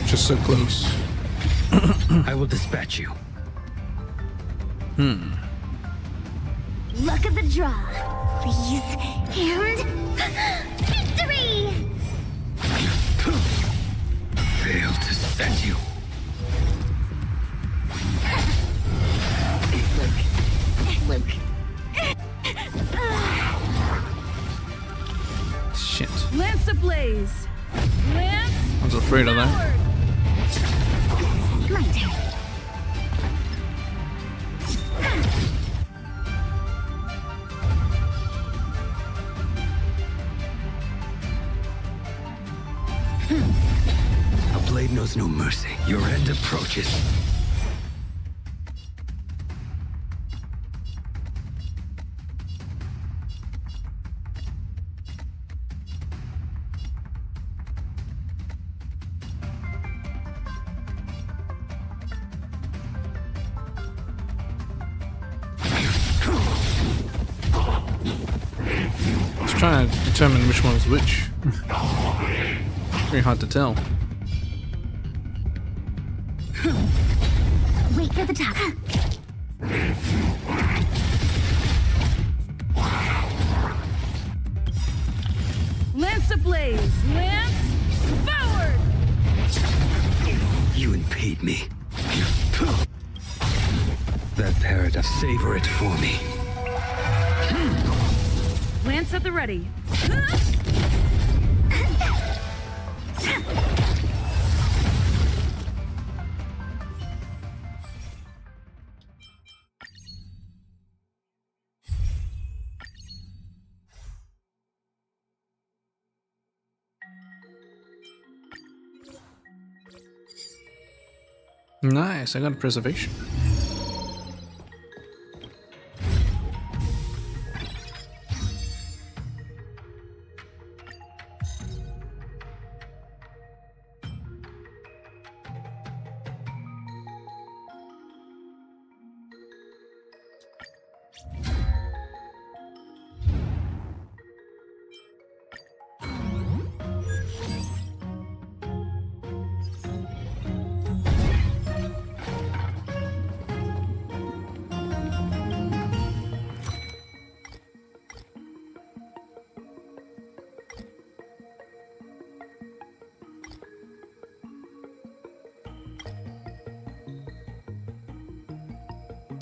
Speaker 2: Just so close.
Speaker 4: I will dispatch you.
Speaker 5: Luck of the draw, please. And victory!
Speaker 4: Fail to set you.
Speaker 5: Luke.
Speaker 2: Shit.
Speaker 1: Lance ablaze! Lance
Speaker 2: I was afraid of that.
Speaker 1: forward!
Speaker 5: My turn.
Speaker 4: A blade knows no mercy. Your end approaches.
Speaker 2: It's trying to determine which one's which. Very hard to tell.
Speaker 5: Wait for the top.
Speaker 1: Lance ablaze! Lance forward!
Speaker 4: You impede me. That paradise, savor it for me.
Speaker 1: Lance at the ready.
Speaker 2: Nice, I got a preservation.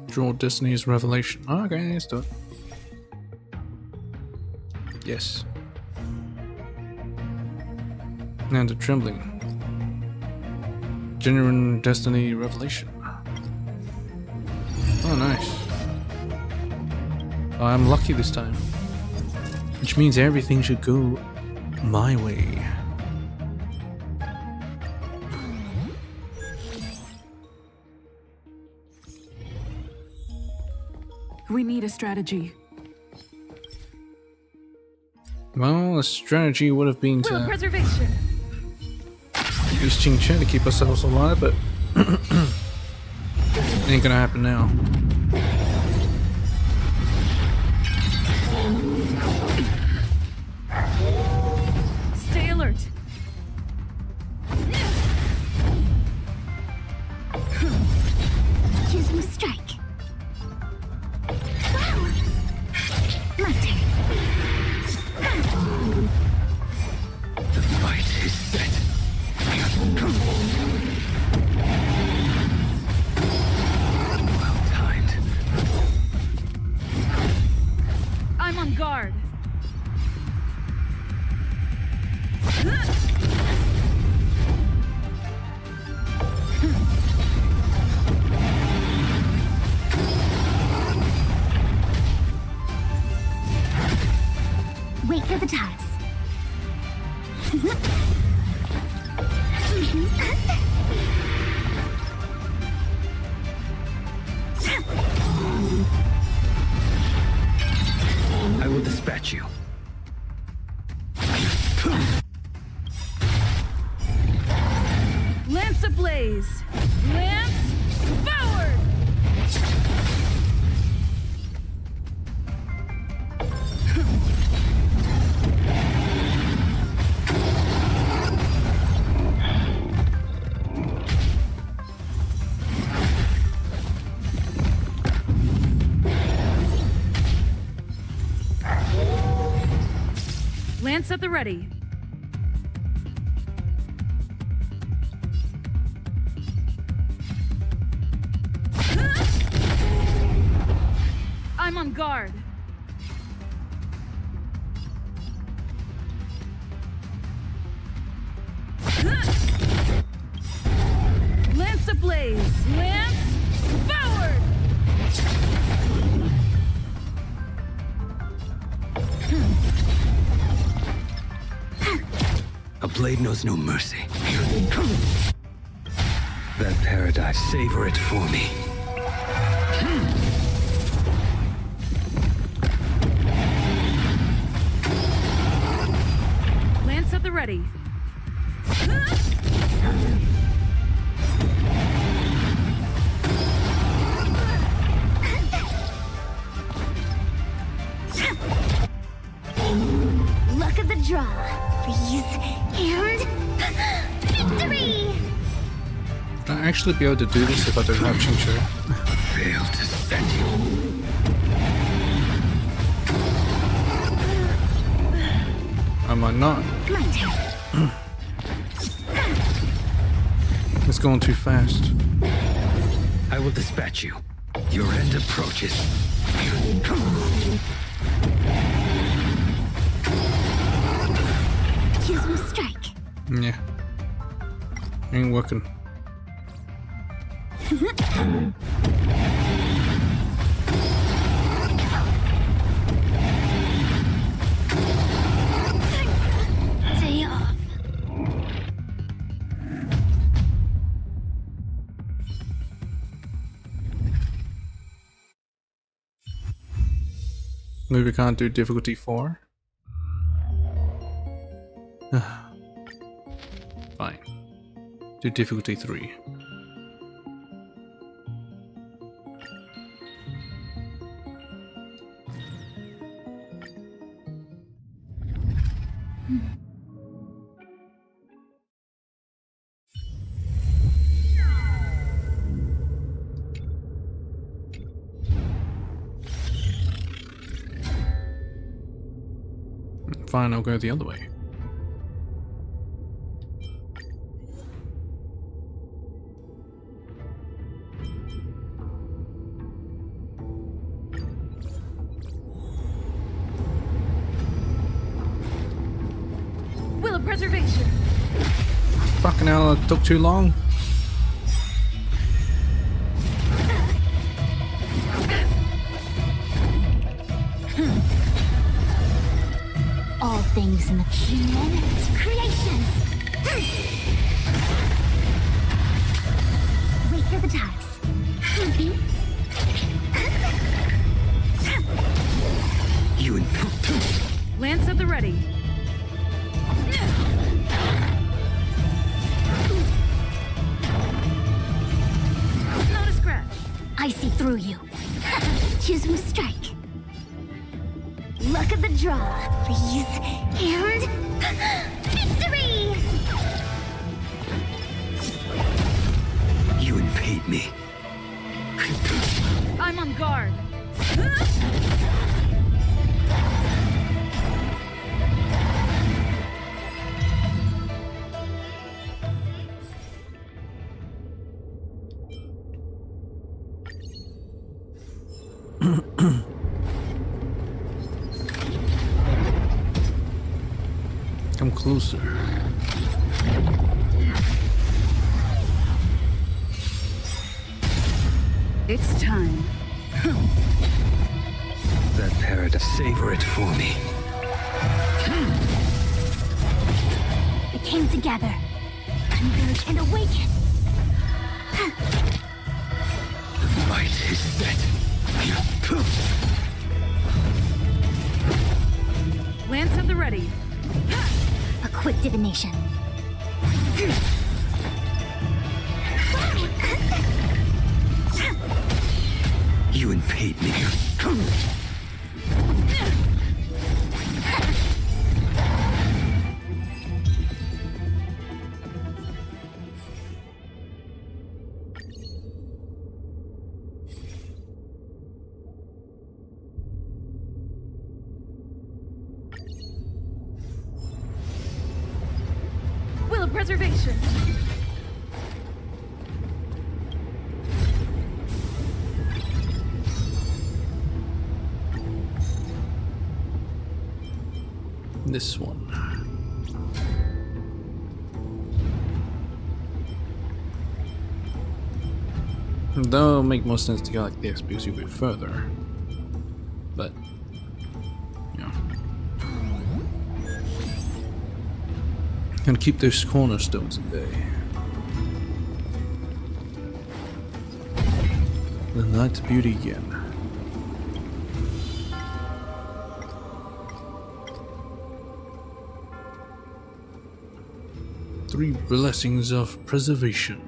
Speaker 2: Draw Destiny's Revelation. Okay, let's do it. Yes. And the Trembling. Genuine Destiny Revelation. Oh, nice. I'm lucky this time. Which means everything should go my way.
Speaker 1: We need a strategy.
Speaker 2: Well, the strategy would have been
Speaker 1: Will
Speaker 2: to
Speaker 1: preservation.
Speaker 2: use Ching Chen to keep ourselves alive, but ain't gonna happen now.
Speaker 1: Stay alert.
Speaker 5: Choose my strike. Wow. My turn.
Speaker 4: The fight is set. Well timed.
Speaker 1: I'm on guard.
Speaker 5: Wait for the times.
Speaker 4: I will dispatch you.
Speaker 1: Lance ablaze. Lance forward. Lance at the ready. I'm on guard. Lance ablaze. Lance forward.
Speaker 4: A blade knows no mercy. That paradise, savor it for me.
Speaker 1: Lance at the ready.
Speaker 5: Luck of the draw, please. And victory!
Speaker 2: Would I actually be able to do this if I didn't have Ching Chen?
Speaker 4: Fail to stand you.
Speaker 2: I might not.
Speaker 5: My turn.
Speaker 2: It's going too fast.
Speaker 4: I will dispatch you. Your end approaches.
Speaker 5: Choose my strike.
Speaker 2: Yeah. Ain't working.
Speaker 5: Day off.
Speaker 2: Maybe we can't do difficulty 4. Fine. Do difficulty 3. Fine, I'll go the other way.
Speaker 1: Will of preservation.
Speaker 2: Fucking hell, it took too long.
Speaker 5: All things in the creations. Wait for the tides.
Speaker 4: You and
Speaker 1: Lance at the ready. Not a scratch.
Speaker 5: I see through you. Choose to strike. Luck of the draw, please. And victory!
Speaker 4: You impede me.
Speaker 1: I'm on guard.
Speaker 2: Come closer.
Speaker 1: It's time.
Speaker 4: That paradise. Savor it for me.
Speaker 5: We came together. Converge and awaken.
Speaker 4: The fight is set.
Speaker 1: Lance at the ready.
Speaker 5: A quick divination.
Speaker 4: You impede me.
Speaker 1: Will of preservation.
Speaker 2: This one. That'll make more sense to go like this because you go further. But yeah. And keep those cornerstones at bay. The Night's Beauty again. Three blessings of preservation.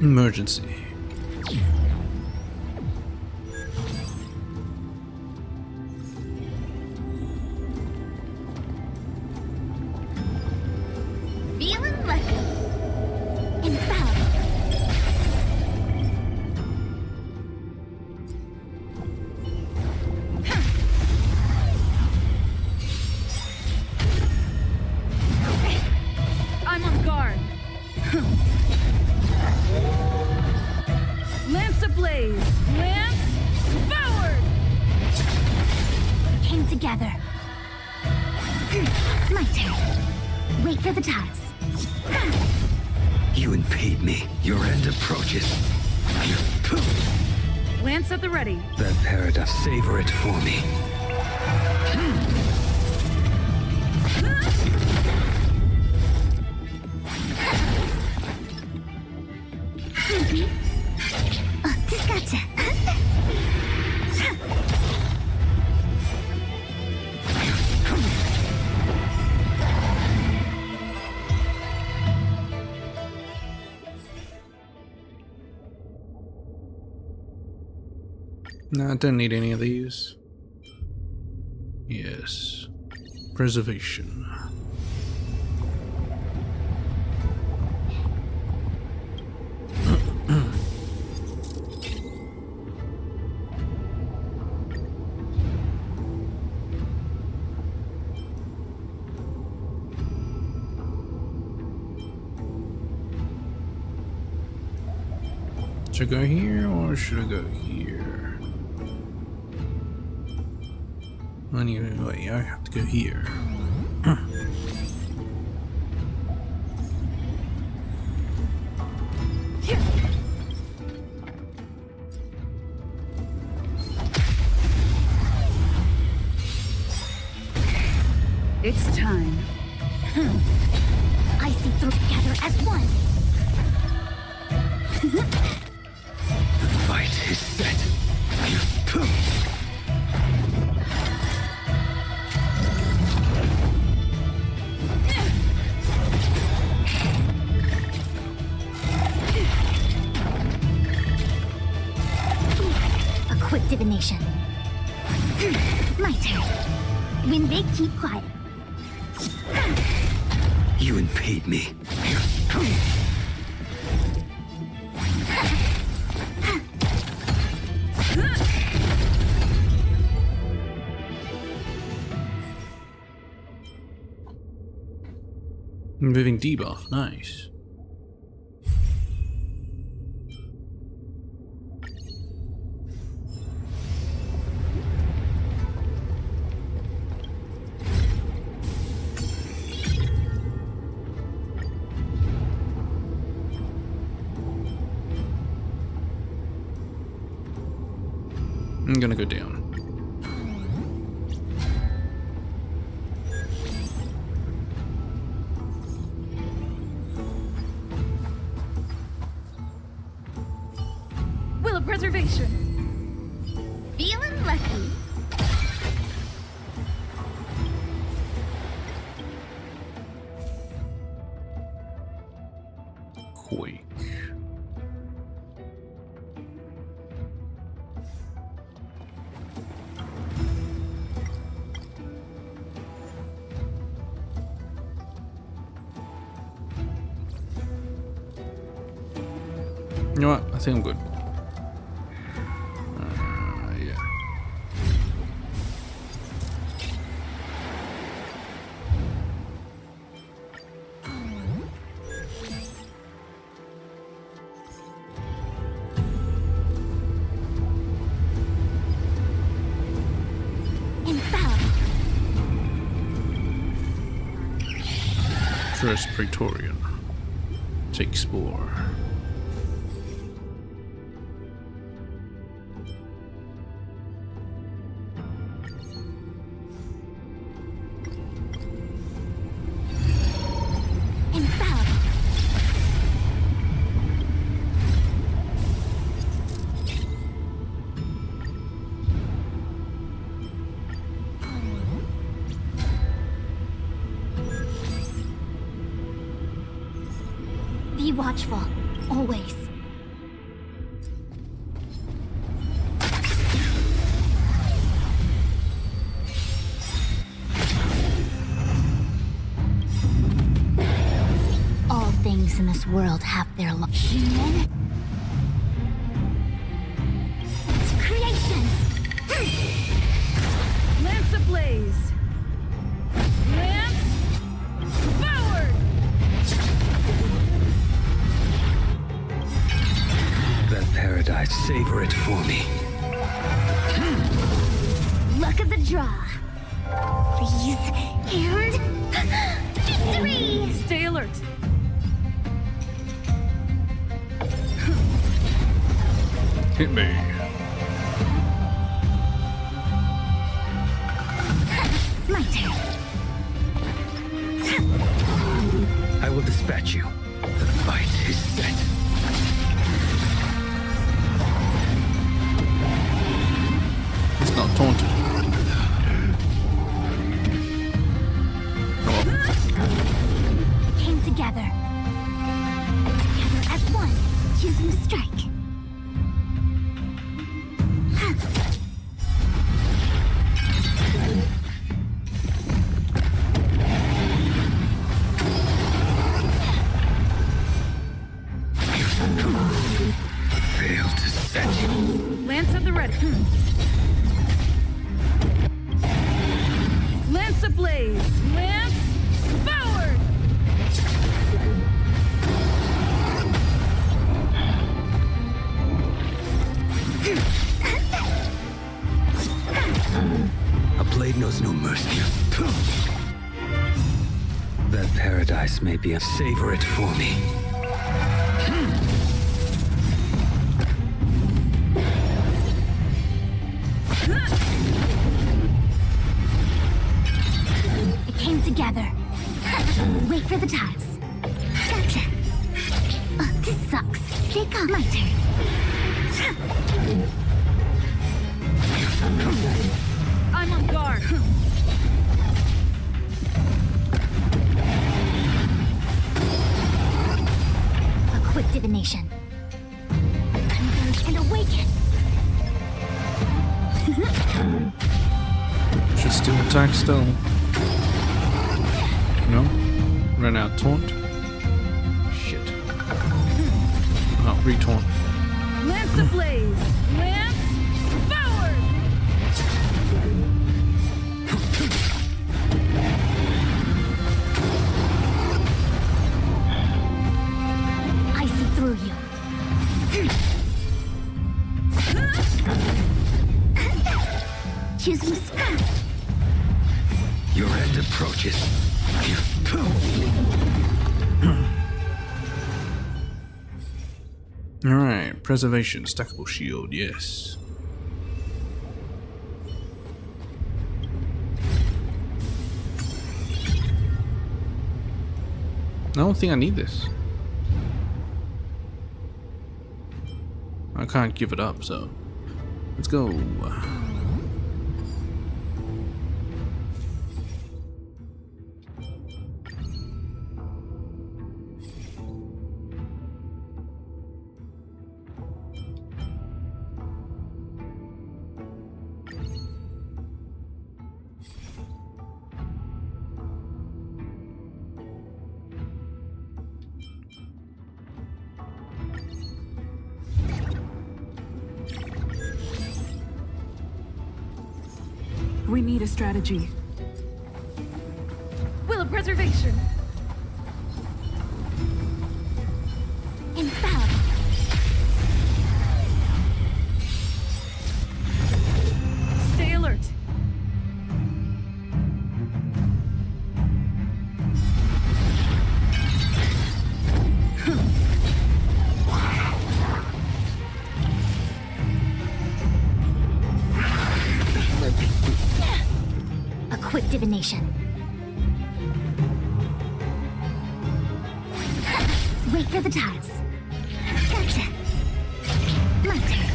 Speaker 2: Emergency.
Speaker 5: Feeling lucky. Infallible.
Speaker 1: I'm on guard. Lance ablaze. Lance forward.
Speaker 5: We came together. My turn. Wait for the tides.
Speaker 4: You impede me. Your end approaches.
Speaker 1: Lance at the ready.
Speaker 4: That paradise, savor it for me.
Speaker 5: Gotcha.
Speaker 2: No, I don't need any of these. Yes. Preservation. Should I go here or should I go here? Anyway, I have to go here.
Speaker 1: It's time.
Speaker 5: I see those together as one.
Speaker 4: The fight is set.
Speaker 5: A quick divination. My turn. When they keep quiet.
Speaker 4: You impede me.
Speaker 2: Moving debuff, nice. I'm gonna go down.
Speaker 1: Will of preservation.
Speaker 5: Feeling lucky.
Speaker 2: Quake. You know what? I think I'm good. Yeah.
Speaker 5: Infallible.
Speaker 2: First Praetorian. Take Spore.
Speaker 5: Infallible. Be watchful, always. All things in this world have their human. It's creations.
Speaker 1: Lance ablaze. Lance forward.
Speaker 4: That paradise, savor it for me.
Speaker 5: Luck of the draw. Please, and Victory!
Speaker 1: Stay alert.
Speaker 2: Hit me.
Speaker 5: My turn.
Speaker 4: I will dispatch you. The fight is set.
Speaker 2: It's not taunted.
Speaker 5: Came together. Together as one. Choosing to strike.
Speaker 4: Fail to set you.
Speaker 1: Lance at the ready. Lance ablaze. Lance forward.
Speaker 4: A blade knows no mercy. That paradise may be a savor it for me.
Speaker 5: It came together. Wait for the tiles. Gotcha. Oh, this sucks. Stay calm. My turn.
Speaker 1: I'm on guard.
Speaker 5: A quick divination. Converge and awaken.
Speaker 2: Should still attack still. No? Ran out taunt. Shit. Oh, retaunt.
Speaker 1: Lance ablaze. Lance forward.
Speaker 5: I see through you. Choosing scrap.
Speaker 4: Your end approaches.
Speaker 2: Alright, preservation, stackable shield, yes. I don't think I need this. I can't give it up, so let's go.
Speaker 1: We need a strategy. Will of preservation.
Speaker 5: Infallible.
Speaker 1: Stay alert.
Speaker 5: A quick divination. Wait for the tiles. Gotcha. My turn.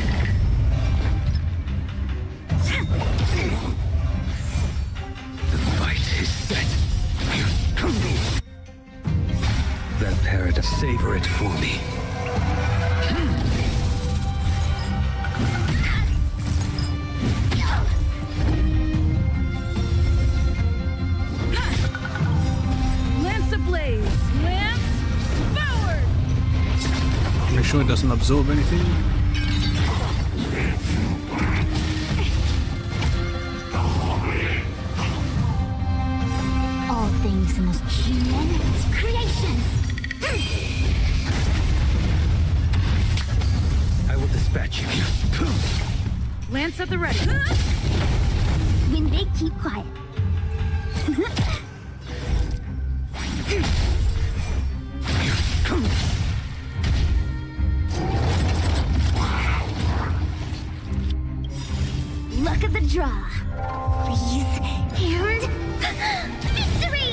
Speaker 4: The fight is set. That paradise, savor it for me.
Speaker 1: Lance ablaze. Lance forward.
Speaker 2: Make sure it doesn't absorb anything.
Speaker 5: All things the most human creations.
Speaker 4: I will dispatch you.
Speaker 1: Lance at the ready.
Speaker 5: When they keep quiet. Luck of the draw. Freeze and victory!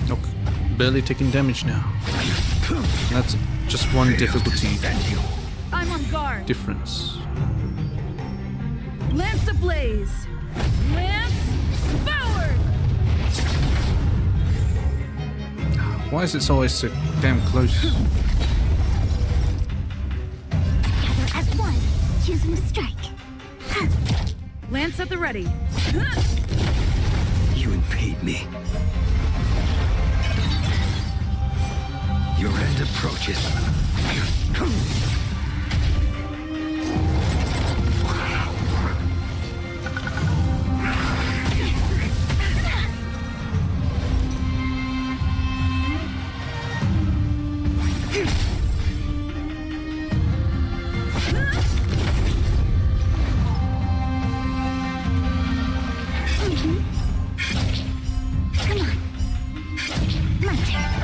Speaker 2: Nope. Barely taking damage now. That's just one difficulty
Speaker 1: I'm on guard.
Speaker 2: difference.
Speaker 1: Lance ablaze. Lance forward.
Speaker 2: Why is it always so damn close?
Speaker 5: Together as one, choosing to strike.
Speaker 1: Lance at the ready.
Speaker 4: You impede me. Your end approaches.
Speaker 5: Come on. My turn.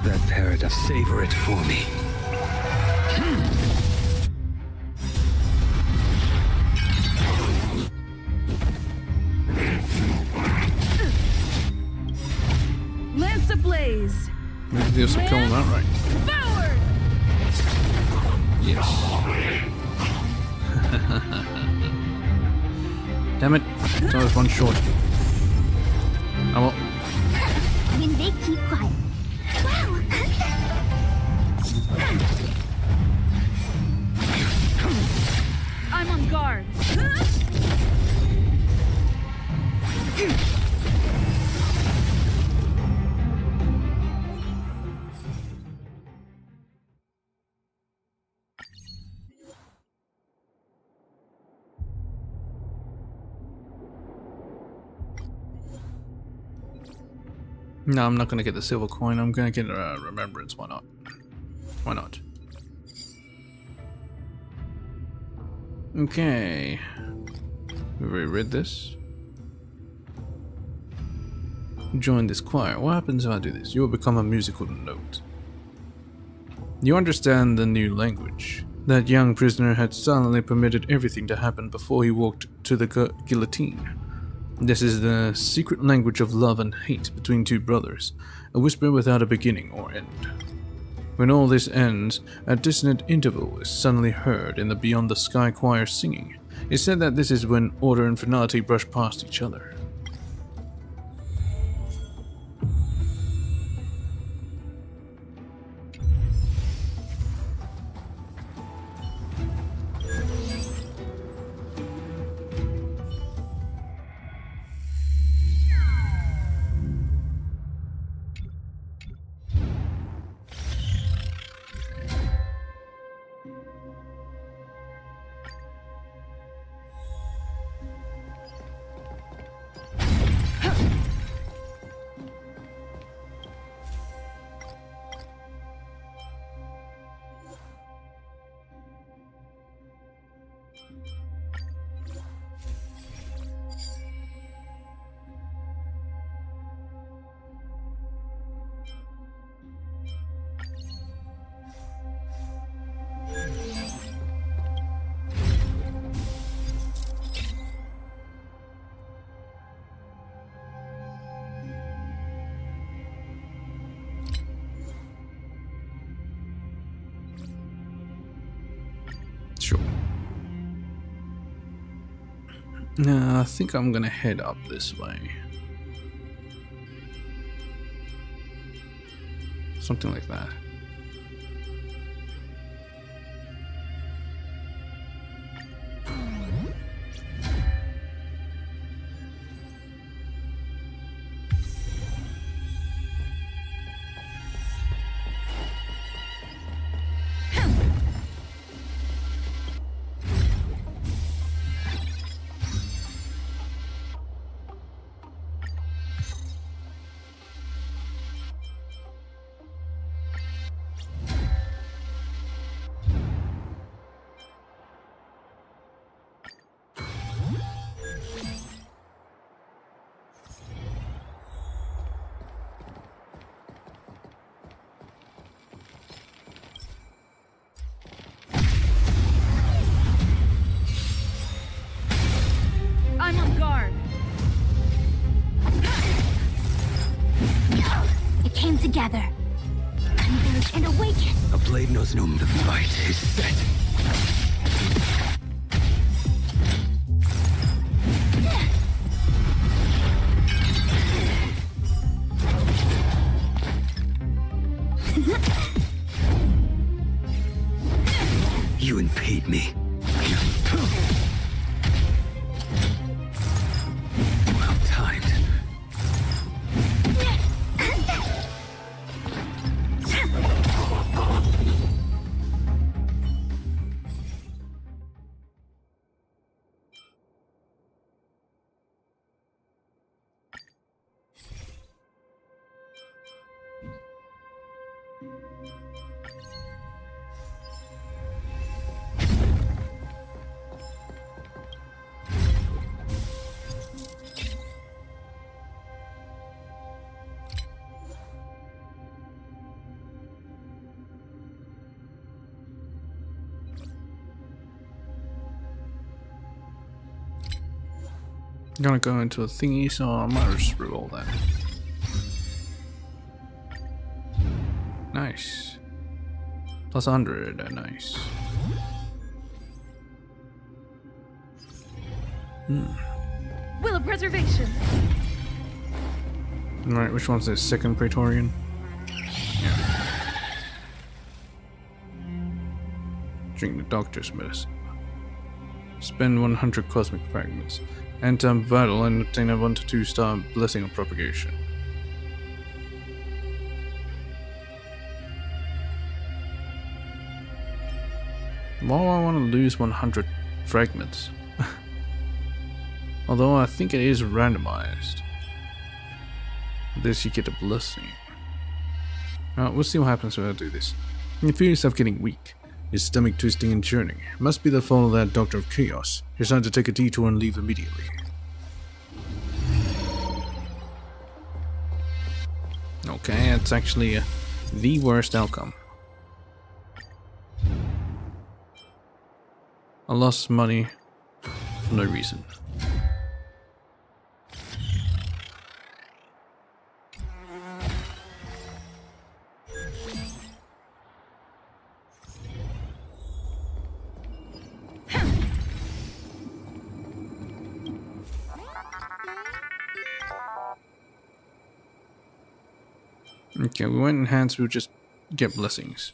Speaker 4: That paradox, savor it for me.
Speaker 1: Lance ablaze.
Speaker 2: Maybe this will kill him outright.
Speaker 1: Forward.
Speaker 2: Yes. Damn it. It's always one short. Oh well.
Speaker 5: When they keep quiet. Wow!
Speaker 1: I'm on guard.
Speaker 2: No, I'm not gonna get the silver coin. I'm gonna get a remembrance. Why not? Why not? Okay. We've already read this. Join this choir. What happens if I do this? You will become a musical note. You understand the new language. That young prisoner had silently permitted everything to happen before he walked to the guillotine. This is the secret language of love and hate between two brothers, a whisper without a beginning or end. When all this ends, a dissonant interval is suddenly heard in the Beyond the Sky choir singing. It's said that this is when order and finality brush past each other. Sure. I think I'm gonna head up this way. Something like that.
Speaker 5: together. Converge and awaken.
Speaker 4: A blade knows no. The fight is set. You impede me. Well timed.
Speaker 2: I'm gonna go into a thingy, so I might just reroll that. Nice. Plus 100, nice.
Speaker 1: Will of preservation.
Speaker 2: Alright, which one's this? Second Praetorian? Yeah. Drink the doctor's medicine. Spend 100 cosmic fragments. Enter battle and obtain a 1 to 2 star blessing of propagation. Why do I want to lose 100 fragments? Although I think it is randomized. This you get a blessing. We'll see what happens when I do this. You feel yourself getting weak. His stomach twisting and churning. Must be the fault of that Doctor of Chaos. It's time to take a detour and leave immediately. Okay, it's actually the worst outcome. I lost money for no reason. Okay, we went enhanced, we'll just get blessings.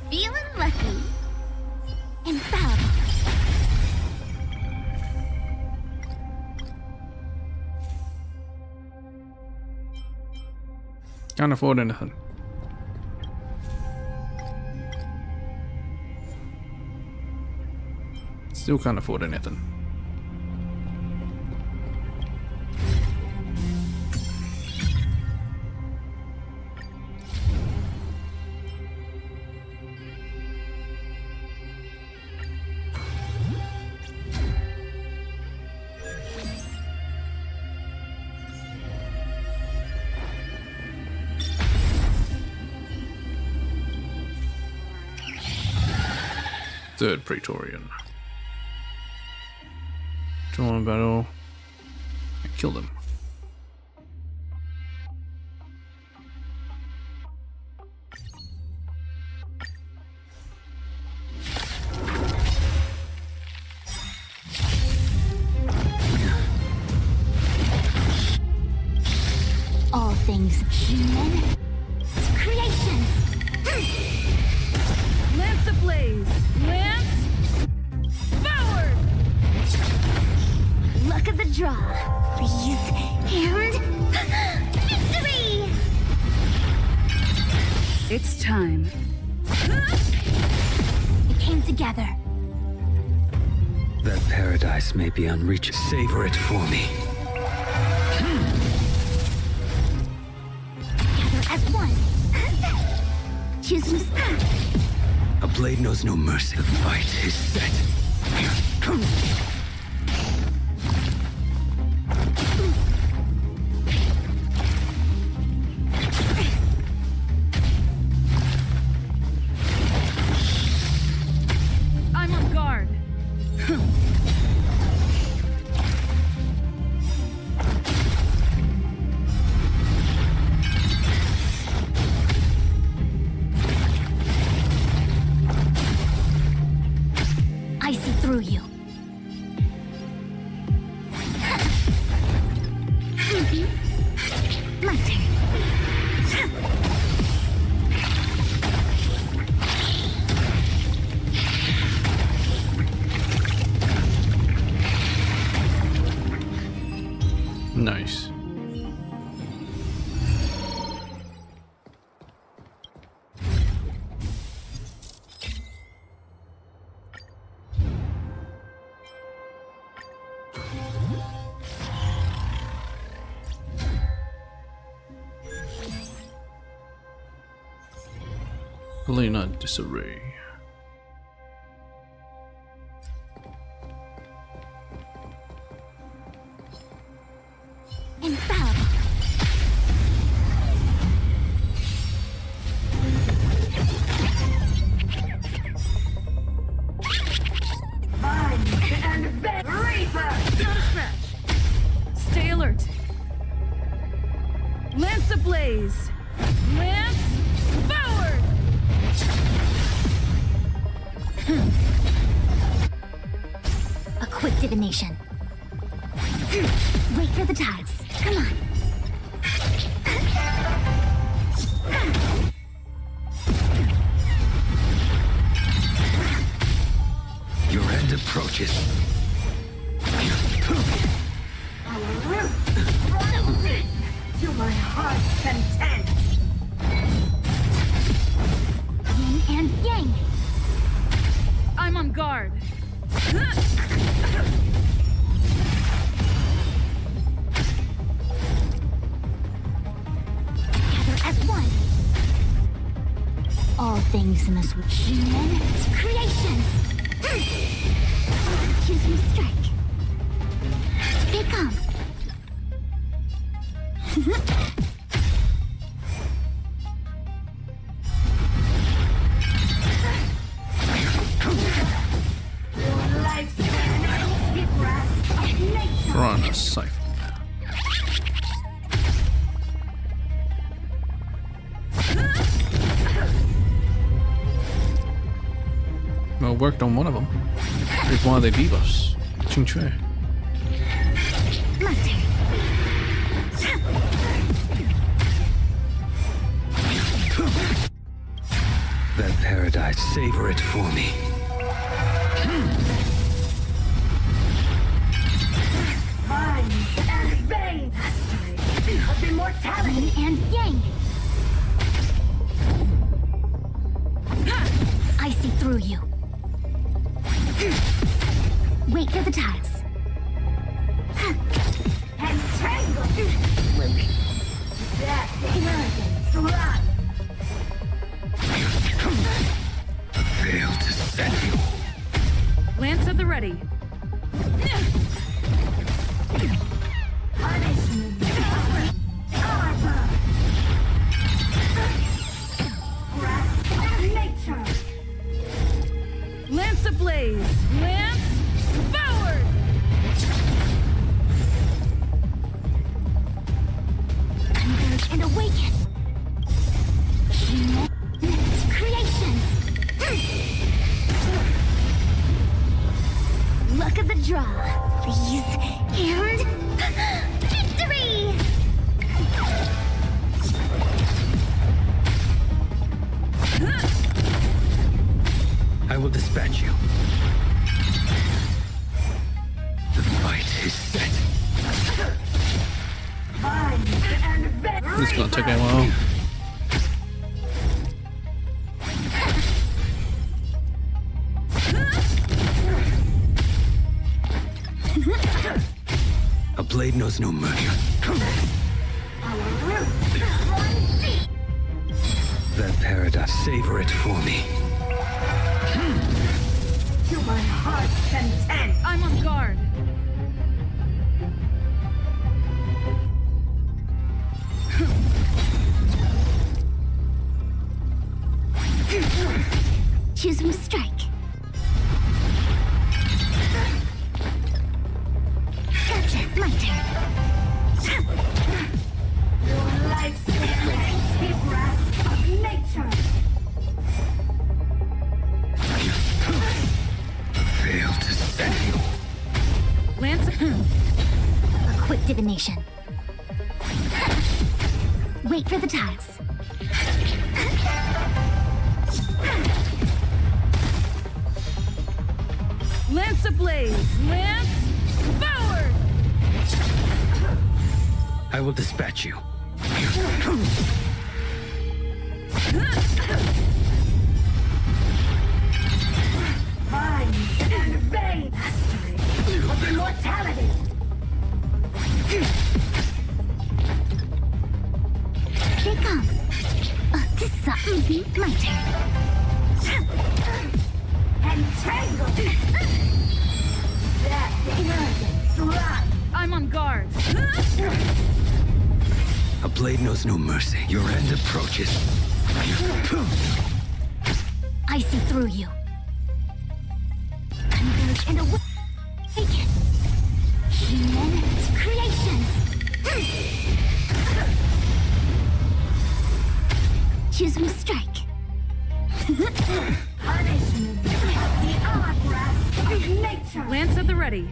Speaker 5: Feeling lucky. Infallible.
Speaker 2: Can't afford anything. Still can't afford anything. Third Praetorian. Join battle and kill them.
Speaker 5: All things human. Creations.
Speaker 1: Lance ablaze. Lance forward.
Speaker 5: Luck of the draw. Freeze and victory!
Speaker 1: It's time.
Speaker 5: We came together.
Speaker 4: That paradise may be unreachable. Savor it for me.
Speaker 5: Together as one. choose me.
Speaker 4: A blade knows no mercy. The fight is set.
Speaker 1: I'm on guard.
Speaker 5: I see through you. My turn.
Speaker 2: Nice. Helena disarray.
Speaker 5: Infallible.
Speaker 1: Not a scratch. Stay alert. Lance ablaze. Lance forward.
Speaker 5: A quick divination. Wait for the tides. Come on.
Speaker 4: Your end approaches.
Speaker 1: To my heart's content.
Speaker 5: Yin and yang.
Speaker 1: I'm on guard.
Speaker 5: Together as one. All things in this world. Human creations. Choose me strike. Stay calm.
Speaker 2: Run a siphon. Well, it worked on one of them. Here's one of the debuffs. Ching Chue.
Speaker 5: My turn.
Speaker 4: That paradise, savor it for me.
Speaker 1: And Bane. Of immortality.
Speaker 5: Yin and yang. I see through you. Wait for the tides.
Speaker 1: Entangle. That arrogance. Run.
Speaker 4: Fail to set you.
Speaker 1: Lance at the ready. Punishment. Armor. Grasp nature. Lance ablaze. Lance forward.
Speaker 5: Converge and awaken. Human creations. Luck of the draw, please. And victory!
Speaker 4: I will dispatch you. The fight is set.
Speaker 2: This is gonna take a while.
Speaker 4: A blade knows no mercy. The That paradise, savor it for me.
Speaker 1: To my heart's content. I'm on guard.
Speaker 5: Choose me strike. Gotcha, my turn.
Speaker 1: Your lifespan is the breath of nature.
Speaker 4: Fail to stand.
Speaker 5: Lance. A quick divination. Wait for the tiles.
Speaker 1: Lance ablaze! Lance forward!
Speaker 4: I will dispatch you.
Speaker 1: Mind and vein! Mastery of immortality!
Speaker 5: They come. This is my turn.
Speaker 1: Entangle! That arrogance lie! I'm on guard.
Speaker 4: A blade knows no mercy. Your end approaches.
Speaker 5: I see through you. Converge and awaken. Human creations. Choose me strike.
Speaker 1: Punishment! The odd grasp of nature! Lance at the ready.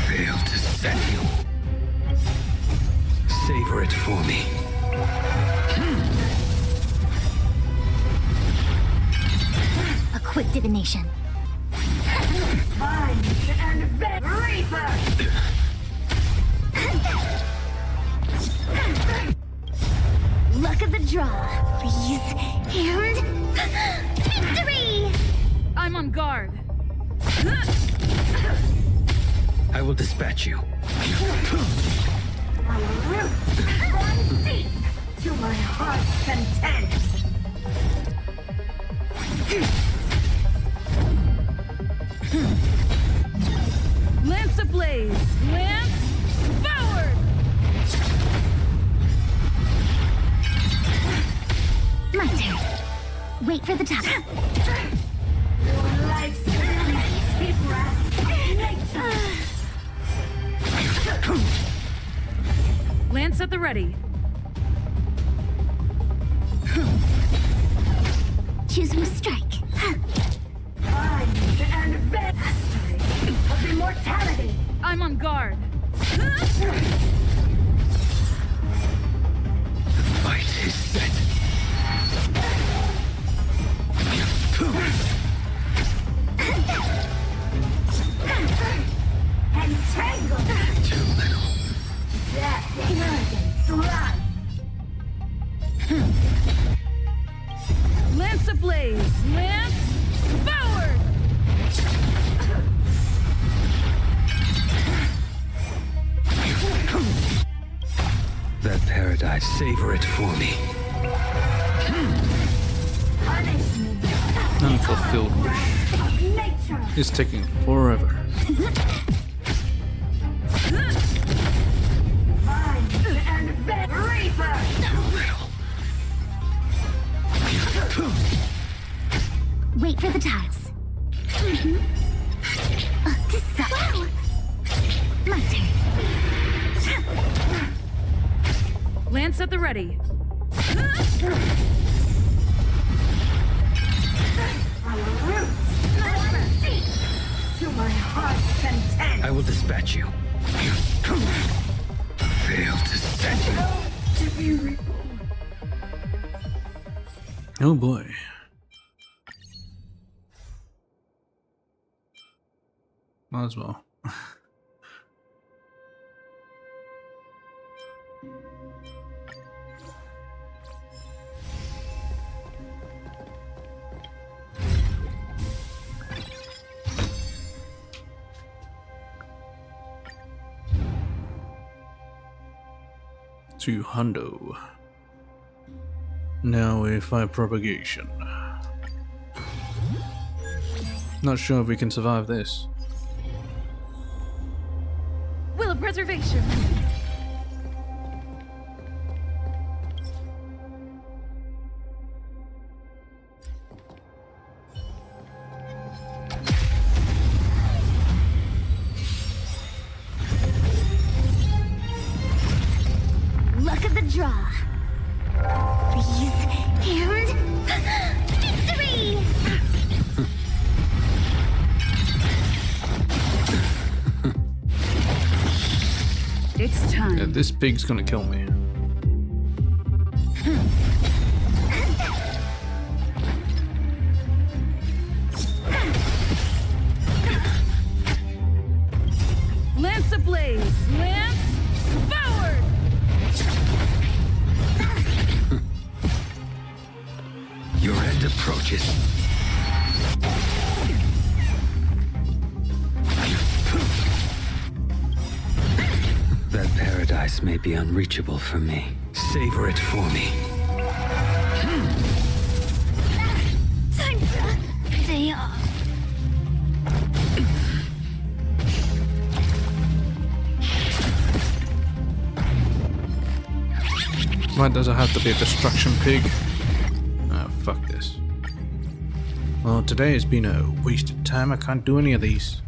Speaker 4: Fail to stand. Savor it for me.
Speaker 5: A quick divination.
Speaker 1: Mind and vein! Reaper!
Speaker 5: Luck of the draw, please. And victory!
Speaker 1: I'm on guard.
Speaker 4: I will dispatch you.
Speaker 1: Our roots run deep to my heart's content. Lance ablaze! Lance forward!
Speaker 5: My turn. Wait for the top.
Speaker 1: Your lifespan is the breath of nature. Lance at the ready.
Speaker 5: Choose me strike.
Speaker 1: Mind and vein! Mastery of immortality! I'm on guard.
Speaker 4: The fight is set.
Speaker 1: Entangle!
Speaker 4: Too little.
Speaker 1: That arrogance lie! Lance ablaze! Lance forward!
Speaker 4: That paradise, savor it for me.
Speaker 1: Punishment
Speaker 2: Unfulfilled wish
Speaker 1: of nature!
Speaker 2: is taking forever.
Speaker 1: Mind and vein! Reaper!
Speaker 4: Too little.
Speaker 5: Wait for the tiles. This is wow. My turn.
Speaker 1: Lance at the ready. Our roots run deep to my heart's content.
Speaker 4: I will dispatch you. Fail to stand.
Speaker 1: To be reborn.
Speaker 2: Oh boy. Might as well. to Hundo. Now a fire propagation. Not sure if we can survive this.
Speaker 1: Will of preservation.
Speaker 5: Luck of the draw. Please, and victory!
Speaker 1: It's time.
Speaker 2: Yeah, this pig's gonna kill me.
Speaker 1: Lance ablaze! Lance forward!
Speaker 4: Your end approaches. That paradise may be unreachable for me. Savor it for me.
Speaker 5: Time for a day off.
Speaker 2: Why does it have to be a destruction pig? Ah, fuck this. Well, today has been a waste of time. I can't do any of these.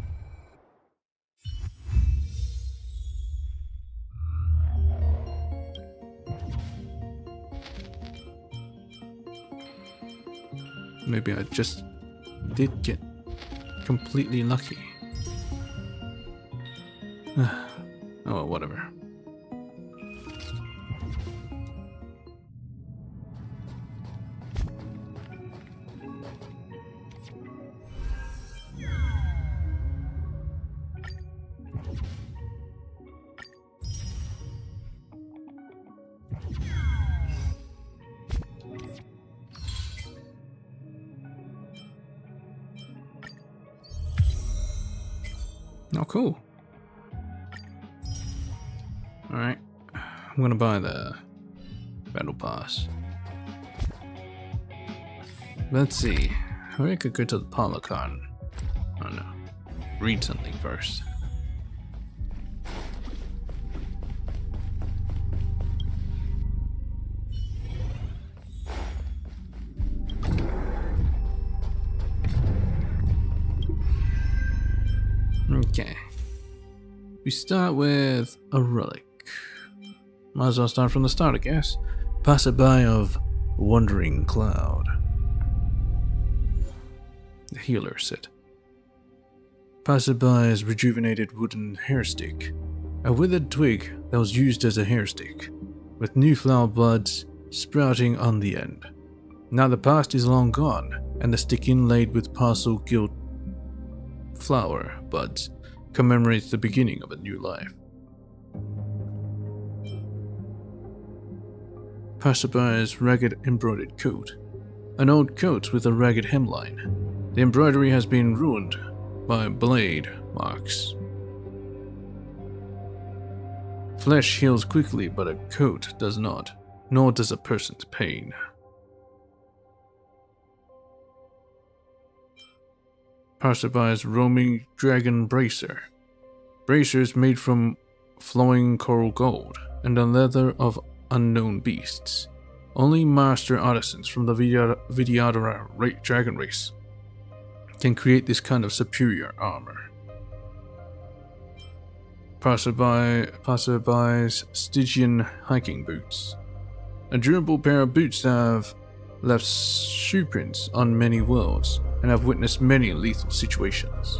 Speaker 2: Maybe I just did get completely lucky. Oh, well, whatever. Oh, cool. Alright. I'm gonna buy the battle pass. Let's see. I could go to the Polycon. Oh no. Read something first. Okay. We start with a relic. Might as well start from the start, I guess. Passerby of Wandering Cloud. The healer set. Passerby's rejuvenated wooden hairstick. A withered twig that was used as a hairstick, with new flower buds sprouting on the end. Now the past is long gone, and the stick inlaid with parcel gilt flower buds commemorates the beginning of a new life. Passerby's ragged embroidered coat. An old coat with a ragged hemline. The embroidery has been ruined by blade marks. Flesh heals quickly, but a coat does not, nor does a person's pain. Passerby's roaming dragon bracer. Bracers made from flowing coral gold and the leather of unknown beasts. Only master artisans from the Vidyadhara dragon race can create this kind of superior armor. Passerby's Stygian hiking boots. A durable pair of boots that have left shoe prints on many worlds and have witnessed many lethal situations.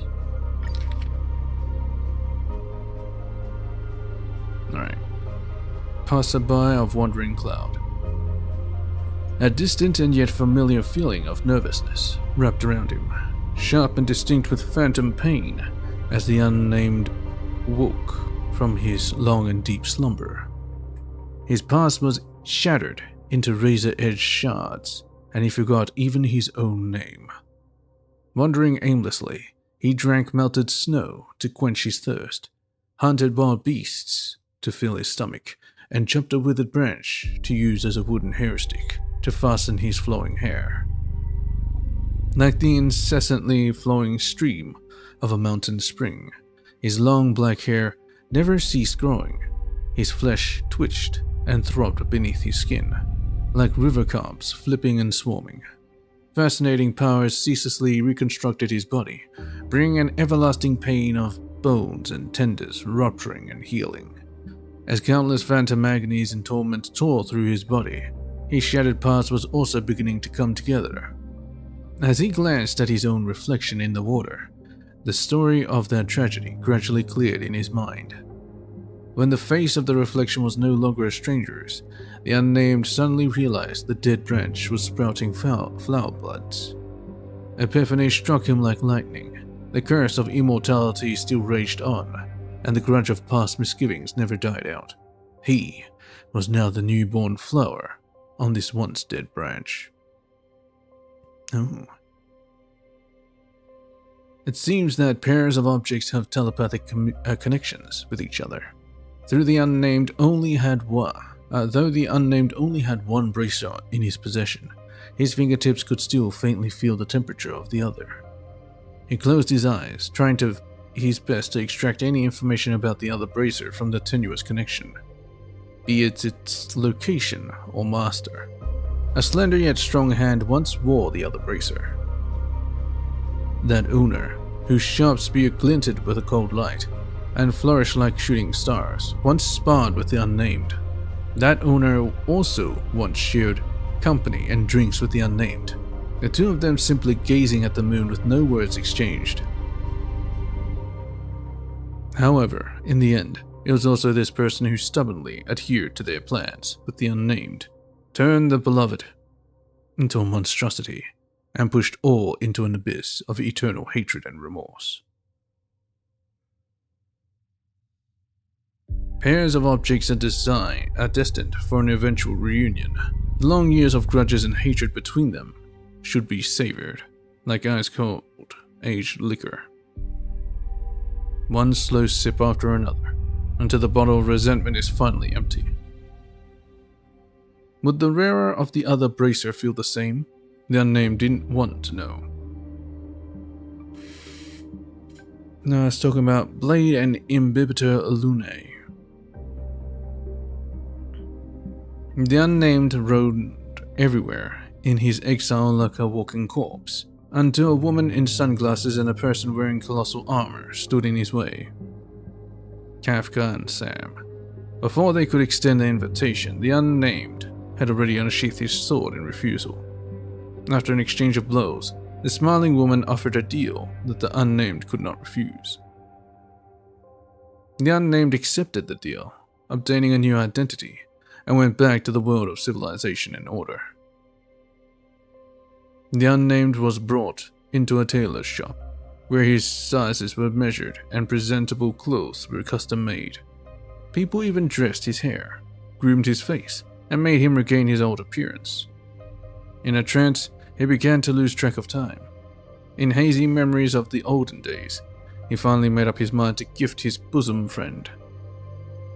Speaker 2: Alright. Passerby of Wandering Cloud. A distant and yet familiar feeling of nervousness wrapped around him, sharp and distinct with phantom pain, as the unnamed woke from his long and deep slumber. His past was shattered into razor-edged shards, and he forgot even his own name. Wandering aimlessly, he drank melted snow to quench his thirst, hunted wild beasts to fill his stomach, and chopped a withered branch to use as a wooden hair stick to fasten his flowing hair. Like the incessantly flowing stream of a mountain spring, his long black hair never ceased growing. His flesh twitched and throbbed beneath his skin, like river calms flipping and swarming. Fascinating powers ceaselessly reconstructed his body, bringing an everlasting pain of bones and tendons rupturing and healing. As countless phantom agonies and torment tore through his body, his shattered parts was also beginning to come together. As he glanced at his own reflection in the water, the story of that tragedy gradually cleared in his mind. When the face of the reflection was no longer a stranger's, the unnamed suddenly realized the dead branch was sprouting flower buds. Epiphany struck him like lightning. The curse of immortality still raged on, and the grudge of past misgivings never died out. He was now the newborn flower on this once dead branch. Oh. It seems that pairs of objects have telepathic connections with each other. Though the unnamed only had one bracer in his possession, his fingertips could still faintly feel the temperature of the other. He closed his eyes, trying his best to extract any information about the other bracer from the tenuous connection, be it its location or master. A slender yet strong hand once wore the other bracer. That owner, whose sharp spear glinted with a cold light and flourished like shooting stars, once sparred with the unnamed. That owner also once shared company and drinks with the unnamed, the two of them simply gazing at the moon with no words exchanged. However, in the end, it was also this person who stubbornly adhered to their plans with the unnamed, turned the beloved into a monstrosity, and pushed all into an abyss of eternal hatred and remorse. Pairs of objects are destined for an eventual reunion. The long years of grudges and hatred between them should be savored, like ice-cold aged liquor. One slow sip after another, until the bottle of resentment is finally empty. Would the wearer of the other bracer feel the same? The unnamed didn't want to know. Now I was talking about Blade and Imbibitor Lunae. The unnamed roamed everywhere in his exile like a walking corpse, until a woman in sunglasses and a person wearing colossal armor stood in his way. Kafka and Sam. Before they could extend the invitation, the unnamed had already unsheathed his sword in refusal. After an exchange of blows, the smiling woman offered a deal that the unnamed could not refuse. The unnamed accepted the deal, obtaining a new identity, and went back to the world of civilization and order. The unnamed was brought into a tailor's shop, where his sizes were measured and presentable clothes were custom made. People even dressed his hair, groomed his face, and made him regain his old appearance. In a trance, he began to lose track of time. In hazy memories of the olden days, he finally made up his mind to gift his bosom friend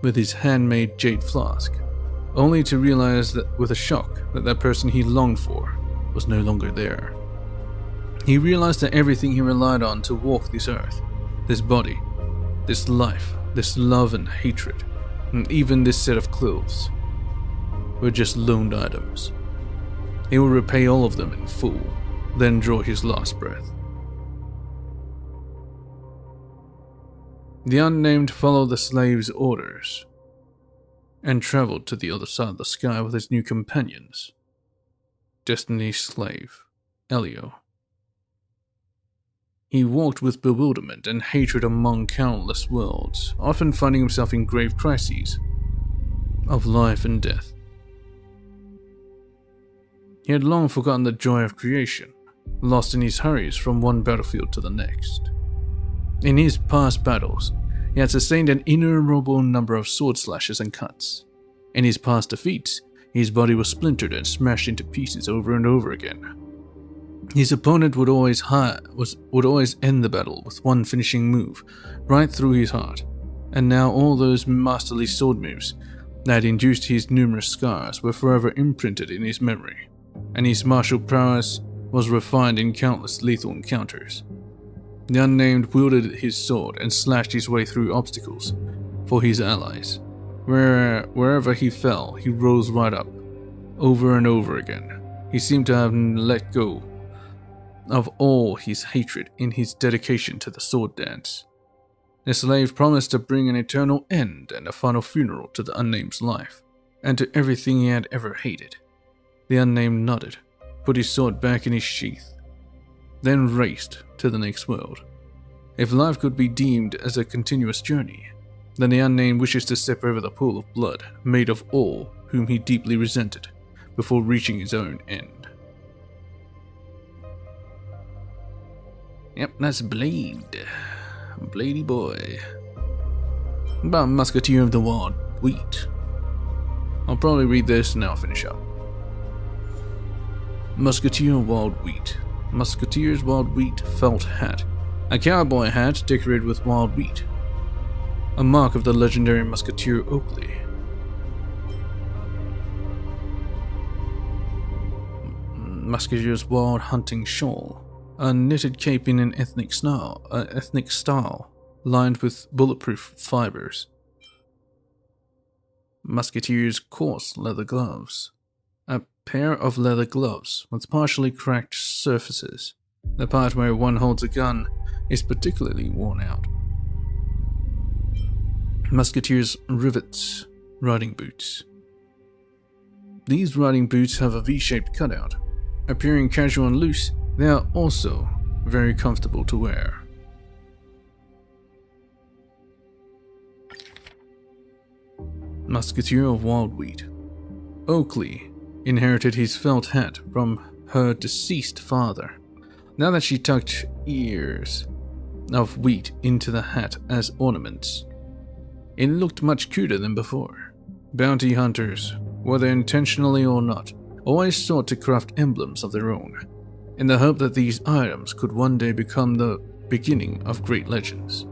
Speaker 2: with his handmade jade flask, only to realize that with a shock that person he longed for was no longer there. He realized that everything he relied on to walk this earth, this body, this life, this love and hatred, and even this set of clothes, were just loaned items. He will repay all of them in full, then draw his last breath. The unnamed followed the slave's orders and traveled to the other side of the sky with his new companions, Destiny's slave, Elio. He walked with bewilderment and hatred among countless worlds, often finding himself in grave crises of life and death. He had long forgotten the joy of creation, lost in his hurries from one battlefield to the next. In his past battles, he had sustained an innumerable number of sword slashes and cuts. In his past defeats, his body was splintered and smashed into pieces over and over again. His opponent would always end the battle with one finishing move, right through his heart. And now all those masterly sword moves that induced his numerous scars were forever imprinted in his memory, and his martial prowess was refined in countless lethal encounters. The unnamed wielded his sword and slashed his way through obstacles for his allies. Wherever he fell, he rose right up, over and over again. He seemed to have let go of all his hatred in his dedication to the sword dance. The slave promised to bring an eternal end and a final funeral to the unnamed's life, and to everything he had ever hated. The unnamed nodded, put his sword back in his sheath, then raced to the next world. If life could be deemed as a continuous journey, then the unnamed wishes to step over the pool of blood made of all whom he deeply resented before reaching his own end. Yep, that's Blade. Bladey boy. About Musketeer of the Wild Wheat. I'll probably read this and then I'll finish up. Musketeer of Wild Wheat. Musketeer's wild wheat felt hat. A cowboy hat decorated with wild wheat. A mark of the legendary Musketeer Oakley. Musketeer's wild hunting shawl. A knitted cape in an ethnic style, lined with bulletproof fibers. Musketeer's coarse leather gloves. A pair of leather gloves with partially cracked surfaces. The part where one holds a gun is particularly worn out. Musketeer's rivets riding boots. These riding boots have a V-shaped cutout. Appearing casual and loose, they are also very comfortable to wear. Musketeer of Wild Wheat. Oakley inherited his felt hat from her deceased father. Now that she tucked ears of wheat into the hat as ornaments, it looked much cuter than before. Bounty hunters, whether intentionally or not, always sought to craft emblems of their own, in the hope that these items could one day become the beginning of great legends.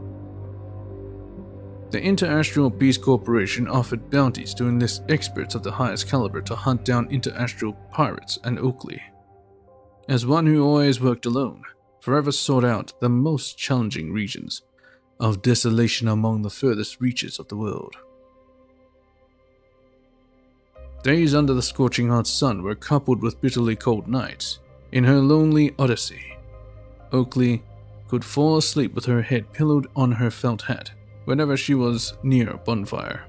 Speaker 2: The Interastral Peace Corporation offered bounties to enlist experts of the highest caliber to hunt down interastral pirates, and Oakley, as one who always worked alone, forever sought out the most challenging regions of desolation among the furthest reaches of the world. Days under the scorching hot sun were coupled with bitterly cold nights. In her lonely odyssey, Oakley could fall asleep with her head pillowed on her felt hat whenever she was near a bonfire.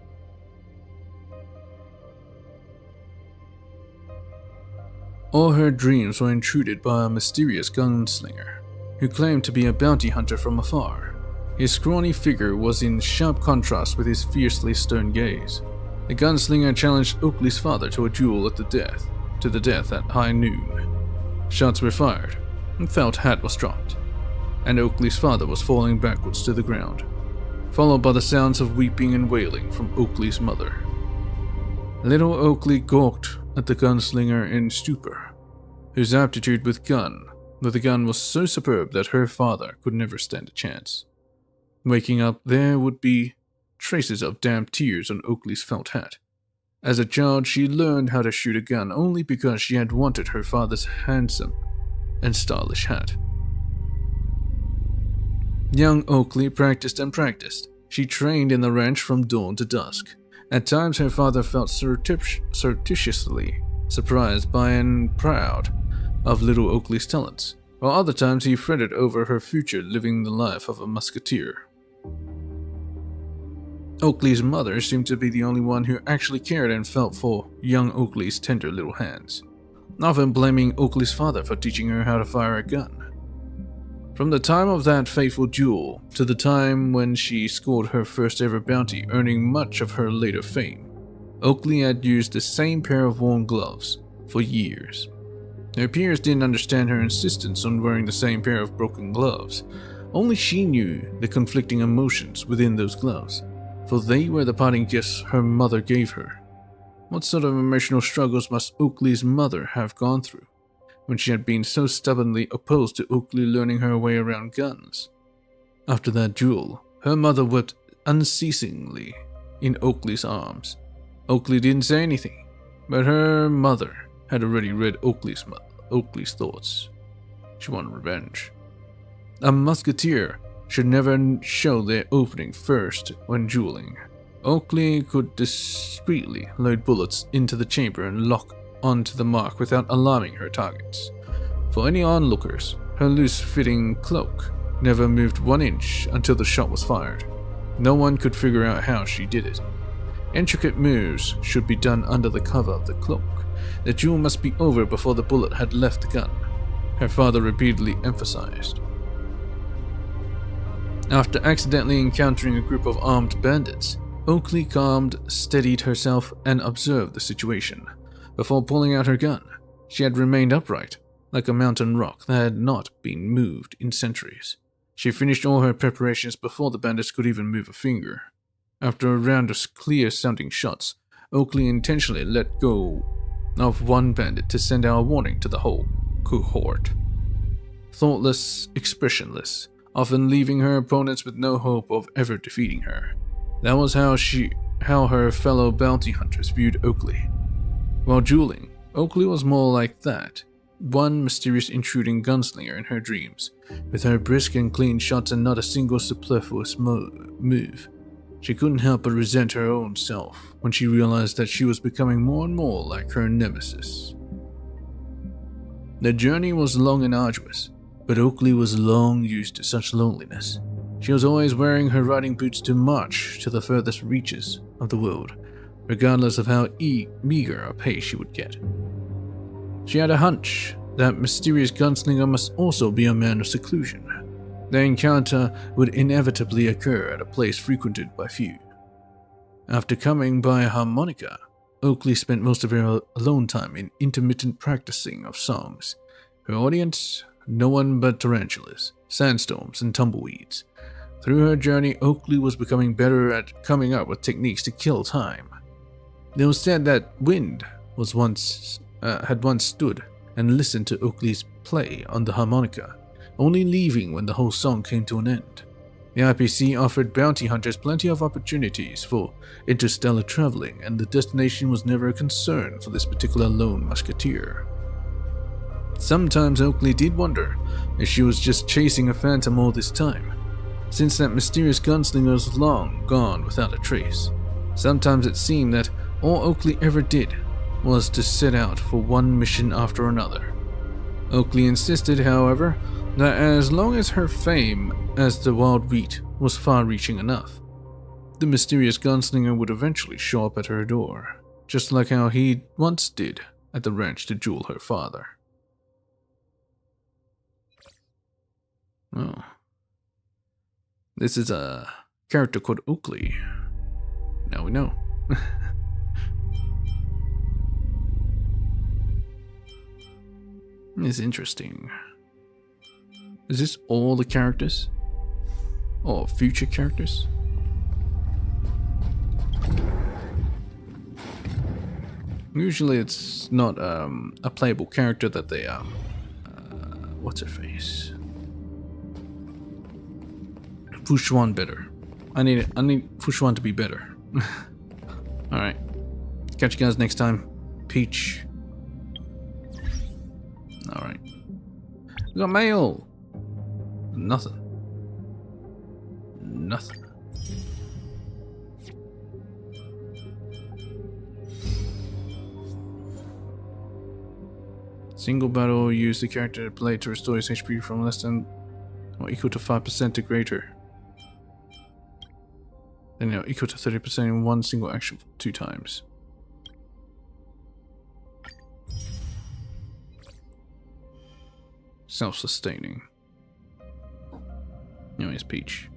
Speaker 2: All her dreams were intruded by a mysterious gunslinger who claimed to be a bounty hunter from afar. His scrawny figure was in sharp contrast with his fiercely stern gaze. The gunslinger challenged Oakley's father to a duel to the death at high noon. Shots were fired, and felt hat was dropped, and Oakley's father was falling backwards to the ground, followed by the sounds of weeping and wailing from Oakley's mother. Little Oakley gawked at the gunslinger in stupor, whose aptitude with the gun was so superb that her father could never stand a chance. Waking up, there would be traces of damp tears on Oakley's felt hat. As a child, she learned how to shoot a gun only because she had wanted her father's handsome and stylish hat. Young Oakley practiced and practiced. She trained in the ranch from dawn to dusk. At times, her father felt surreptitiously surprised by and proud of little Oakley's talents, while other times he fretted over her future living the life of a musketeer. Oakley's mother seemed to be the only one who actually cared and felt for young Oakley's tender little hands, often blaming Oakley's father for teaching her how to fire a gun. From the time of that fateful duel to the time when she scored her first ever bounty, earning much of her later fame, Oakley had used the same pair of worn gloves for years. Her peers didn't understand her insistence on wearing the same pair of broken gloves. Only she knew the conflicting emotions within those gloves, for they were the parting gifts her mother gave her. What sort of emotional struggles must Oakley's mother have gone through when she had been so stubbornly opposed to Oakley learning her way around guns? After that duel, her mother wept unceasingly in Oakley's arms, Oakley didn't say anything, but her mother had already read Oakley's thoughts. She wanted revenge. A musketeer should never show their opening first when dueling. Oakley could discreetly load bullets into the chamber and lock onto the mark without alarming her targets. For any onlookers, her loose-fitting cloak never moved 1 inch until the shot was fired. No one could figure out how she did it. Intricate moves should be done under the cover of the cloak. The duel must be over before the bullet had left the gun, her father repeatedly emphasized. After accidentally encountering a group of armed bandits, Oakley calmed, steadied herself, and observed the situation. Before pulling out her gun, she had remained upright, like a mountain rock that had not been moved in centuries. She finished all her preparations before the bandits could even move a finger. After a round of clear-sounding shots, Oakley intentionally let go of one bandit to send out a warning to the whole cohort. Thoughtless, expressionless, often leaving her opponents with no hope of ever defeating her. That was how her fellow bounty hunters viewed Oakley. While dueling, Oakley was more like that, one mysterious intruding gunslinger in her dreams, with her brisk and clean shots and not a single superfluous move. She couldn't help but resent her own self when she realized that she was becoming more and more like her nemesis. The journey was long and arduous, but Oakley was long used to such loneliness. She was always wearing her riding boots to march to the furthest reaches of the world, regardless of how meager a pay she would get. She had a hunch that mysterious gunslinger must also be a man of seclusion. The encounter would inevitably occur at a place frequented by few. After coming by a harmonica, Oakley spent most of her alone time in intermittent practicing of songs. Her audience, no one but tarantulas, sandstorms, and tumbleweeds. Through her journey, Oakley was becoming better at coming up with techniques to kill time. It was said that Wind had once stood and listened to Oakley's play on the harmonica, only leaving when the whole song came to an end. The IPC offered bounty hunters plenty of opportunities for interstellar traveling, and the destination was never a concern for this particular lone musketeer. Sometimes Oakley did wonder if she was just chasing a phantom all this time, since that mysterious gunslinger was long gone without a trace. Sometimes it seemed that all Oakley ever did was to set out for one mission after another. Oakley insisted, however, that as long as her fame as the Wild Wheat was far-reaching enough, the mysterious gunslinger would eventually show up at her door, just like how he once did at the ranch to duel her father. Oh. This is a character called Oakley. Now we know. It's interesting. Is this all the characters? Or future characters? Usually it's not a playable character that they what's her face? Fushuan better. I need Fushuan to be better. Alright. Catch you guys next time. Peach. Alright. We got mail! Nothing. Nothing. Single battle, use the character to play to restore his HP from less than or equal to 5% to greater. Then equal to 30% in one single action 2 times. Self-sustaining. Anyways, Peach.